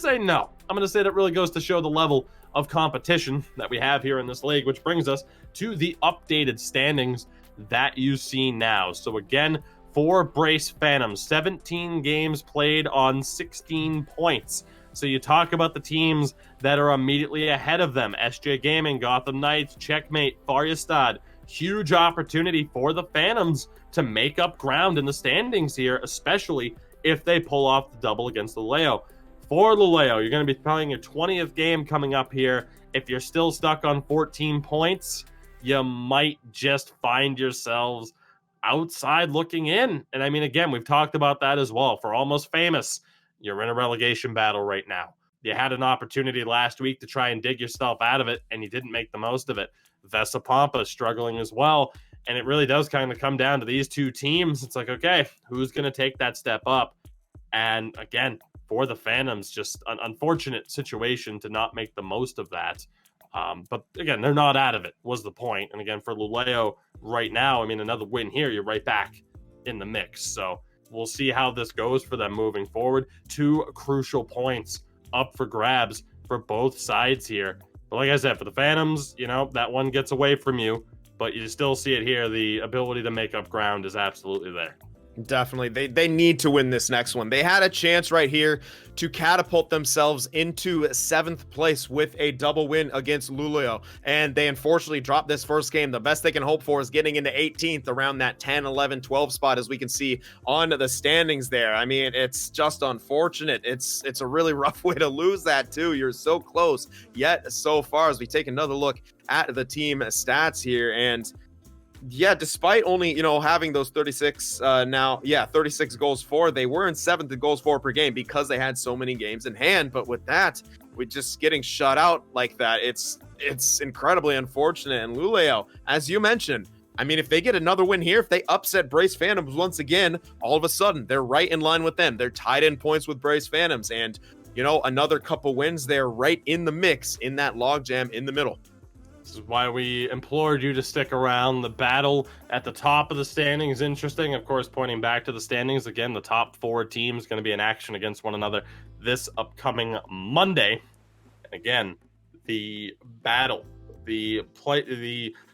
say that really goes to show the level of competition that we have here in this league, which brings us to the updated standings that you see now. So again, for BRAYCE Phantoms, 17 games played on 16 points. So you talk about the teams that are immediately ahead of them. SJ Gaming, Gotham Knights, Checkmate, Farjestad. Huge opportunity for the Phantoms to make up ground in the standings here, especially if they pull off the double against Luleå. For Luleå, you're going to be playing your 20th game coming up here. If you're still stuck on 14 points, you might just find yourselves outside looking in. And I mean, again, we've talked about that as well. For Almost Famous, you're in a relegation battle right now. You had an opportunity last week to try and dig yourself out of it, and you didn't make the most of it. Vesa Pampa struggling as well. And it really does kind of come down to these 2 teams. It's like, okay, who's going to take that step up? And again, for the Phantoms, just an unfortunate situation to not make the most of that. But again, they're not out of it, was the point. And again, for Luleå right now, I mean, another win here, you're right back in the mix. So we'll see how this goes for them moving forward. 2 crucial points up for grabs for both sides here. But like I said, for the Phantoms, that one gets away from you, but you still see it here. The ability to make up ground is absolutely there. Definitely. They need to win this next one. They had a chance right here to catapult themselves into 7th place with a double win against Luleå, and they unfortunately dropped this first game. The best they can hope for is getting into 18th, around that 10, 11, 12 spot, as we can see on the standings there. I mean, it's just unfortunate. It's a really rough way to lose that too. You're so close, yet so far. As we take another look at the team stats here, and yeah, despite only, having those 36 36 goals for, they were in 7th in goals for per game because they had so many games in hand. But with that, with just getting shut out like that, it's incredibly unfortunate. And Luleå, as you mentioned, I mean, if they get another win here, if they upset BRAYCE Phantoms once again, all of a sudden they're right in line with them. They're tied in points with BRAYCE Phantoms, and another couple wins there, right in the mix, in that logjam in the middle. This is why we implored you to stick around. The battle at the top of the standing is interesting. Of course, pointing back to the standings, again, the top 4 teams going to be in action against one another this upcoming Monday. And again, the battle, the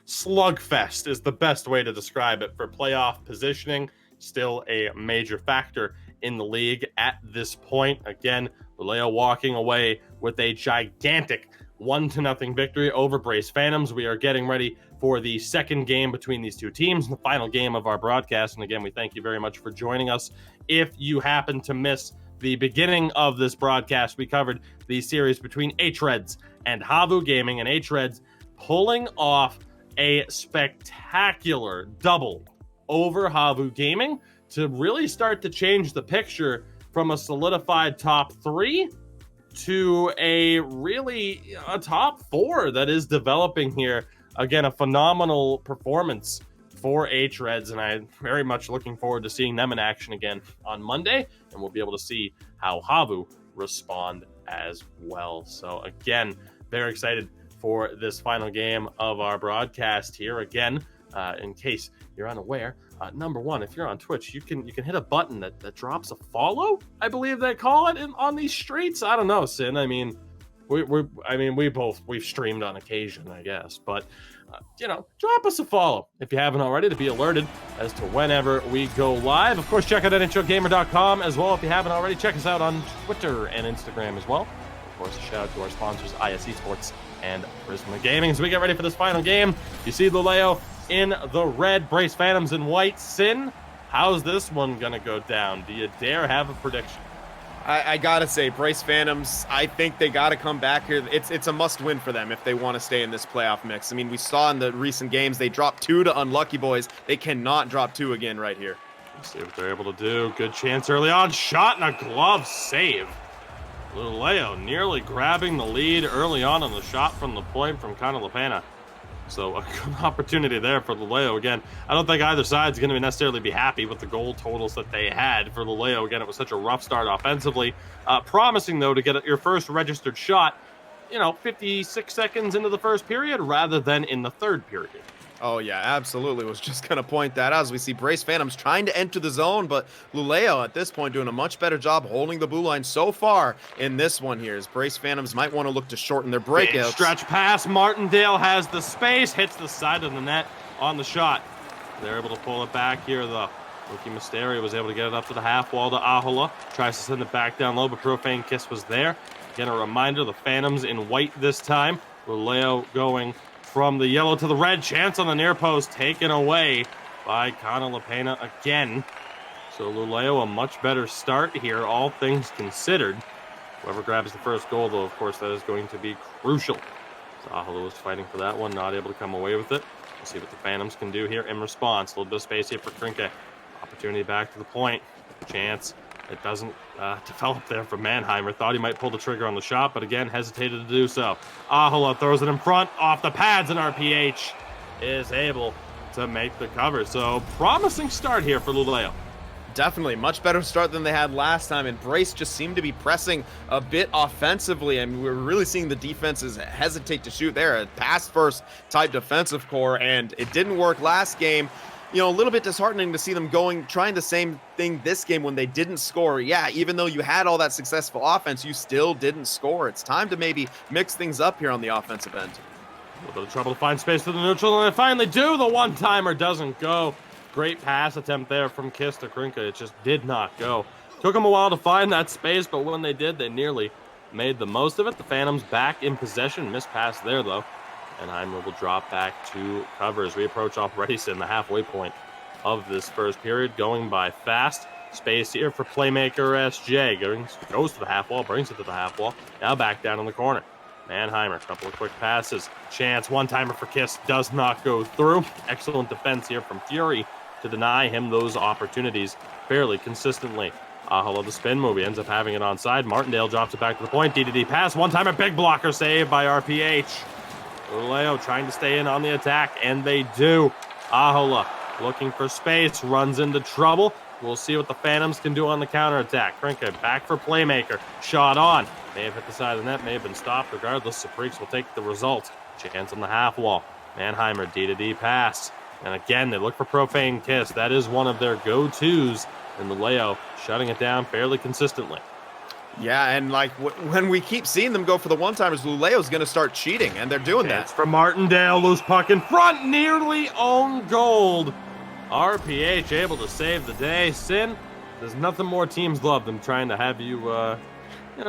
slugfest is the best way to describe it for playoff positioning. Still a major factor in the league at this point. Again, Luleå walking away with a gigantic 1-0 victory over BRAYCE Phantoms. We are getting ready for the second game between these 2 teams, the final game of our broadcast. And again, we thank you very much for joining us. If you happen to miss the beginning of this broadcast, we covered the series between hREDS and HAVU Gaming, and hREDS pulling off a spectacular double over HAVU Gaming to really start to change the picture from a solidified top 3 to a top 4 that is developing here. Again, a phenomenal performance for hREDS, and I'm very much looking forward to seeing them in action again on Monday, and we'll be able to see how HAVU respond as well. So again, very excited for this final game of our broadcast here. Again, in case you're unaware, number one, if you're on Twitch, you can hit a button that drops a follow, I believe they call it on these streets. I don't know, Sin. I mean, we've streamed on occasion, I guess, but drop us a follow if you haven't already to be alerted as to whenever we go live. Of course, check out NHLgamer.com as well if you haven't already. Check us out on Twitter and Instagram as well. Of course, a shout out to our sponsors, IS Esports and Prisma Gaming. As we get ready for this final game, you see Luleå in the red, BRAYCE Phantoms in white. Sin, how's this one gonna go down? Do you dare have a prediction? I gotta say, BRAYCE Phantoms, I think they gotta come back here. It's a must-win for them if they want to stay in this playoff mix. I mean, we saw in the recent games, they dropped 2 to Unlucky Boys. They cannot drop 2 again right here. Let's see what they're able to do. Good chance early on. Shot and a glove save. Luleå nearly grabbing the lead early on the shot from the point from Kanalapana. So a good opportunity there for Luleå. Again, I don't think either side's going to necessarily be happy with the goal totals that they had for Luleå. Again, it was such a rough start offensively. Promising, though, to get your first registered shot, 56 seconds into the first period rather than in the third period. Oh, yeah, absolutely. Was just going to point that out as we see BRAYCE Phantoms trying to enter the zone, but Luleå at this point doing a much better job holding the blue line so far in this one here, as BRAYCE Phantoms might want to look to shorten their breakouts. Big stretch pass. Martindale has the space, hits the side of the net on the shot. They're able to pull it back here, though. Rookie Mysteri was able to get it up to the half wall to Ahola. Tries to send it back down low, but Profane Kiss was there. Again, a reminder, the Phantoms in white this time. Luleå going from the yellow to the red. Chance on the near post taken away by Kanalapana again. So Luleå a much better start here, all things considered. Whoever grabs the first goal, though, of course, that is going to be crucial. Ahola was fighting for that one, not able to come away with it. We'll see what the Phantoms can do here in response. A little bit of space here for Krinke. Opportunity back to the point. Chance. It doesn't develop there for Mannheimer. Thought he might pull the trigger on the shot, but again, hesitated to do so. Ahola throws it in front, off the pads, and RPH is able to make the cover. So, promising start here for Luleå. Definitely, much better start than they had last time, and BRAYCE just seemed to be pressing a bit offensively. I mean, we're really seeing the defenses hesitate to shoot there. A pass-first type defensive core, and it didn't work last game. A little bit disheartening to see them trying the same thing this game when they didn't score. Yeah, even though you had all that successful offense, you still didn't score. It's time to maybe mix things up here on the offensive end. A little bit of trouble to find space for the neutral, and they finally do. The one-timer doesn't go. Great pass attempt there from Kiss to Krinke. It just did not go. Took them a while to find that space, but when they did, they nearly made the most of it. The Phantoms back in possession. Missed pass there, though. And Heimer will drop back to cover as we approach already in the halfway point of this first period. Going by fast. Space here for playmaker SJ. Goes to the half wall, brings it to the half wall. Now back down in the corner. Mannheimer, a couple of quick passes. Chance, one-timer for Kiss, does not go through. Excellent defense here from Fury to deny him those opportunities fairly consistently. Ahola, the spin move, he ends up having it onside. Martindale drops it back to the point. D pass, one-timer, big blocker save by RPH. Luleå trying to stay in on the attack, and they do. Ahola looking for space, runs into trouble. We'll see what the Phantoms can do on the counterattack. Krinke back for playmaker. Shot on. May have hit the side of the net, may have been stopped. Regardless, the Freaks will take the result. Chance on the half wall. Mannheimer, D pass. And again, they look for Profane Kiss. That is one of their go-tos. And Luleå shutting it down fairly consistently. Yeah, and when we keep seeing them go for the one-timers, Luleå's going to start cheating, and they're doing that. From Martindale, loose puck in front, nearly own goal. RPH able to save the day. Sin, there's nothing more teams love than trying to have you,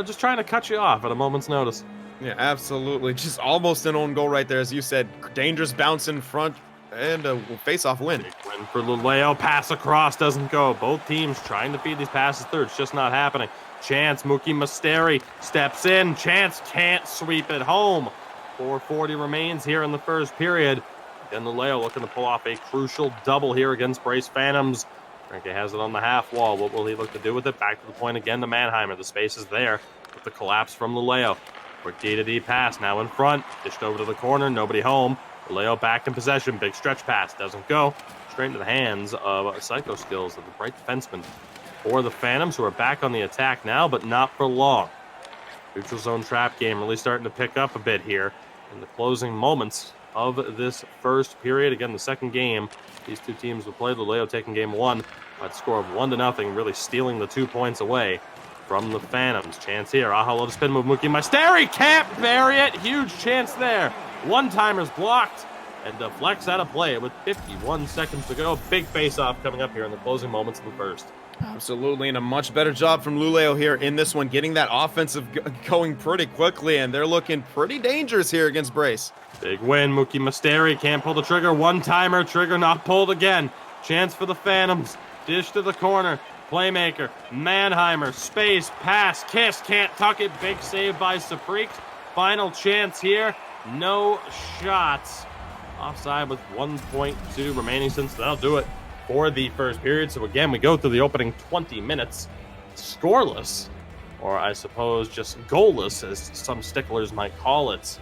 just trying to cut you off at a moment's notice. Yeah, absolutely. Just almost an own goal right there, as you said. Dangerous bounce in front, and a face-off win. Big win for Luleå. Pass across doesn't go. Both teams trying to feed these passes through. It's just not happening. Chance, Mookie Mysteri steps in. Chance can't sweep it home. 4:40 remains here in the first period. Again, Luleå looking to pull off a crucial double here against BRAYCE Phantoms. Frankie has it on the half wall. What will he look to do with it? Back to the point again to Manheimer. The space is there with the collapse from Luleå. Quick D-to-D pass, now in front. Dished over to the corner, nobody home. Luleå back in possession. Big stretch pass, doesn't go. Straight into the hands of Psycho Skills, of the bright defenseman for the Phantoms, who are back on the attack now, but not for long. Neutral zone trap game really starting to pick up a bit here in the closing moments of this first period. Again, the second game these two teams will play. Luleå taking game one by the score of 1-0, really stealing the 2 points away from the Phantoms. Chance here. AHLO to spin move. Mookie Masteri can't bury it. Huge chance there. One-timer's blocked and deflects out of play with 51 seconds to go. Big face-off coming up here in the closing moments of the first. Absolutely, and a much better job from Luleå here in this one, getting that offensive going pretty quickly, and they're looking pretty dangerous here against BRAYCE. Big win. Mookie Masteri can't pull the trigger. One-timer, trigger not pulled again. Chance for the Phantoms. Dish to the corner. Playmaker. Manheimer. Space. Pass. Kiss. Can't tuck it. Big save by Saprix. Final chance here. No shots. Offside with 1.2 remaining since that'll do it for the first period. So again, we go through the opening 20 minutes scoreless, or I suppose just goalless, as some sticklers might call it.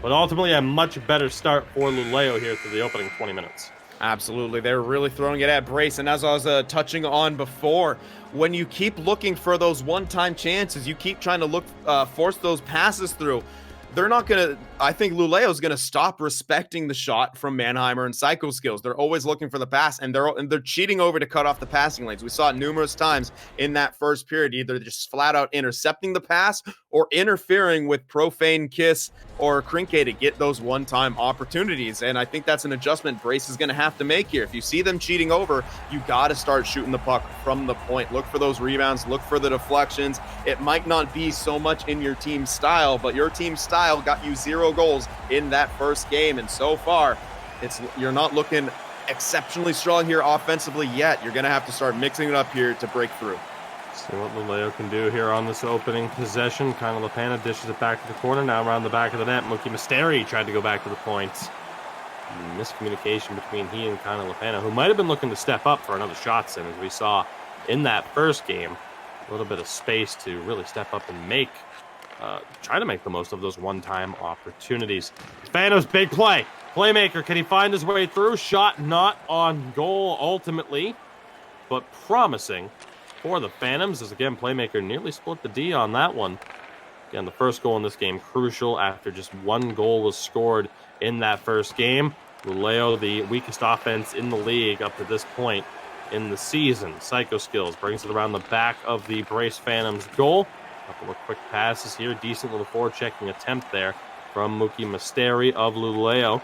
But ultimately, a much better start for Luleå here through the opening 20 minutes. Absolutely. They're really throwing it at BRAYCE. And as I was touching on before, when you keep looking for those one-time chances, you keep trying to force those passes through, they're not going to, I think Luleå's going to stop respecting the shot from Manheimer and Psycho Skills. They're always looking for the pass, and they're cheating over to cut off the passing lanes. We saw it numerous times in that first period, either just flat out intercepting the pass or interfering with Profane, Kiss, or Krinke to get those one-time opportunities. And I think that's an adjustment BRAYCE is going to have to make here. If you see them cheating over, you got to start shooting the puck from the point. Look for those rebounds, look for the deflections. It might not be so much in your team's style, but your team's style got you 0 goals in that first game, and so far you're not looking exceptionally strong here offensively yet. You're going to have to start mixing it up here to break through. See what Luleå can do here on this opening possession. Kind of Lapana dishes it back to the corner, now around the back of the net. Mookie Masteri tried to go back to the point. Miscommunication between he and kind of Lapana, who might have been looking to step up for another shot sim, as we saw in that first game. A little bit of space to really step up and try to make the most of those one-time opportunities. Phantoms, big play. Playmaker, can he find his way through? Shot not on goal ultimately, but promising for the Phantoms, as again, Playmaker nearly split the D on that one. Again, the first goal in this game, crucial after just 1 goal was scored in that first game. Luleå, the weakest offense in the league up to this point in the season. Psycho Skills brings it around the back of the BRAYCE Phantoms goal. Couple of quick passes here. Decent little forechecking attempt there from Mookie Masteri of Luleå.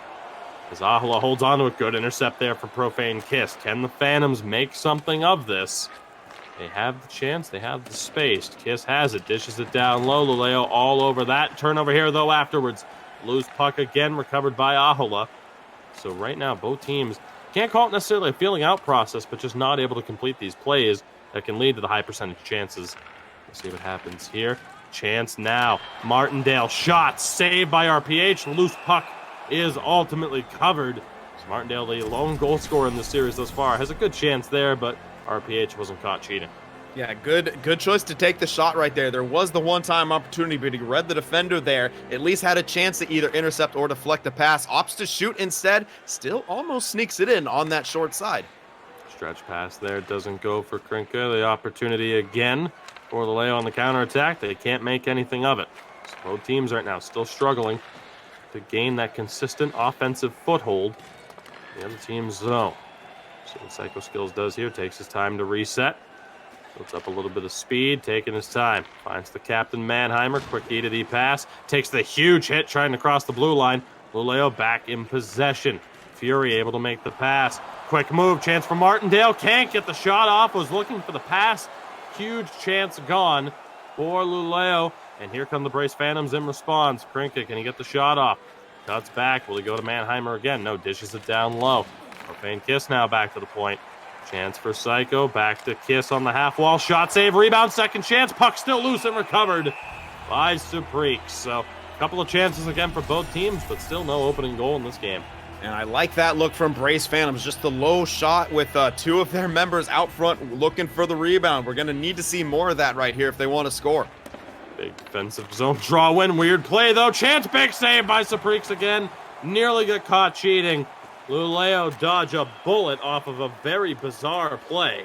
As AHLO holds on to a good intercept there for Profane Kiss. Can the Phantoms make something of this? They have the chance. They have the space. Kiss has it. Dishes it down low. Luleå all over that. Turnover here, though, afterwards. Loose puck again, recovered by AHLO. So right now, both teams can't call it necessarily a feeling out process, but just not able to complete these plays that can lead to the high percentage chances. Let's see what happens here. Chance now. Martindale shot. Saved by RPH. Loose puck is ultimately covered. So Martindale, the lone goal scorer in this series thus far, has a good chance there, but RPH wasn't caught cheating. Yeah, good choice to take the shot right there. There was the one-time opportunity, but he read the defender there. At least had a chance to either intercept or deflect a pass. Opts to shoot instead. Still almost sneaks it in on that short side. Stretch pass there. Doesn't go for Krinka. The opportunity again for Luleå on the counterattack. They can't make anything of it. So both teams right now still struggling to gain that consistent offensive foothold. The other team's zone. So what Psycho Skills does here, takes his time to reset. Builds up a little bit of speed, taking his time. Finds the captain, Manheimer. Quick E-to-D pass. Takes the huge hit trying to cross the blue line. Luleå back in possession. Fury able to make the pass. Quick move, chance for Martindale. Can't get the shot off. Was looking for the pass. Huge chance gone for Luleå. And here come the BRAYCE Phantoms in response. Krinka, can he get the shot off? Cuts back. Will he go to Manheimer again? No, dishes it down low. Profane Kiss now back to the point. Chance for Psycho. Back to Kiss on the half wall. Shot save, rebound, second chance. Puck still loose and recovered by Saprix. So a couple of chances again for both teams, but still no opening goal in this game. And I like that look from BRAYCE Phantoms. Just the low shot with two of their members out front looking for the rebound. We're going to need to see more of that right here if they want to score. Big defensive zone draw win. Weird play, though. Chance, big save by Supreeks again. Nearly got caught cheating. Luleå dodge a bullet off of a very bizarre play.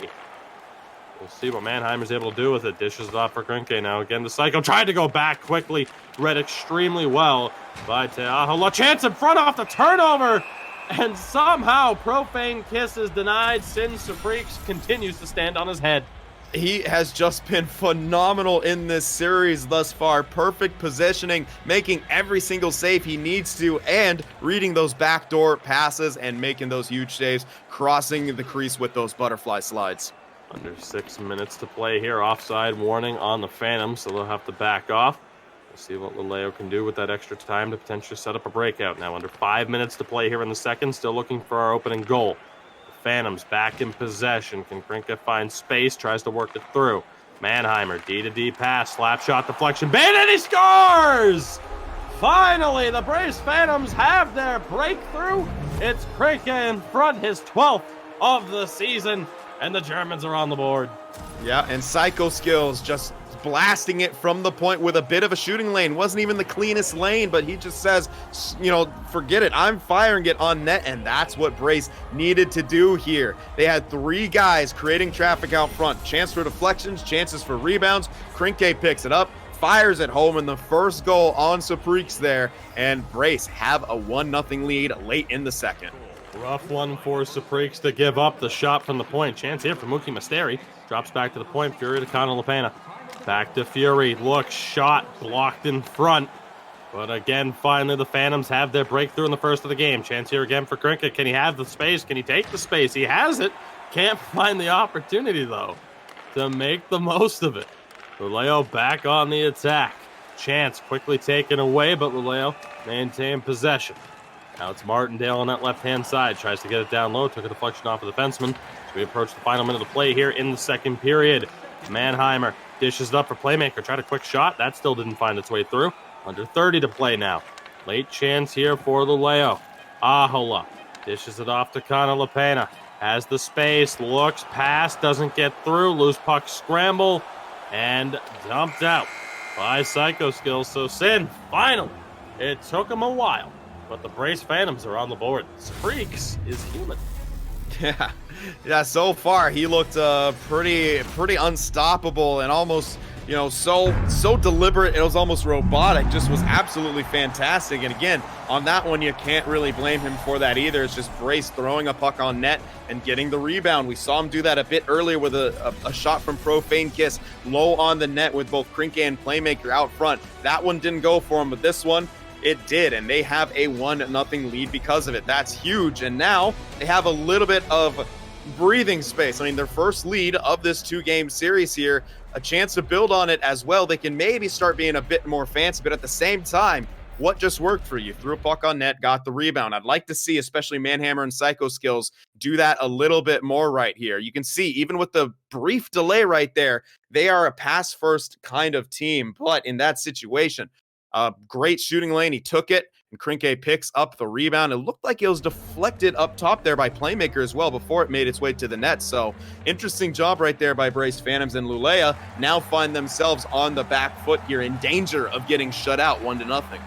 We'll see what Mannheimer's able to do with it. Dishes it off for Krinke now. Again, the Psycho tried to go back quickly. Read extremely well by Teahola. Chance in front off the turnover. And somehow Profane Kiss is denied. Sin Supreeks continues to stand on his head. He has just been phenomenal in this series thus far. Perfect positioning, making every single save he needs to, and reading those backdoor passes and making those huge saves, crossing the crease with those butterfly slides. Under 6 minutes to play here. Offside warning on the Phantoms, so they'll have to back off. We'll see what Luleå can do with that extra time to potentially set up a breakout. Now under 5 minutes to play here in the second, still looking for our opening goal. Phantoms back in possession. Can Krinke find space? Tries to work it through. Mannheimer, D-to-D pass, slap shot, deflection, bait, and he scores! Finally, the BRAYCE Phantoms have their breakthrough. It's Krinke in front, his 12th of the season, and the Germans are on the board. Yeah, and Psycho Skills just blasting it from the point with a bit of a shooting lane. Wasn't even the cleanest lane, but he just says, you know, forget it. I'm firing it on net, and that's what BRAYCE needed to do here. They had 3 guys creating traffic out front. Chance for deflections, chances for rebounds. Krinke picks it up, fires it home, and the first goal on Supreeks there, and BRAYCE have a 1-0 lead late in the second. Rough one for Supreeks to give up the shot from the point. Chance here for Mookie Masteri. Drops back to the point. Fury to Kanalapana. Back to Fury. Look, shot blocked in front. But again, finally the Phantoms have their breakthrough in the first of the game. Chance here again for Krinke. Can he have the space? Can he take the space? He has it. Can't find the opportunity, though, to make the most of it. Luleå back on the attack. Chance quickly taken away, but Luleå maintain possession. Now it's Martindale on that left-hand side. Tries to get it down low. Took a deflection off of the defenseman. So we approach the final minute of play here in the second period. Mannheimer dishes it up for Playmaker. Tried a quick shot. That still didn't find its way through. Under 30 to play now. Late chance here for Luleå. Ahola dishes it off to Kanalapana. Has the space. Looks, pass. Doesn't get through. Loose puck scramble. And dumped out by Psycho Skills. So Sin, finally, it took him a while, but the BRAYCE Phantoms are on the board. Supreeks is human. Yeah, so far he looked pretty unstoppable and almost, you know, so deliberate. It was almost robotic. Just was absolutely fantastic. And again, on that one, you can't really blame him for that either. It's just BRAYCE throwing a puck on net and getting the rebound. We saw him do that a bit earlier with a shot from Profane Kiss low on the net with both Krinke and Playmaker out front. That one didn't go for him, but this one, it did, and they have a 1-0 lead because of it. That's huge, and now they have a little bit of breathing space. I mean, their first lead of this 2-game series here, a chance to build on it as well. They can maybe start being a bit more fancy, but at the same time, what just worked for you? Threw a puck on net, got the rebound. I'd like to see, especially Mannheimer and Psycho Skills, do that a little bit more right here. You can see, even with the brief delay right there, they are a pass-first kind of team, but in that situation, great shooting lane. He took it, and Krinke picks up the rebound. It looked like it was deflected up top there by Playmaker as well before it made its way to the net. So interesting job right there by BRAYCE Phantoms, and Luleå now find themselves on the back foot here, in danger of getting shut out 1-0.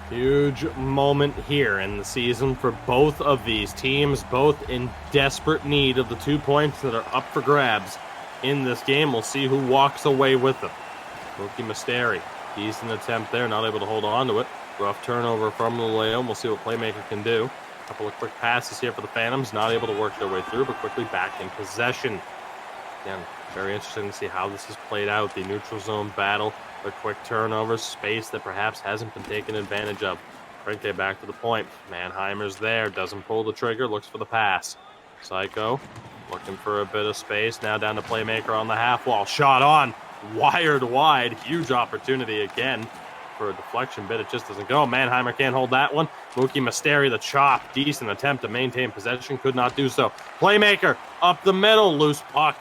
Huge moment here in the season for both of these teams, both in desperate need of the 2 points that are up for grabs in this game. We'll see who walks away with them. Mookie Masteri. Decent attempt there, not able to hold on to it. Rough turnover from Luleå. We'll see what Playmaker can do. A couple of quick passes here for the Phantoms, not able to work their way through, but quickly back in possession. Again, very interesting to see how this has played out. The neutral zone battle, the quick turnovers, space that perhaps hasn't been taken advantage of. Krinke back to the point. Mannheimer's there, doesn't pull the trigger, looks for the pass. Psycho looking for a bit of space. Now down to Playmaker on the half wall. Shot on. Wired wide. Huge opportunity again for a deflection bit. It just doesn't go. Mannheimer can't hold that one. Mookie Masteri, the chop. Decent attempt to maintain possession. Could not do so. Playmaker up the middle. Loose puck.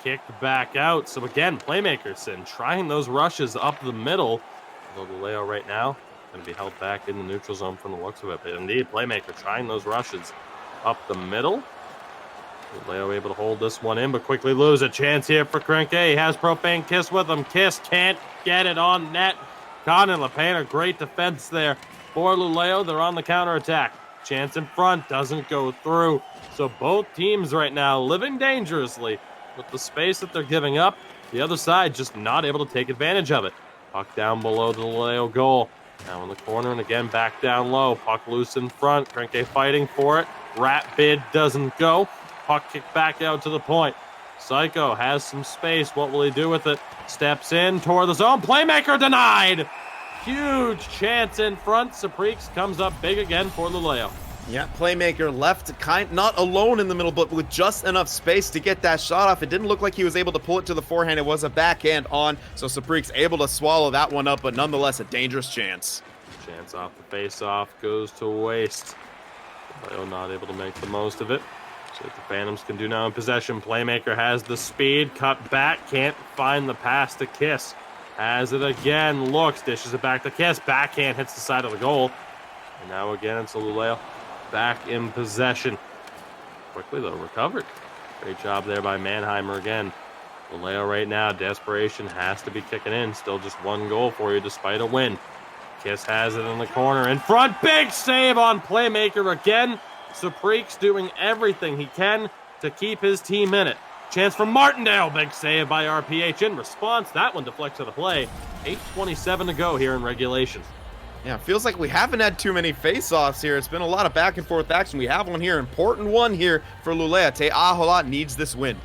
Kicked back out. So again, Playmaker, Sin, trying those rushes up the middle. Although Luleå right now Going to be held back in the neutral zone from the looks of it. But indeed, playmaker trying those rushes up the middle. Luleå able to hold this one in, but quickly lose a chance here for Krenke. He has Profane Kiss with him. Kiss can't get it on net. Connor LePain, a great defense there for Luleå. They're on the counterattack. Chance in front doesn't go through. So both teams right now living dangerously with the space that they're giving up. The other side just not able to take advantage of it. Puck down below the Luleå goal. Now in the corner and again back down low. Puck loose in front. Krenke fighting for it. Rat bid doesn't go. Puck kicked back out to the point. Psycho has some space. What will he do with it? Steps in toward the zone. Playmaker denied. Huge chance in front. Saprix comes up big again for Luleå. Yeah, playmaker left not alone in the middle, but with just enough space to get that shot off. It didn't look like he was able to pull it to the forehand. It was a backhand on, so Saprix able to swallow that one up, but nonetheless a dangerous chance. Chance off the face-off goes to waste. Luleå not able to make the most of it. So what the Phantoms can do now in possession. Playmaker has the speed, cut back, can't find the pass to Kiss. Has it again, looks, dishes it back to Kiss. Backhand hits the side of the goal. And now again it's Luleå back in possession. Quickly though, recovered. Great job there by Mannheimer again. Luleå right now, desperation has to be kicking in. Still just one goal for you despite a win. Kiss has it in the corner. In front, big save on Playmaker again. Saprix doing everything he can to keep his team in it. Chance for Martindale. Big save by RPH. In response, that one deflects to the play. 8:27 to go here in regulation. Yeah, it feels like we haven't had too many face-offs here. It's been a lot of back and forth action. We have one here, important one here for Luleå. Te Ahola needs this win.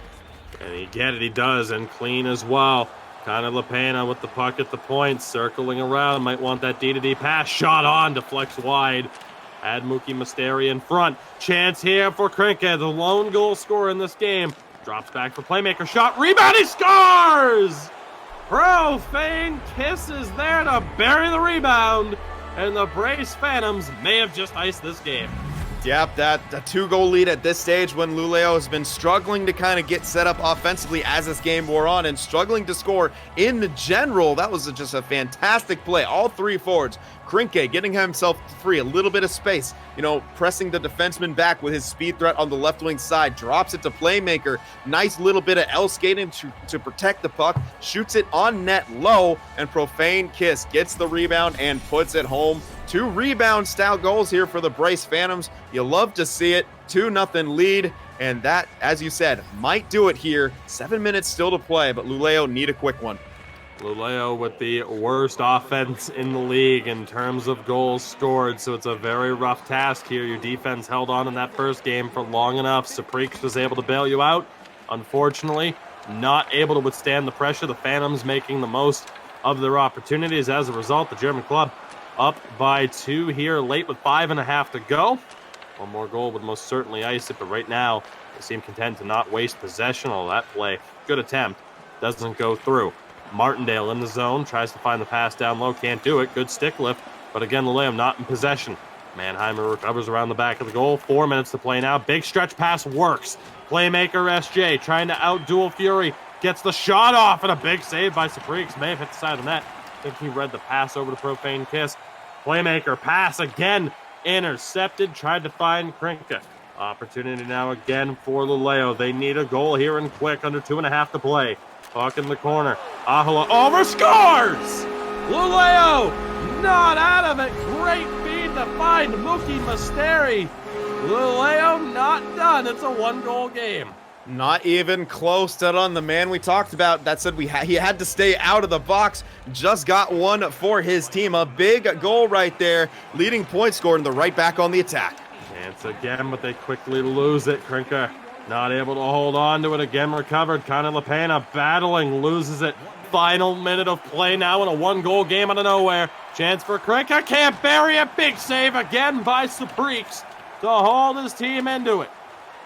And he get it, he does, and clean as well. Kind of LaPena with the puck at the point, circling around. Might want that D-to-D pass. Shot on, deflects wide. Had Mookie Mysteri in front. Chance here for Krenke, the lone goal scorer in this game. Drops back for playmaker. Shot, rebound, he scores! Profane Kiss is there to bury the rebound. And the BRAYCE Phantoms may have just iced this game. Yep, that two-goal lead at this stage when Luleå has been struggling to kind of get set up offensively as this game wore on and struggling to score in general. That was just a fantastic play. All three forwards. Krenke getting himself free, a little bit of space, pressing the defenseman back with his speed threat on the left wing side, drops it to playmaker. Nice little bit of L skating to protect the puck, shoots it on net low, and Profane Kiss gets the rebound and puts it home. 2 rebound style goals here for the BRAYCE Phantoms. You love to see it. 2-0 lead, and that, as you said, might do it here. 7 minutes still to play, but Luleå need a quick one. Luleå with the worst offense in the league in terms of goals scored, so it's a very rough task here. Your defense held on in that first game for long enough. Saprix was able to bail you out. Unfortunately, not able to withstand the pressure. The Phantoms making the most of their opportunities. As a result, the German club up by 2 here late with 5.5 to go. One more goal would most certainly ice it, but right now they seem content to not waste possession. All that play, good attempt, doesn't go through. Martindale in the zone, tries to find the pass down low, can't do it. Good stick lift, but again, Luleå not in possession. Mannheimer recovers around the back of the goal. 4 minutes to play now. Big stretch pass works. Playmaker SJ trying to out-duel Fury. Gets the shot off, and a big save by Saprix. May have hit the side of the net. I think he read the pass over to Profane Kiss. Playmaker pass again. Intercepted. Tried to find Krenke. Opportunity now again for Luleå. They need a goal here and quick. Under 2.5 to play. Puck in the corner. Ahola over, scores! Luleå not out of it. Great feed to find Mookie Mysteri. Luleå not done. It's a 1-goal game. Not even close to on the man we talked about that said he had to stay out of the box. Just got one for his team. A big goal right there. Leading point scored and the right back on the attack. Chance again, but they quickly lose it. Krenke not able to hold on to it. Again recovered. Connor LePena battling, loses it. Final minute of play now in a 1-goal game out of nowhere. Chance for Krenke, can't bury it. Big save again by Saprix to hold his team into it.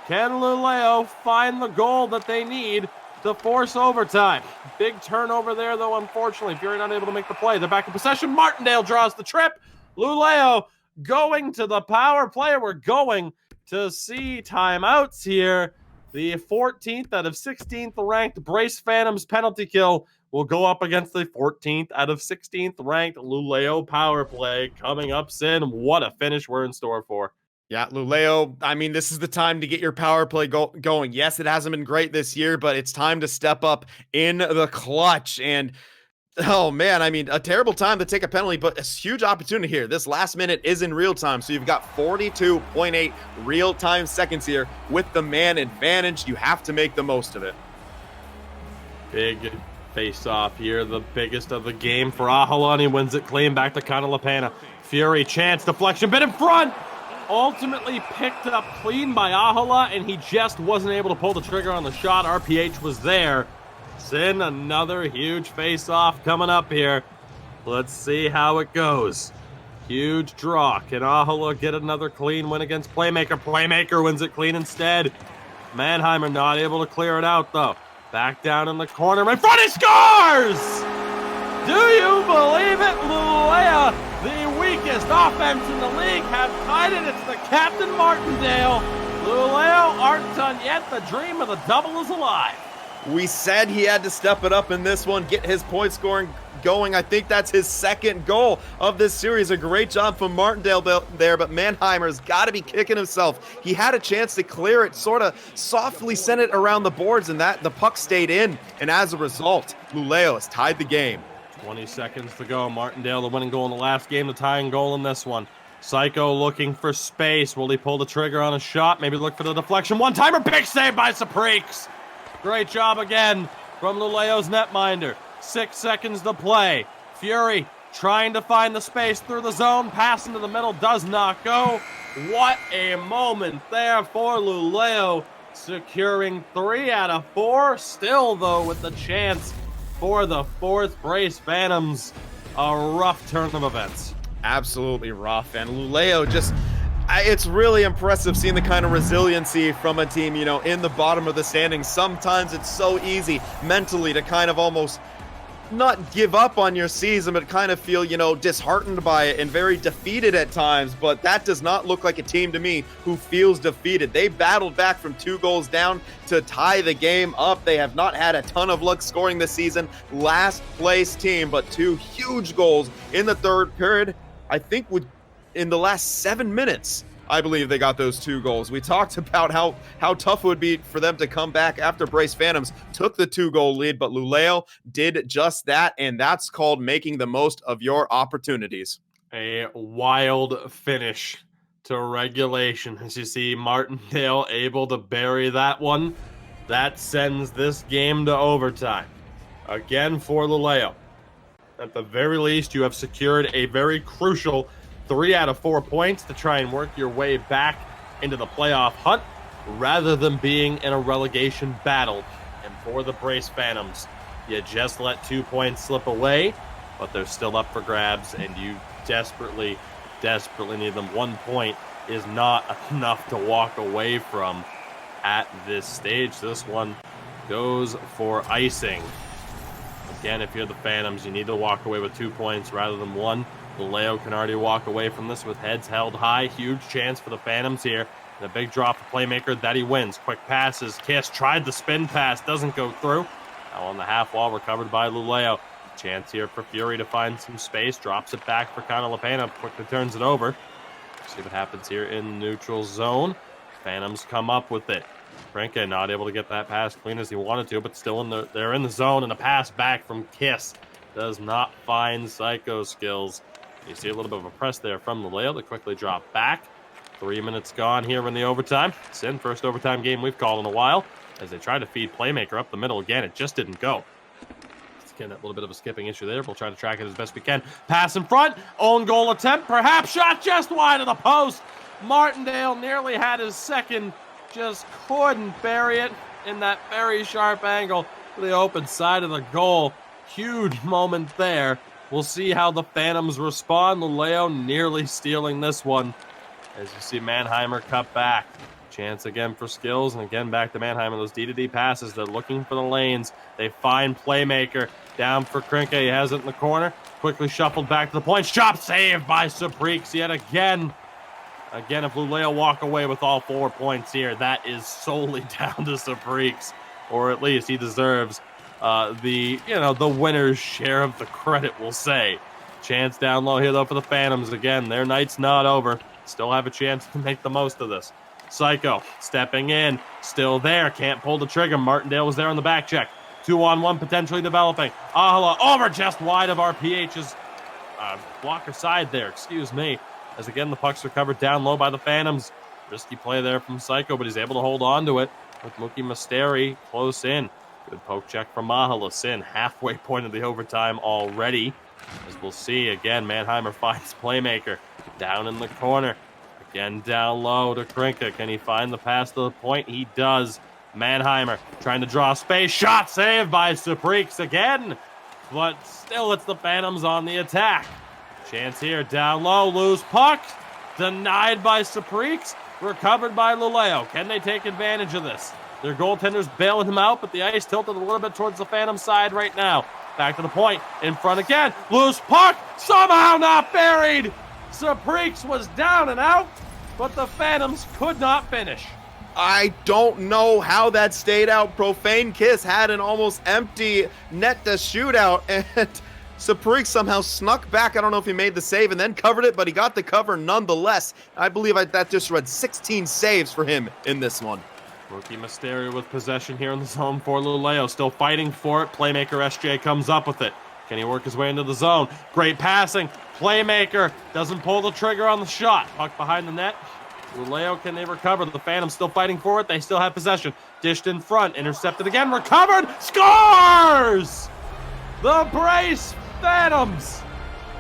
Can Luleå find the goal that they need to force overtime? Big turnover there, though, unfortunately. Fury not able to make the play. They're back in possession. Martindale draws the trip. Luleå going to the power play. We're going to see timeouts here. The 14th out of 16th ranked BRAYCE Phantoms penalty kill will go up against the 14th out of 16th ranked Luleå power play. Coming up, Sin, what a finish we're in store for. Yeah, Luleå, I mean, this is the time to get your power play going. Yes, it hasn't been great this year, but it's time to step up in the clutch. And oh man, I mean, a terrible time to take a penalty, but a huge opportunity here. This last minute is in real time, so you've got 42.8 real-time seconds here with the man advantage. You have to make the most of it. Big face-off here, the biggest of the game for EASHL, and he wins it clean back to Kanalapana. Fury, chance, deflection, bit in front! Ultimately picked up clean by EASHL, and he just wasn't able to pull the trigger on the shot. RPH was there. Sin, another huge face-off coming up here. Let's see how it goes. Huge draw. Can EASHL get another clean win against Playmaker? Playmaker wins it clean instead. Mannheimer not able to clear it out, though. Back down in the corner. In front, he scores! Do you believe it? Luleå, the weakest offense in the league, have tied it. It's the captain, Martindale. Luleå aren't done yet. The dream of the double is alive. We said he had to step it up in this one, get his point scoring going. I think that's his second goal of this series. A great job from Martindale there, but Mannheimer's got to be kicking himself. He had a chance to clear it, sort of softly sent it around the boards, and the puck stayed in. And as a result, Luleå has tied the game. 20 seconds to go. Martindale, the winning goal in the last game, the tying goal in this one. Psycho looking for space. Will he pull the trigger on a shot? Maybe look for the deflection. One-timer, big save by Saprix. Great job again from Luleå's netminder. 6 seconds to play. Fury trying to find the space through the zone. Pass into the middle, does not go. What a moment there for Luleå. Securing 3 out of 4. Still, though, with the chance for the 4th BRAYCE Phantoms. A rough turn of events. Absolutely rough. And Luleå just... it's really impressive seeing the kind of resiliency from a team, you know, in the bottom of the standings. Sometimes it's so easy mentally to kind of almost not give up on your season, but kind of feel, you know, disheartened by it and very defeated at times. But that does not look like a team to me who feels defeated. They battled back from 2 goals down to tie the game up. They have not had a ton of luck scoring this season. Last place team, but 2 huge goals in the 3rd period. I think in the last 7 minutes, I believe they got those 2 goals. We talked about how tough it would be for them to come back after BRAYCE Phantoms took the 2-goal lead, but Luleå did just that, and that's called making the most of your opportunities. A wild finish to regulation. As you see, Martindale able to bury that one. That sends this game to overtime. Again for Luleå. At the very least, you have secured a very crucial 3 out of 4 points to try and work your way back into the playoff hunt rather than being in a relegation battle. And for the BRAYCE Phantoms, you just let 2 points slip away, but they're still up for grabs, and you desperately, desperately need them. 1 point is not enough to walk away from at this stage. This one goes for icing. Again, if you're the Phantoms, you need to walk away with 2 points rather than 1. Luleå can already walk away from this with heads held high. Huge chance for the Phantoms here. And a big drop for Playmaker that he wins. Quick passes. Kiss tried the spin pass. Doesn't go through. Now on the half wall, recovered by Luleå. Chance here for Fury to find some space. Drops it back for Kanalapana. Quickly turns it over. See what happens here in the neutral zone. Phantoms come up with it. Franke not able to get that pass clean as he wanted to, but still they're in the zone, and a pass back from Kiss does not find Psycho skills. You see a little bit of a press there from Luleå. They quickly drop back. 3 minutes gone here in the overtime. It's in first overtime game we've called in a while. As they try to feed Playmaker up the middle again, it just didn't go. Again, that little bit of a skipping issue there. We'll try to track it as best we can. Pass in front. Own goal attempt. Perhaps shot just wide of the post. Martindale nearly had his second. Just couldn't bury it in that very sharp angle to the open side of the goal. Huge moment there. We'll see how the Phantoms respond. Luleå nearly stealing this one. As you see Mannheimer cut back. Chance again for skills, and again back to Mannheimer. Those D-to-D passes, they're looking for the lanes. They find Playmaker. Down for Krinke, he has it in the corner. Quickly shuffled back to the point. Shot saved by Saprix yet again. Again, if Luleå walk away with all 4 points here, that is solely down to Saprix, or at least he deserves the winner's share of the credit, we'll say. Chance down low here, though, for the Phantoms. Again, their night's not over. Still have a chance to make the most of this. Psycho stepping in, still there, can't pull the trigger. Martindale was there on the back check. 2-on-1 potentially developing. Ahala over just wide of RPH's blocker side there, excuse me. As again, the puck's recovered down low by the Phantoms. Risky play there from Psycho, but he's able to hold on to it with Mookie Masteri close in. Good poke check from Mahala. Sin, halfway point of the overtime already. As we'll see, again, Manheimer finds Playmaker down in the corner. Again, down low to Krinka. Can he find the pass to the point? He does. Manheimer trying to draw space. Shot saved by Saprix again. But still, it's the Phantoms on the attack. Chance here, down low, loose puck. Denied by Saprix. Recovered by Luleå. Can they take advantage of this? Their goaltender's bailing him out, but the ice tilted a little bit towards the Phantom side right now. Back to the point, in front again. Loose puck, somehow not buried. Saprix was down and out, but the Phantoms could not finish. I don't know how that stayed out. Profane Kiss had an almost empty net to shoot out, and Saprix somehow snuck back. I don't know if he made the save and then covered it, but he got the cover nonetheless. I believe that just read 16 saves for him in this one. Rookie Mysterio with possession here in the zone for Luleå. Still fighting for it. Playmaker SJ comes up with it. Can he work his way into the zone? Great passing. Playmaker doesn't pull the trigger on the shot. Puck behind the net. Luleå, can they recover? The Phantoms still fighting for it. They still have possession. Dished in front. Intercepted again. Recovered. Scores! The BRAYCE Phantoms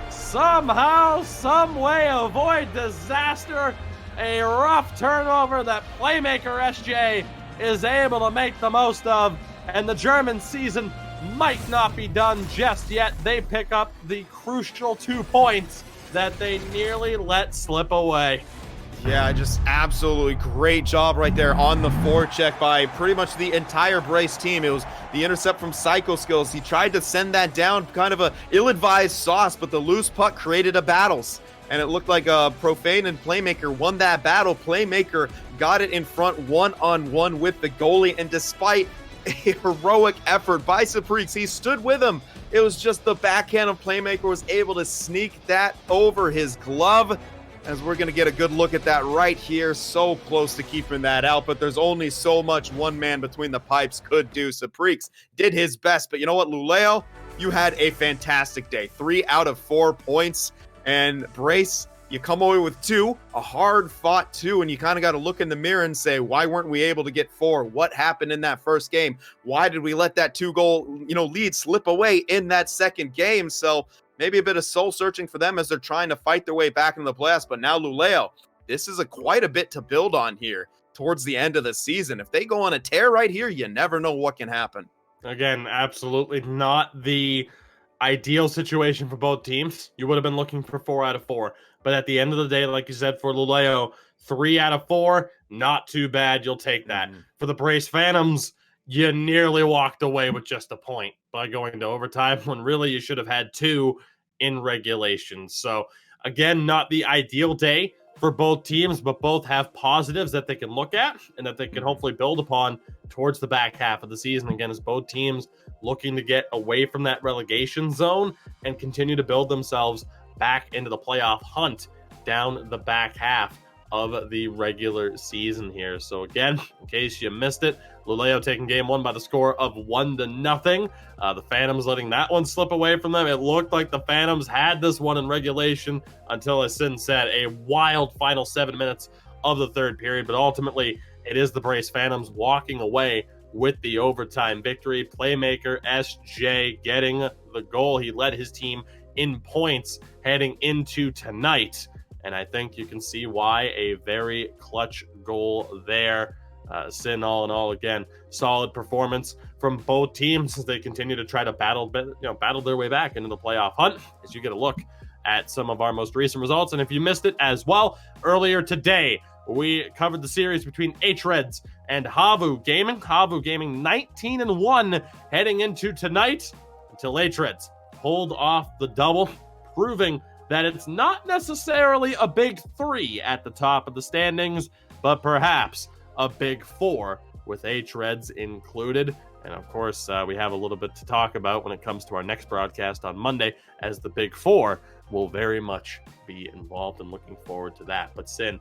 somehow, some way avoid disaster. A rough turnover that Playmaker SJ is able to make the most of, and the German season might not be done just yet. They pick up the crucial 2 points that they nearly let slip away. Yeah, just absolutely great job right there on the forecheck by pretty much the entire BRAYCE team. It was the intercept from Psycho Skills. He tried to send that down, kind of a ill-advised sauce, but the loose puck created a battles. And it looked like Profane and Playmaker won that battle. Playmaker got it in front one-on-one with the goalie, and despite a heroic effort by Saprix, he stood with him. It was just the backhand of Playmaker was able to sneak that over his glove, as we're going to get a good look at that right here. So close to keeping that out, but there's only so much one man between the pipes could do. Saprix did his best, but you know what, Luleå, you had a fantastic day. 3 out of 4 points. And BRAYCE, you come away with 2, a hard-fought 2, and you kind of got to look in the mirror and say, why weren't we able to get 4? What happened in that first game? Why did we let that 2-goal, lead slip away in that second game? So maybe a bit of soul-searching for them as they're trying to fight their way back into the playoffs. But now Luleå, this is quite a bit to build on here towards the end of the season. If they go on a tear right here, you never know what can happen. Again, absolutely not the ideal situation for both teams. You would have been looking for 4 out of 4. But at the end of the day, like you said, for Luleå, 3 out of 4, not too bad. You'll take that. For the BRAYCE Phantoms, you nearly walked away with just a point by going to overtime when really you should have had 2 in regulation. So again, not the ideal day for both teams, but both have positives that they can look at and that they can hopefully build upon towards the back half of the season. Again, as both teams looking to get away from that relegation zone and continue to build themselves back into the playoff hunt down the back half of the regular season here. So again, in case you missed it, Luleå taking game 1 by the score of 1-0. The Phantoms letting that one slip away from them. It looked like the Phantoms had this one in regulation until, as Sin said, a wild final 7 minutes of the third period. But ultimately, it is the BRAYCE Phantoms walking away with the overtime victory. Playmaker SJ getting the goal. He led his team in points heading into tonight. And I think you can see why. A very clutch goal there. Sin, all in all, again, solid performance from both teams as they continue to try to battle their way back into the playoff hunt. As you get a look at some of our most recent results, and if you missed it as well, earlier today we covered the series between hREDS and HAVU Gaming. HAVU Gaming 19-1 heading into tonight until hREDS pulled off the double, proving that it's not necessarily a big 3 at the top of the standings, but perhaps a big 4 with hREDS included. And of course, we have a little bit to talk about when it comes to our next broadcast on Monday, as the big 4 will very much be involved, and looking forward to that. But Sin,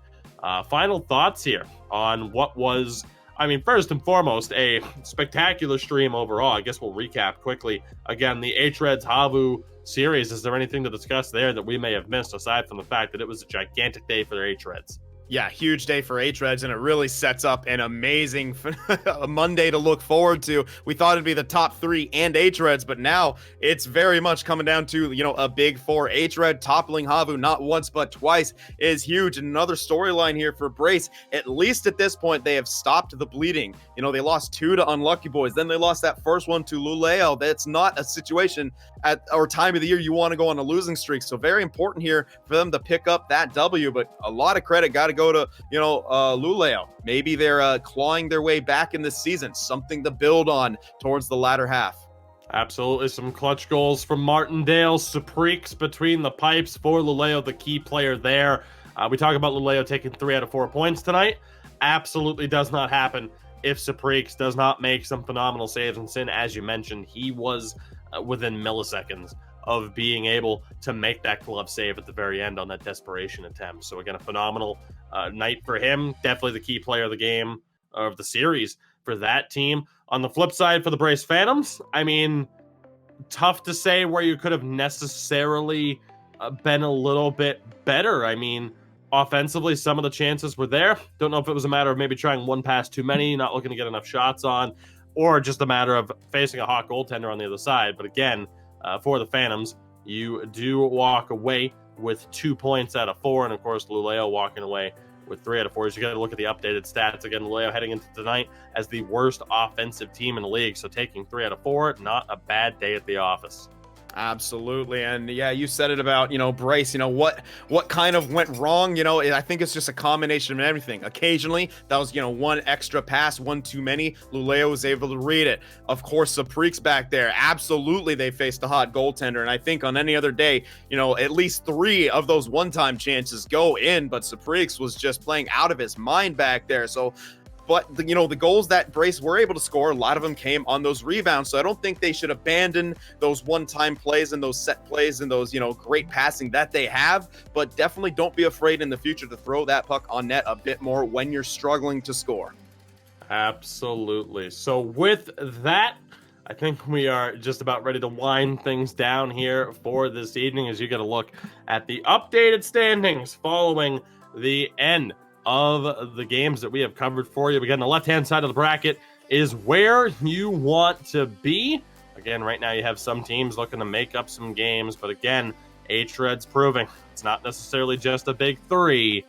final thoughts here on what was, I mean, first and foremost, a spectacular stream overall. I guess we'll recap quickly. Again, the hREDS HAVU series, is there anything to discuss there that we may have missed, aside from the fact that it was a gigantic day for the hREDS? Yeah, huge day for hREDS, and it really sets up an amazing Monday to look forward to. We thought it'd be the top 3 and hREDS, but now it's very much coming down to, you know, a big 4. hRED toppling HAVU not once but twice is huge. And another storyline here for BRAYCE, at least at this point, they have stopped the bleeding. You know, they lost 2 to Unlucky Boys, then they lost that first one to Luleå. That's not a situation at our time of the year you want to go on a losing streak. So very important here for them to pick up that W, but a lot of credit got to go to, you know, Luleå. Maybe they're clawing their way back in this season, something to build on towards the latter half. Absolutely, some clutch goals from Martindale. Supreeks between the pipes for Luleå, the key player there. We talk about Luleå taking 3 out of 4 points tonight. Absolutely does not happen if Supreeks does not make some phenomenal saves. And Sin, as you mentioned, he was within milliseconds of being able to make that glove save at the very end on that desperation attempt. So again, a phenomenal night for him. Definitely the key player of the game, of the series, for that team. On the flip side, for the BRAYCE Phantoms, I mean, tough to say where you could have necessarily been a little bit better. I mean, offensively, some of the chances were there. Don't know if it was a matter of maybe trying one pass too many, not looking to get enough shots on, or just a matter of facing a hot goaltender on the other side. But again, for the Phantoms, you do walk away with 2 points out of 4, and of course Luleå walking away with 3 out of 4. So you got to look at the updated stats. Again, Luleå heading into tonight as the worst offensive team in the league, so taking 3 out of 4, not a bad day at the office. Absolutely. And yeah, you said it about, you know, BRAYCE, you know, what kind of went wrong. You know, I think it's just a combination of everything. Occasionally that was, you know, one extra pass, one too many. Luleå was able to read it. Of course, Supreeks back there, absolutely they faced a hot goaltender. And I think on any other day, you know, at least 3 of those one-time chances go in, but Supreeks was just playing out of his mind back there. So, but, you know, the goals that BRAYCE were able to score, a lot of them came on those rebounds. So I don't think they should abandon those one-time plays and those set plays and those, you know, great passing that they have. But definitely don't be afraid in the future to throw that puck on net a bit more when you're struggling to score. Absolutely. So with that, I think we are just about ready to wind things down here for this evening, as you get a look at the updated standings following the end of the games that we have covered for you. Again, the left-hand side of the bracket is where you want to be. Again, right now you have some teams looking to make up some games, but again, hREDS proving it's not necessarily just a big 3.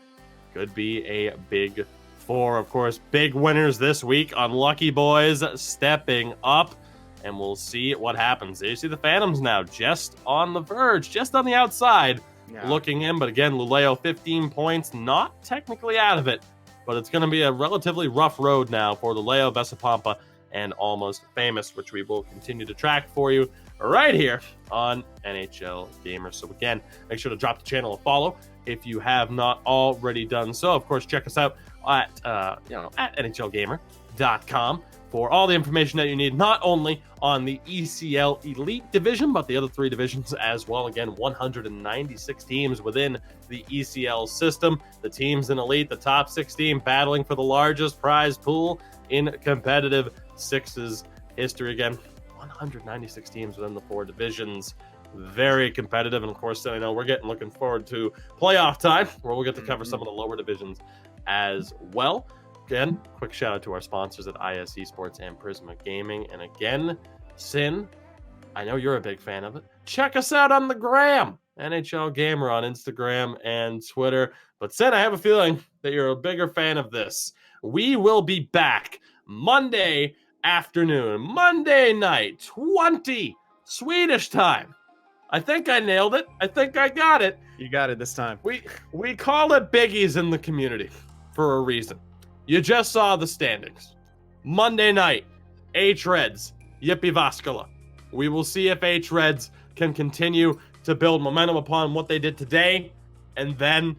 Could be a big 4. Of course, big winners this week. Unlucky Boys stepping up, and we'll see what happens. There you see the Phantoms now just on the verge, just on the outside. Yeah. Looking in, but again, Luleå 15 points, not technically out of it, but it's going to be a relatively rough road now for Luleå, Vesapampa, and Almost Famous, which we will continue to track for you right here on NHL Gamer. So again, make sure to drop the channel a follow if you have not already done so. Of course, check us out at NHLGamer.com for all the information that you need, not only on the ECL Elite Division, but the other 3 divisions as well. Again, 196 teams within the ECL system. The teams in Elite, the top 16, battling for the largest prize pool in competitive sixes history. Again, 196 teams within the 4 divisions. Very competitive. And of course, I know we're looking forward to playoff time, where we'll get to cover some of the lower divisions as well. Again, quick shout out to our sponsors at IS Esports and Prisma Gaming. And again, Sin, I know you're a big fan of it. Check us out on the gram, NHL Gamer on Instagram and Twitter. But Sin, I have a feeling that you're a bigger fan of this. We will be back Monday afternoon, Monday night, 20 Swedish time. I think I nailed it. I think I got it. You got it this time. We call it biggies in the community for a reason. You just saw the standings. Monday night, hREDS, Yippee Vaskala. We will see if hREDS can continue to build momentum upon what they did today. And then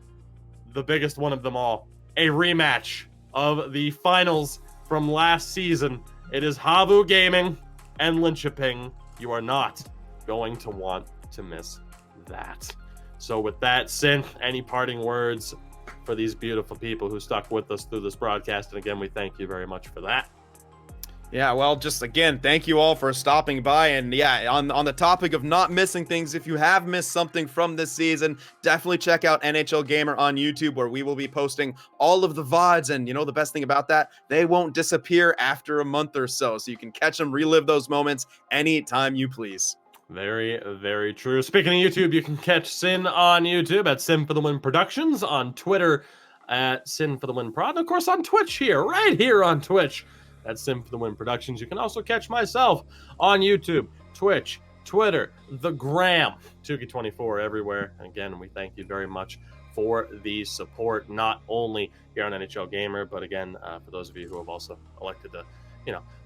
the biggest one of them all, a rematch of the finals from last season. It is HAVU Gaming and Linköping. You are not going to want to miss that. So with that, Sin, any parting words for these beautiful people who stuck with us through this broadcast? And again, we thank you very much for that. Yeah, well, just again, thank you all for stopping by. And yeah, on the topic of not missing things, if you have missed something from this season, definitely check out NHL Gamer on YouTube, where we will be posting all of the VODs. And you know, the best thing about that, they won't disappear after a month or so. So you can catch them, relive those moments anytime you please. Very, very true. Speaking of YouTube, you can catch Sin on YouTube at Sin for the Win Productions, on Twitter at Sin for the Win Prod, and of course on Twitch here, right here on Twitch at Sin for the Win Productions. You can also catch myself on YouTube, Twitch, Twitter, the Gram, Tuki24 everywhere. Again, we thank you very much for the support, not only here on NHL Gamer, but again, for those of you who have also elected to,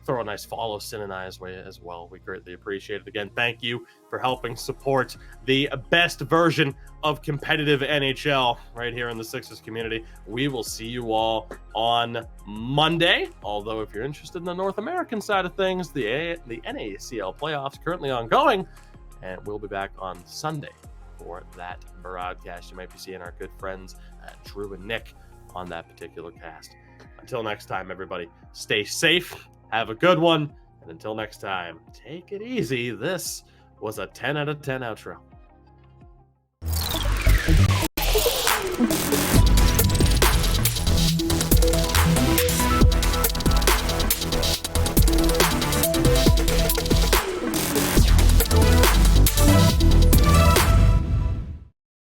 throw a nice follow Sin and I's way as well. We greatly appreciate it. Again, thank you for helping support the best version of competitive NHL right here in the Sixers community. We will see you all on Monday. Although if you're interested in the North American side of things, the NACL playoffs currently ongoing, and we'll be back on Sunday for that broadcast. You might be seeing our good friends Drew and Nick on that particular cast. Until next time, everybody, stay safe. Have a good one. And until next time, take it easy. This was a 10 out of 10 outro.